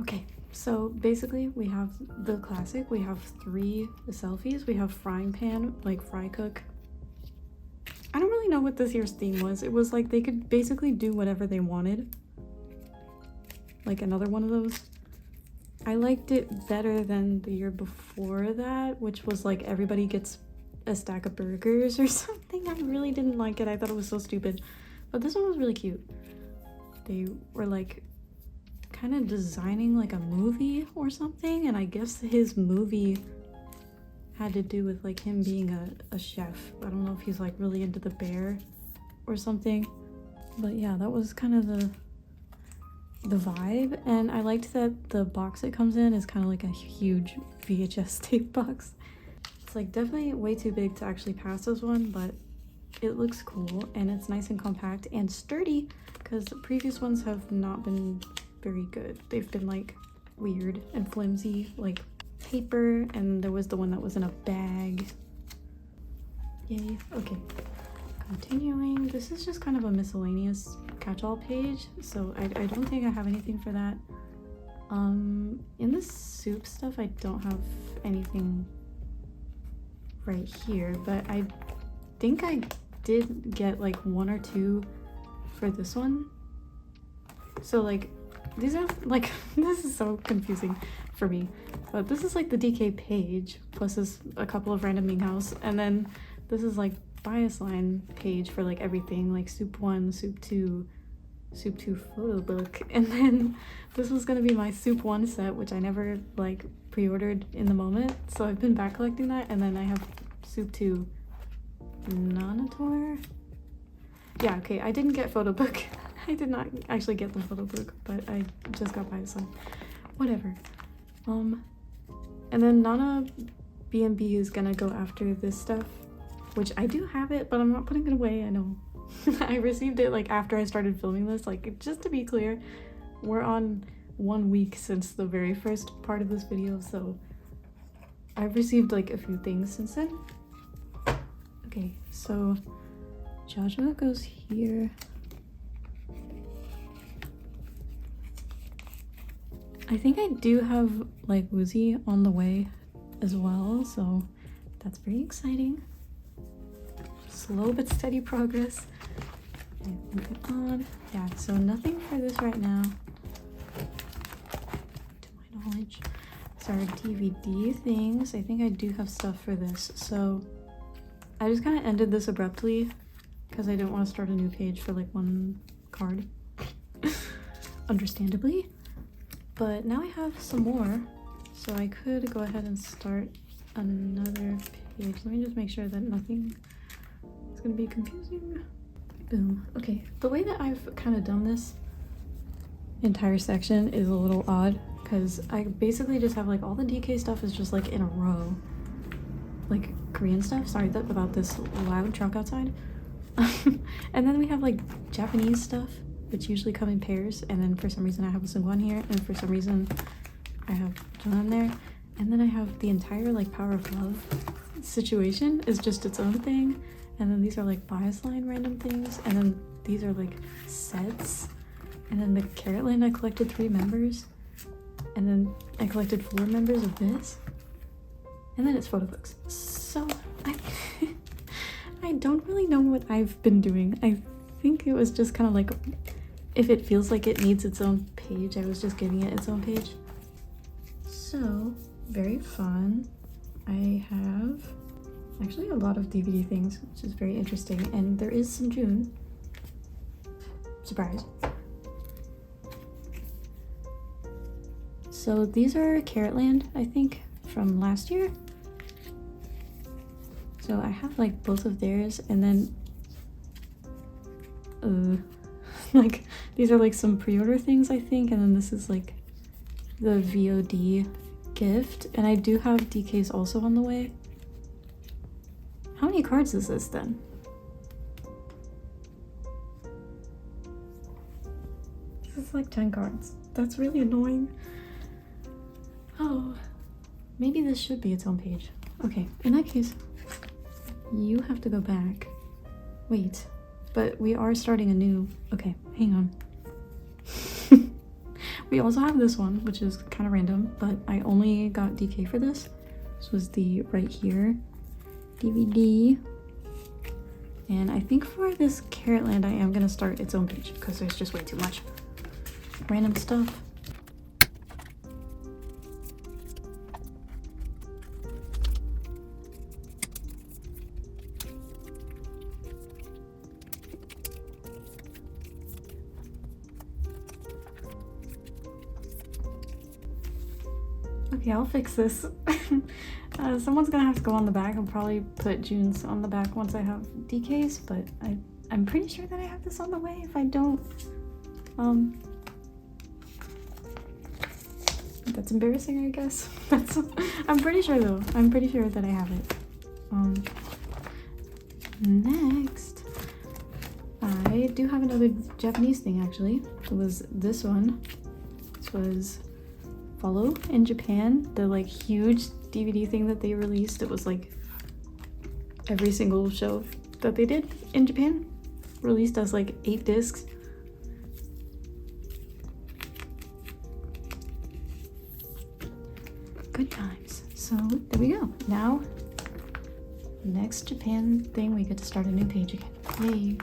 Okay, so basically we have the classic, we have 3 selfies, we have frying pan, like fry cook. I don't really know what this year's theme was. It was like they could basically do whatever they wanted. Like another one of those. I liked it better than the year before that, which was like everybody gets a stack of burgers or something. I really didn't like it. I thought it was so stupid. But this one was really cute. They were like kind of designing like a movie or something, and I guess his movie had to do with like him being a chef. I don't know if he's like really into the bear or something, but yeah, that was kind of the vibe. And I liked that the box it comes in is kind of like a huge VHS tape box. It's like definitely way too big to actually pass as one, but it looks cool and it's nice and compact and sturdy because the previous ones have not been very good. They've been like weird and flimsy, like paper, and there was the one that was in a bag. Yay. Okay, continuing. This is just kind of a miscellaneous catch-all page, so I don't think I have anything for that. In the soup stuff I don't have anything right here, but I think I did get like 1 or 2 for this one. So like these are like this is so confusing for me, but this is like the DK page plus this a couple of random Minghaos, and then this is like bias line page for like everything, like soup 1, soup 2, soup 2 photo book, and then this was gonna be my soup 1 set, which I never like pre-ordered in the moment, so I've been back collecting that. And then I have soup 2 Nonator. Yeah, okay, I didn't get photo book. I did not actually get the photo book, but I just got bias line. Whatever. And then Nana B&B is gonna go after this stuff, which I do have it, but I'm not putting it away. I know. I received it like after I started filming this. Like, just to be clear, we're on 1 week since the very first part of this video, so I've received like a few things since then. Okay, so Jaja goes here. I think I do have like Woozy on the way as well, so that's very exciting. Slow but steady progress. Okay, moving on. Yeah, so nothing for this right now, to my knowledge. Sorry, DVD things. I think I do have stuff for this, so I just kind of ended this abruptly because I didn't want to start a new page for like 1 card. Understandably. But now I have some more, so I could go ahead and start another page. Let me just make sure that nothing is going to be confusing. Boom. Okay, the way that I've kind of done this entire section is a little odd because I basically just have like all the DK stuff is just like in a row. Like Korean stuff. Sorry about this loud truck outside. And then we have like Japanese stuff, which usually come in pairs, and then for some reason I have a Seungkwan here, and for some reason I have Jeonghan there, and then I have the entire like Power of Love situation is just its own thing, and then these are like bias line random things, and then these are like sets, and then the Carrot Land I collected 3 members, and then I collected 4 members of this, and then it's photo books. So I don't really know what I've been doing. I think it was just kind of like, if it feels like it needs its own page, I was just giving it its own page. So, very fun. I have actually a lot of DVD things, which is very interesting, and there is some June. Surprise. So these are Carrot Land, I think, from last year. So I have like both of theirs, and then like these are like some pre-order things, I think, and then this is like the VOD gift, and I do have DKs also on the way. How many cards is this then? like 10 cards. That's really annoying. Oh, maybe this should be its own page. Okay, in that case, you have to go back. Wait, but we are starting a new... Okay, hang on. We also have this one, which is kind of random, but I only got DK for this. This was the right here DVD. And I think for this Carrot Land, I am gonna start its own page because there's just way too much random stuff. Okay, I'll fix this. Someone's gonna have to go on the back. I'll probably put June's on the back once I have DKs, but I'm pretty sure that I have this on the way. If I don't, that's embarrassing, I guess. I'm pretty sure though. I'm pretty sure that I have it. Next, I do have another Japanese thing actually. It was this one. This was Follow in Japan, the like huge DVD thing that they released. It was like every single show that they did in Japan, released as like 8 discs. Good times. So there we go. Now, next Japan thing, we get to start a new page again. Yay.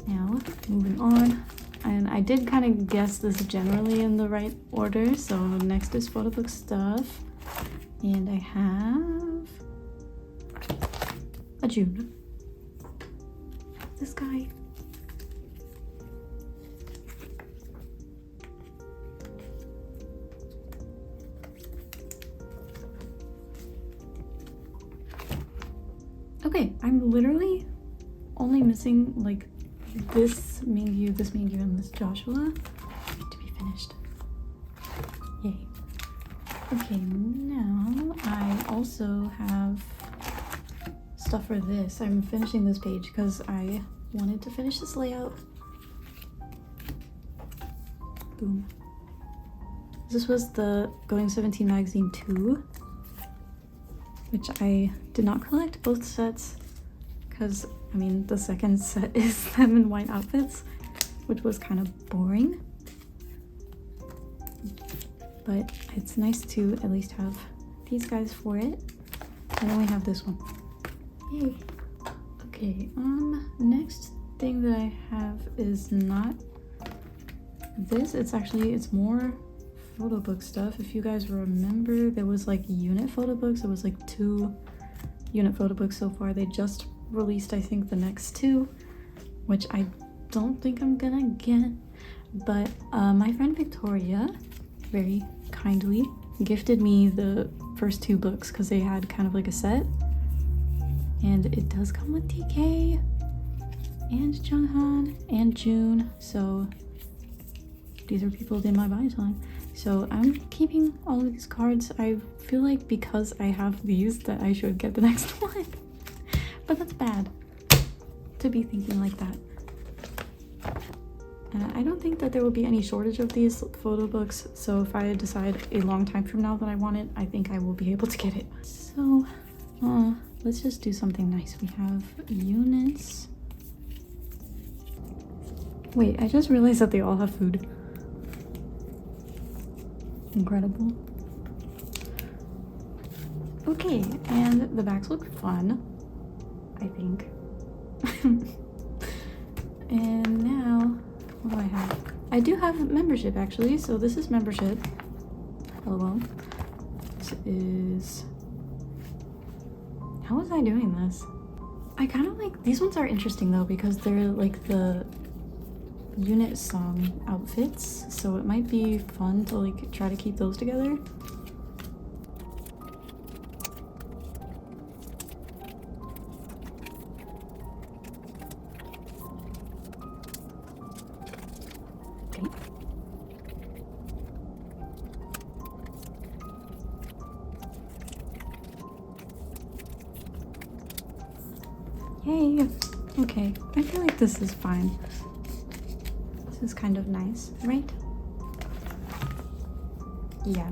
Now, moving on. And I did kind of guess this generally in the right order. So next is photo book stuff. And I have a June. This guy. Okay, I'm literally only missing like this Minghao, and this Joshua to be finished. Yay. Okay, now I also have stuff for this. I'm finishing this page because I wanted to finish this layout. Boom. This was the Going 17 magazine 2, which I did not collect both sets because I mean, the second set is them in white outfits, which was kind of boring. But it's nice to at least have these guys for it. And then we have this one. Yay. Okay, next thing that I have is not this. It's more photo book stuff. If you guys remember, there was like unit photo books. There was like 2 unit photo books so far. They just released, I think, the next 2, which I don't think I'm gonna get, but my friend Victoria very kindly gifted me the first 2 books because they had kind of like a set, and it does come with DK and Jeonghan and June, so these are people in my Buyee line. So I'm keeping all of these cards. I feel like because I have these that I should get the next one. But that's bad to be thinking like that. I don't think that there will be any shortage of these photo books, so if I decide a long time from now that I want it, I think I will be able to get it. So, let's just do something nice. We have units. Wait, I just realized that they all have food. Incredible. Okay, and the backs look fun, I think. And now, what do I have? I do have membership actually, so this is membership. LOL. This is... How was I doing this? I kind of like... These ones are interesting though because they're like the unit song outfits, so it might be fun to like try to keep those together. Yay! Okay, I feel like this is fine. This is kind of nice, right? Yeah.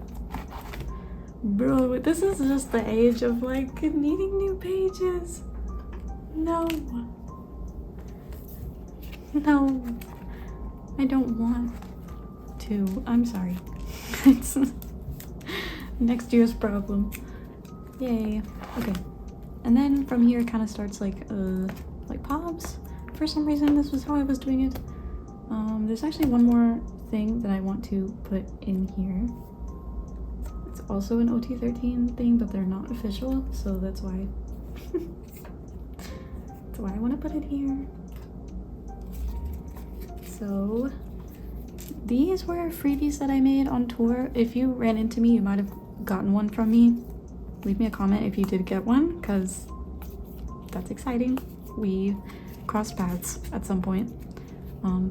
Bro, this is just the age of like needing new pages. No. No. I don't want to. I'm sorry. It's next year's problem. Yay. Okay. And then from here it kind of starts like pops. For some reason this was how I was doing it. There's actually one more thing that I want to put in here. It's also an OT13 thing, but they're not official, so that's why that's why I want to put it here. So these were freebies that I made on tour. If you ran into me, you might have gotten one from me. Leave me a comment if you did get one, because that's exciting. We crossed paths at some point.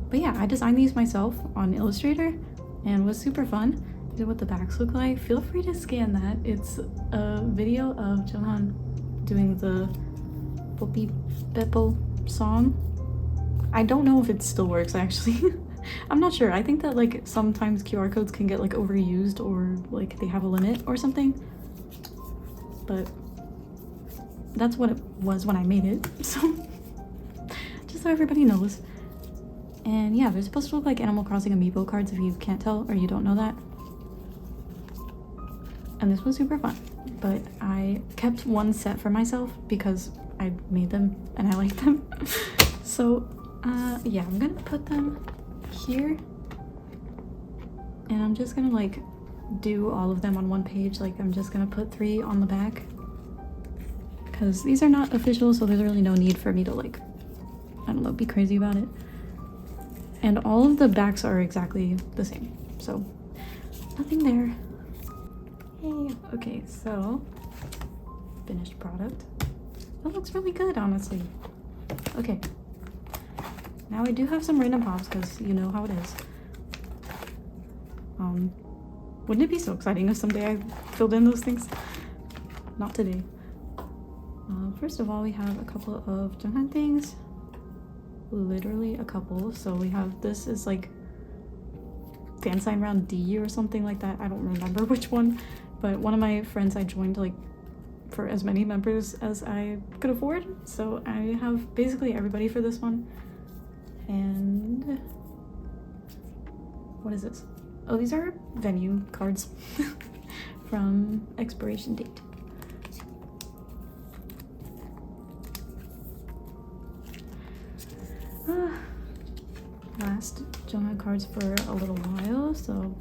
But yeah, I designed these myself on Illustrator and was super fun. These are what the backs look like. Feel free to scan that. It's a video of Jeonghan doing the Poppy Peppo song. I don't know if it still works actually. I'm not sure. I think that like sometimes QR codes can get like overused or like they have a limit or something. But that's what it was when I made it. So just so everybody knows. And yeah, they're supposed to look like Animal Crossing amiibo cards if you can't tell or you don't know that. And this was super fun. But I kept one set for myself because I made them and I like them. So yeah, I'm gonna put them here. And I'm just gonna like do all of them on one page. Like I'm just gonna put 3 on the back. Because these are not official, so there's really no need for me to like, I don't know, be crazy about it. And all of the backs are exactly the same, so nothing there. Yay. Okay, so finished product. That looks really good, honestly. Okay, now I do have some random pops because you know how it is. Wouldn't it be so exciting if someday I filled in those things? Not today. First of all, we have a couple of Jeonghan things. Literally a couple. So we have, this is like fan sign round D or something like that. I don't remember which one, but one of my friends I joined like for as many members as I could afford. So I have basically everybody for this one. And what is this? Oh, these are venue cards from expiration date. Last Jeonghan cards for a little while, so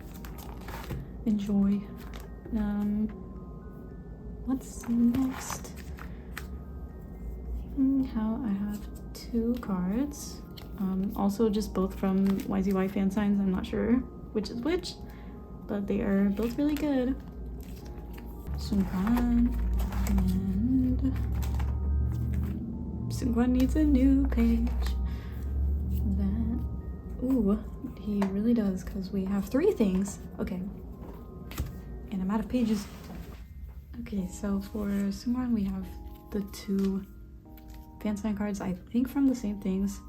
enjoy. What's next? How I have 2 cards. Also just both from YZY fan signs. I'm not sure which is which, but they are both really good. Seungkwan and Seungkwan needs a new page. Ooh, he really does, because we have 3 things. Okay. And I'm out of pages. Okay, so for Seungkwan we have the 2 fan sign cards, I think from the same things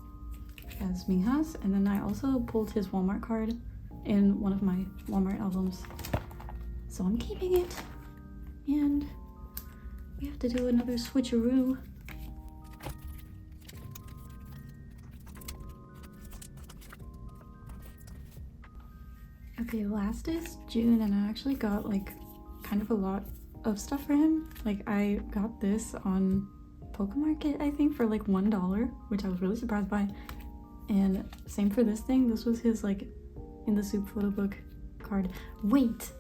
as Minghao's. And then I also pulled his Walmart card in one of my Walmart albums. So I'm keeping it. And we have to do another switcheroo. Okay, last is June, and I actually got like kind of a lot of stuff for him. Like I got this on Pokemarket, I think, for like $1, which I was really surprised by. And same for this thing. This was his like in the soup photo book card. Wait,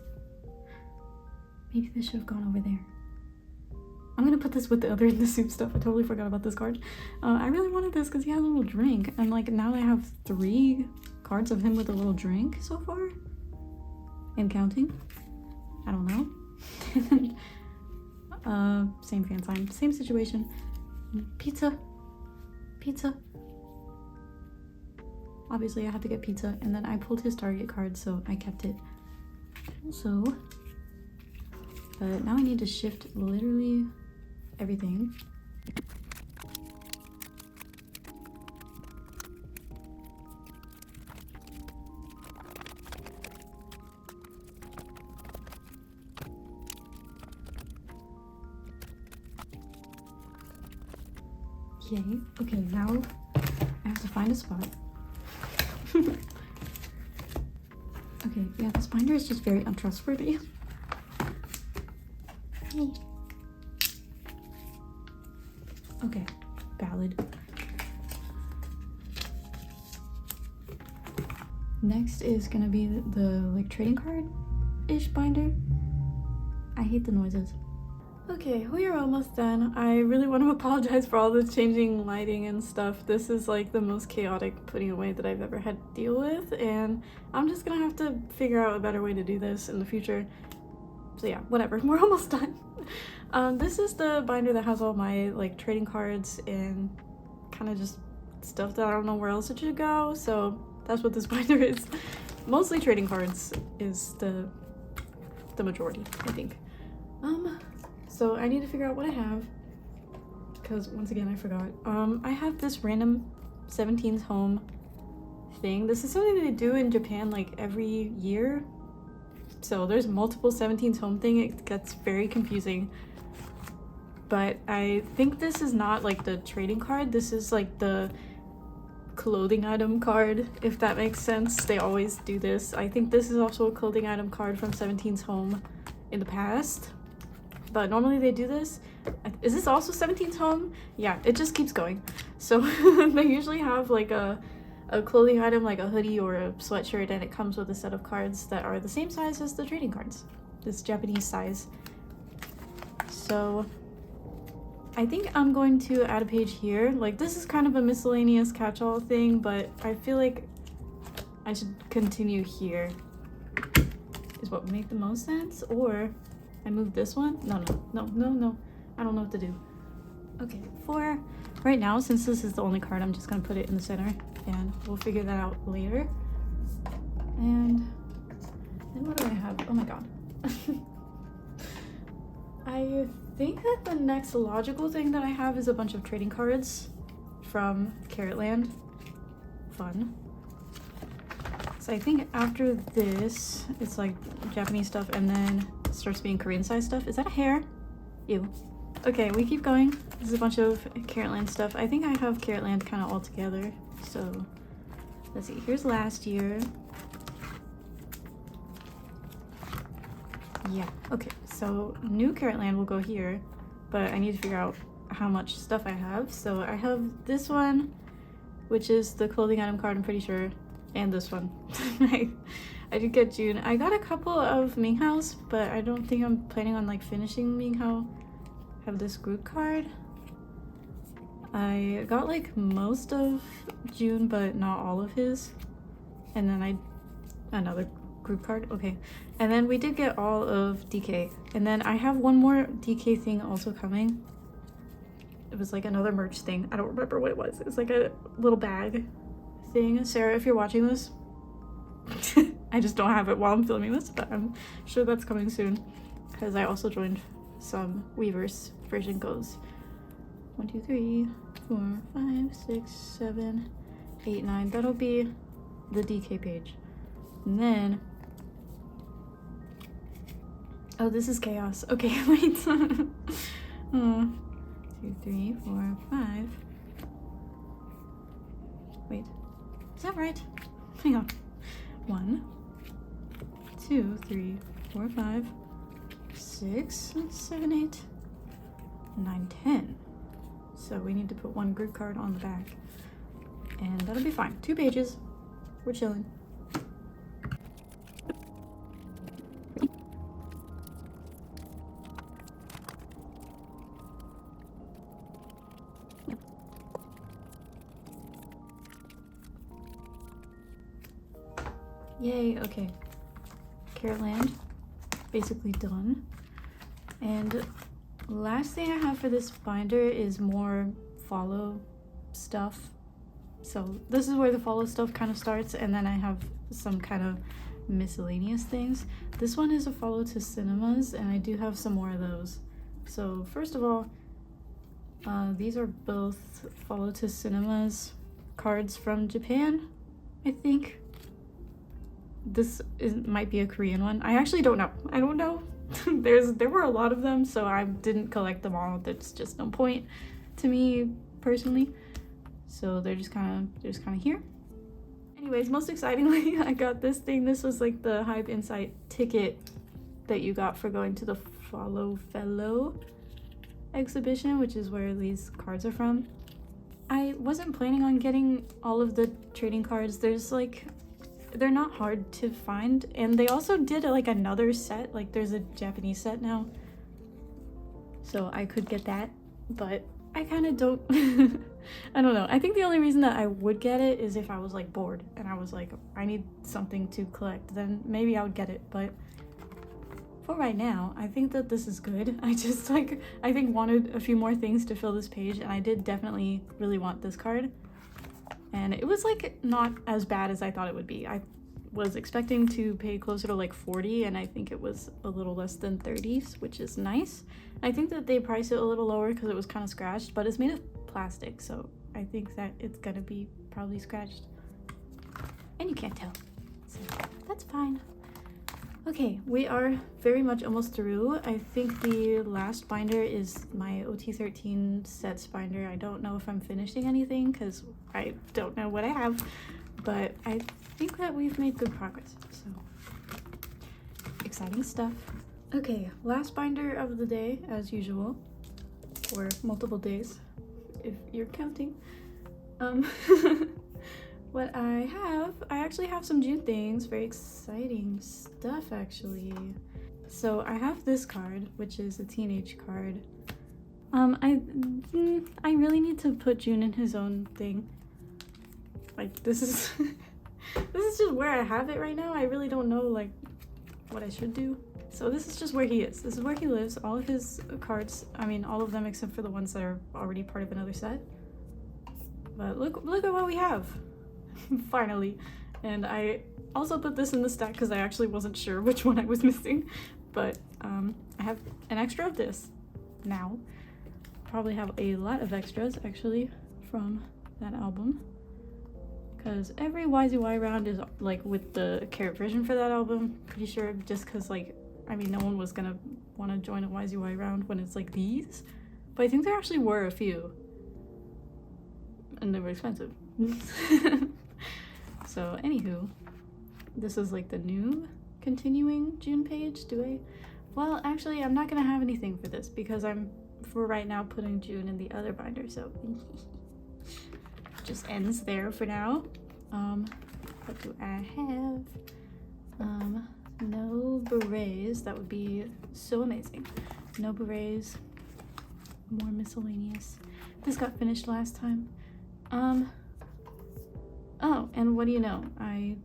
maybe this should have gone over there. I'm gonna put this with the other in the soup stuff. I totally forgot about this card. I really wanted this because he had a little drink, and like now I have 3 cards of him with a little drink so far. And counting. I don't know. Same fan sign, same situation. Pizza. Pizza. Obviously I had to get pizza, and then I pulled his Target card, so I kept it. Also, but now I need to shift literally everything. Yay. Okay, now I have to find a spot. Okay, yeah, this binder is just very untrustworthy. Okay, valid. Next is gonna be the like trading card-ish binder. I hate the noises. Okay, we are almost done. I really want to apologize for all the changing lighting and stuff. This is like the most chaotic putting away that I've ever had to deal with, and I'm just gonna have to figure out a better way to do this in the future. So yeah, whatever, we're almost done. This is the binder that has all my like trading cards and kind of just stuff that I don't know where else it should go, so that's what this binder is. Mostly trading cards is the majority, I think. So I need to figure out what I have, because once again I forgot. I have this random 17's home thing. This is something they do in Japan like every year. So there's multiple 17's home thing. It gets very confusing. But I think this is not like the trading card. This is like the clothing item card, if that makes sense. They always do this. I think this is also a clothing item card from 17's home in the past. But normally they do this. Is this also 17's home? Yeah, it just keeps going. So they usually have like a clothing item like a hoodie or a sweatshirt, and it comes with a set of cards that are the same size as the trading cards. This Japanese size. So I think I'm going to add a page here. Like this is kind of a miscellaneous catch-all thing, but I feel like I should continue here is what would make the most sense. Or I move this one? No. I don't know what to do. Okay, for right now, since this is the only card, I'm just gonna put it in the center and we'll figure that out later. And then what do I have? Oh my god. I think that the next logical thing that I have is a bunch of trading cards from Carrotland. Fun. So I think after this, it's like Japanese stuff and then it starts being Korean size stuff. Is that a hair? Ew. Okay, we keep going. This is a bunch of Carrotland stuff. I think I have Carrotland kind of all together. So let's see, here's last year. Yeah, okay, so new Carrotland will go here, but I need to figure out how much stuff I have. So I have this one, which is the clothing item card, I'm pretty sure, and this one. I did get June. I got a couple of Minghaos, but I don't think I'm planning on like finishing Minghao. I have this group card. I got like most of June, but not all of his. And then another group card, okay. And then we did get all of DK. And then I have one more DK thing also coming. It was like another merch thing. I don't remember what it was. It's like a little bag thing. Sarah, if you're watching this, I just don't have it while I'm filming this, but I'm sure that's coming soon. Because I also joined some Weverse version goes 1, 2, 3, 4, 5, 6, 7, 8, 9. That'll be the DK page. And then oh, this is chaos. Okay, wait. 2, 3, 4, 5. Wait, is that right? Hang on. 1, 2, 3, 4, 5, 6, 7, 8, 9, 10. So we need to put one group card on the back, and that'll be fine. 2 pages. We're chilling. Yay, okay. Carrotland, basically done. And last thing I have for this binder is more follow stuff. So this is where the follow stuff kind of starts, and then I have some kind of miscellaneous things. This one is a follow to cinemas, and I do have some more of those. So first of all, these are both follow to cinemas cards from Japan, I think. This might be a Korean one. I actually don't know. I don't know. There were a lot of them, so I didn't collect them all. There's just no point to me personally. So they're just kind of here. Anyways, most excitingly, I got this thing. This was like the Hype Insight ticket that you got for going to the Follow Fellow exhibition, which is where these cards are from. I wasn't planning on getting all of the trading cards. There's like, they're not hard to find, and they also did like another set. Like there's a Japanese set now, so I could get that, but I kind of don't I don't know. I think the only reason that I would get it is if I was like bored and I was like, I need something to collect, then maybe I would get it. But for right now, I think that this is good. I just like, I think wanted a few more things to fill this page, and I did definitely really want this card. And it was like not as bad as I thought it would be. I was expecting to pay closer to like 40, and I think it was a little less than 30s, which is nice. I think that they priced it a little lower because it was kind of scratched, but it's made of plastic, so I think that it's gonna be probably scratched. And you can't tell, so that's fine. Okay, we are very much almost through. I think the last binder is my OT13 sets binder. I don't know if I'm finishing anything because I don't know what I have, but I think that we've made good progress, so exciting stuff. Okay, last binder of the day as usual, or multiple days if you're counting. What I actually have some June things, very exciting stuff actually. So I have this card, which is a teenage card. I really need to put June in his own thing. Like this is this is just where I have it right now. I really don't know like what I should do. So this is just where he is. This is where he lives. All of his cards, I mean all of them except for the ones that are already part of another set. But look at what we have. Finally. And I also put this in the stack because I actually wasn't sure which one I was missing, but I have an extra of this now. Probably have a lot of extras actually from that album, because every YZY round is like with the carrot version for that album, pretty sure, just because like I mean no one was gonna want to join a YZY round when it's like these, but I think there actually were a few and they were expensive. So anywho, this is like the new continuing June page. Well, actually I'm not gonna have anything for this because I'm for right now putting June in the other binder, so just ends there for now. What do I have? No berets. That would be so amazing. No berets. More miscellaneous. This got finished last time. Oh, and what do you know? I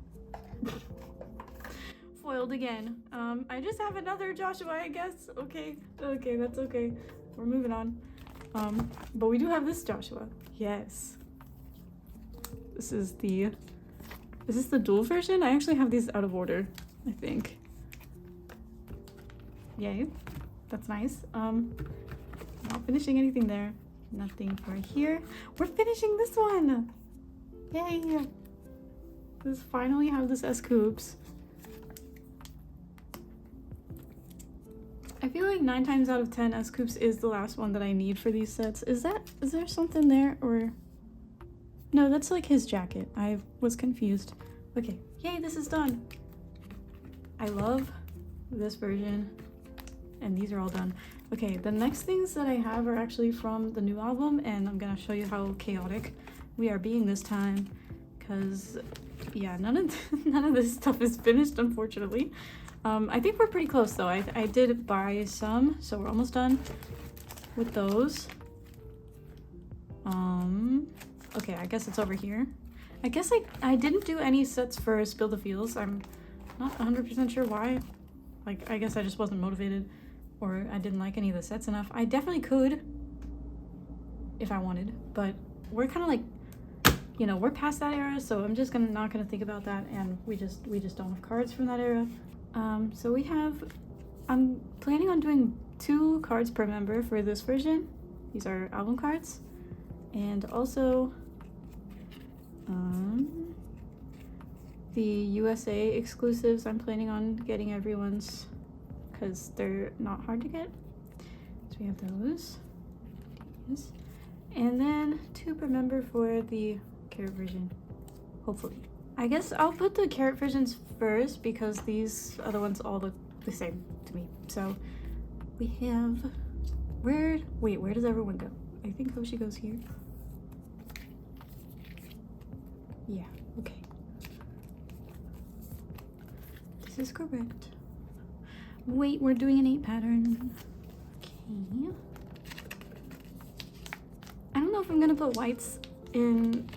foiled again. I just have another Joshua, I guess. Okay, that's okay. We're moving on. But we do have this Joshua. Yes. This is this the dual version? I actually have these out of order, I think. Yay. That's nice. Not finishing anything there. Nothing for here. We're finishing this one! Yay! Let's finally have this S Coops. I feel like 9 times out of 10 S Coops is the last one that I need for these sets. Is there something there, or? No, that's like his jacket. I was confused. Okay, yay, this is done. I love this version, and these are all done. Okay, the next things that I have are actually from the new album, and I'm gonna show you how chaotic we are being this time, because yeah, none of this stuff is finished, unfortunately. I think we're pretty close though. I did buy some, so we're almost done with those. Okay, I guess it's over here. I guess I didn't do any sets for Spill the Feels. I'm not 100% sure why. Like, I guess I just wasn't motivated, or I didn't like any of the sets enough. I definitely could if I wanted, but we're kind of like, you know, we're past that era, so I'm just not gonna think about that, and we just don't have cards from that era. So I'm planning on doing 2 cards per member for this version. These are album cards, and also the USA exclusives. I'm planning on getting everyone's because they're not hard to get. So we have those. And then to remember for the carrot version, hopefully. I guess I'll put the carrot versions first because these other ones all look the same to me. So we have, where does everyone go? I think Hoshi goes here. Yeah, okay. This is correct. Wait, we're doing an 8 pattern. Okay. I don't know if I'm gonna put whites in,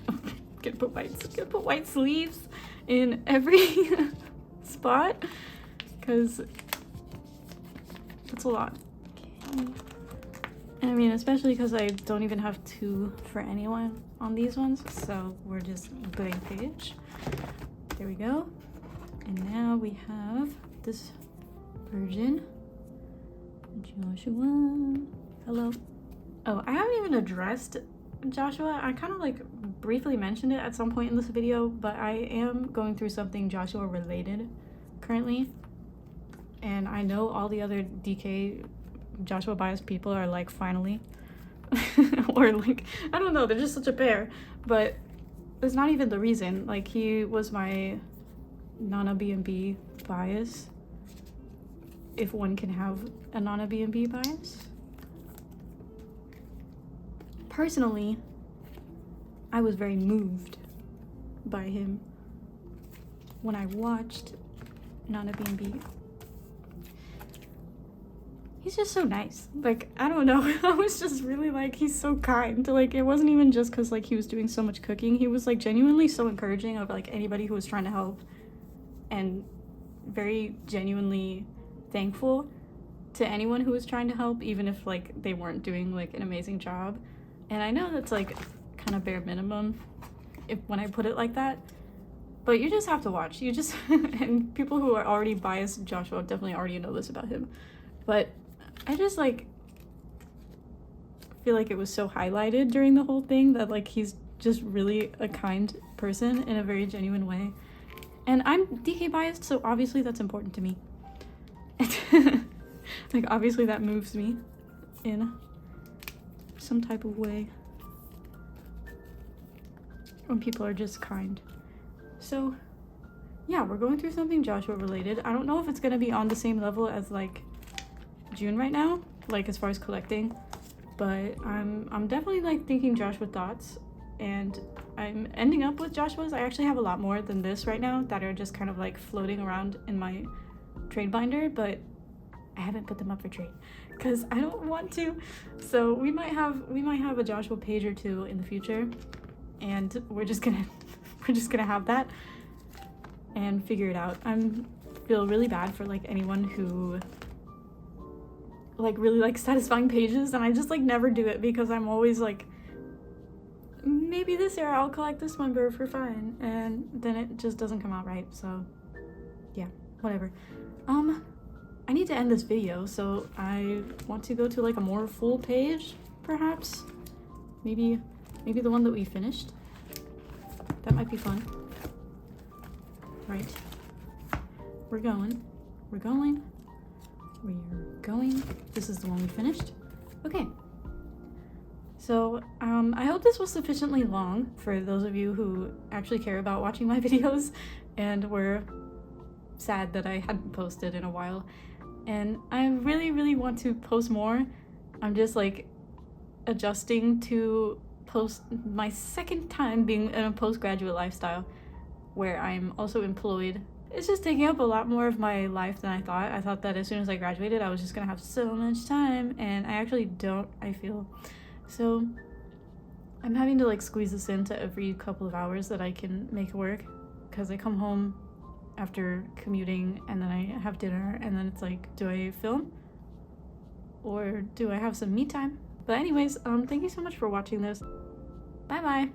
gonna put white sleeves in every spot, because that's a lot. Okay. And I mean, especially because I don't even have 2 for anyone on these ones, so we're just blank page. There we go. And now we have this version. Joshua, hello. Oh, I haven't even addressed Joshua. I kind of like briefly mentioned it at some point in this video, but I am going through something Joshua related currently. And I know all the other DK Joshua biased people are like, finally. Or like, I don't know, they're just such a pair. But that's not even the reason. Like, he was my Nana B&B bias. If one can have a Nana B&B bias. Personally, I was very moved by him when I watched Nana B&B. He's just so nice. Like, I don't know. I was just really like, he's so kind. Like, it wasn't even just because like he was doing so much cooking. He was like genuinely so encouraging of like anybody who was trying to help, and very genuinely thankful to anyone who was trying to help, even if like they weren't doing like an amazing job. And I know that's like kind of bare minimum when I put it like that, but you just have to watch. You just and people who are already biased Joshua definitely already know this about him, but I just like feel like it was so highlighted during the whole thing that like he's just really a kind person in a very genuine way. And I'm DK biased, so obviously that's important to me. Like, obviously that moves me in some type of way when people are just kind. So yeah, we're going through something Joshua related. I don't know if it's gonna be on the same level as like June right now, like as far as collecting, but I'm definitely like thinking Joshua thoughts, and I'm ending up with Joshua's. I actually have a lot more than this right now that are just kind of like floating around in my trade binder, but I haven't put them up for trade because I don't want to. So we might have a Joshua page or 2 in the future, and we're just gonna have that and figure it out. I feel really bad for like anyone who like really like satisfying pages, and I just like never do it because I'm always like, maybe this year I'll collect this member for fun, and then it just doesn't come out right. So yeah, whatever. I need to end this video, so I want to go to like a more full page, perhaps. Maybe the one that we finished. That might be fun. Right. We're going. This is the one we finished. Okay. So, I hope this was sufficiently long for those of you who actually care about watching my videos and were sad that I hadn't posted in a while. And I really, really want to post more. I'm just like adjusting to post my second time being in a postgraduate lifestyle where I'm also employed. It's just taking up a lot more of my life than I thought. I thought that as soon as I graduated, I was just gonna have so much time, and I actually don't, I feel. So I'm having to like squeeze this into every couple of hours that I can make it work, because I come home after commuting and then I have dinner, and then it's like, do I film or do I have some me time? But anyways, thank you so much for watching this. Bye bye.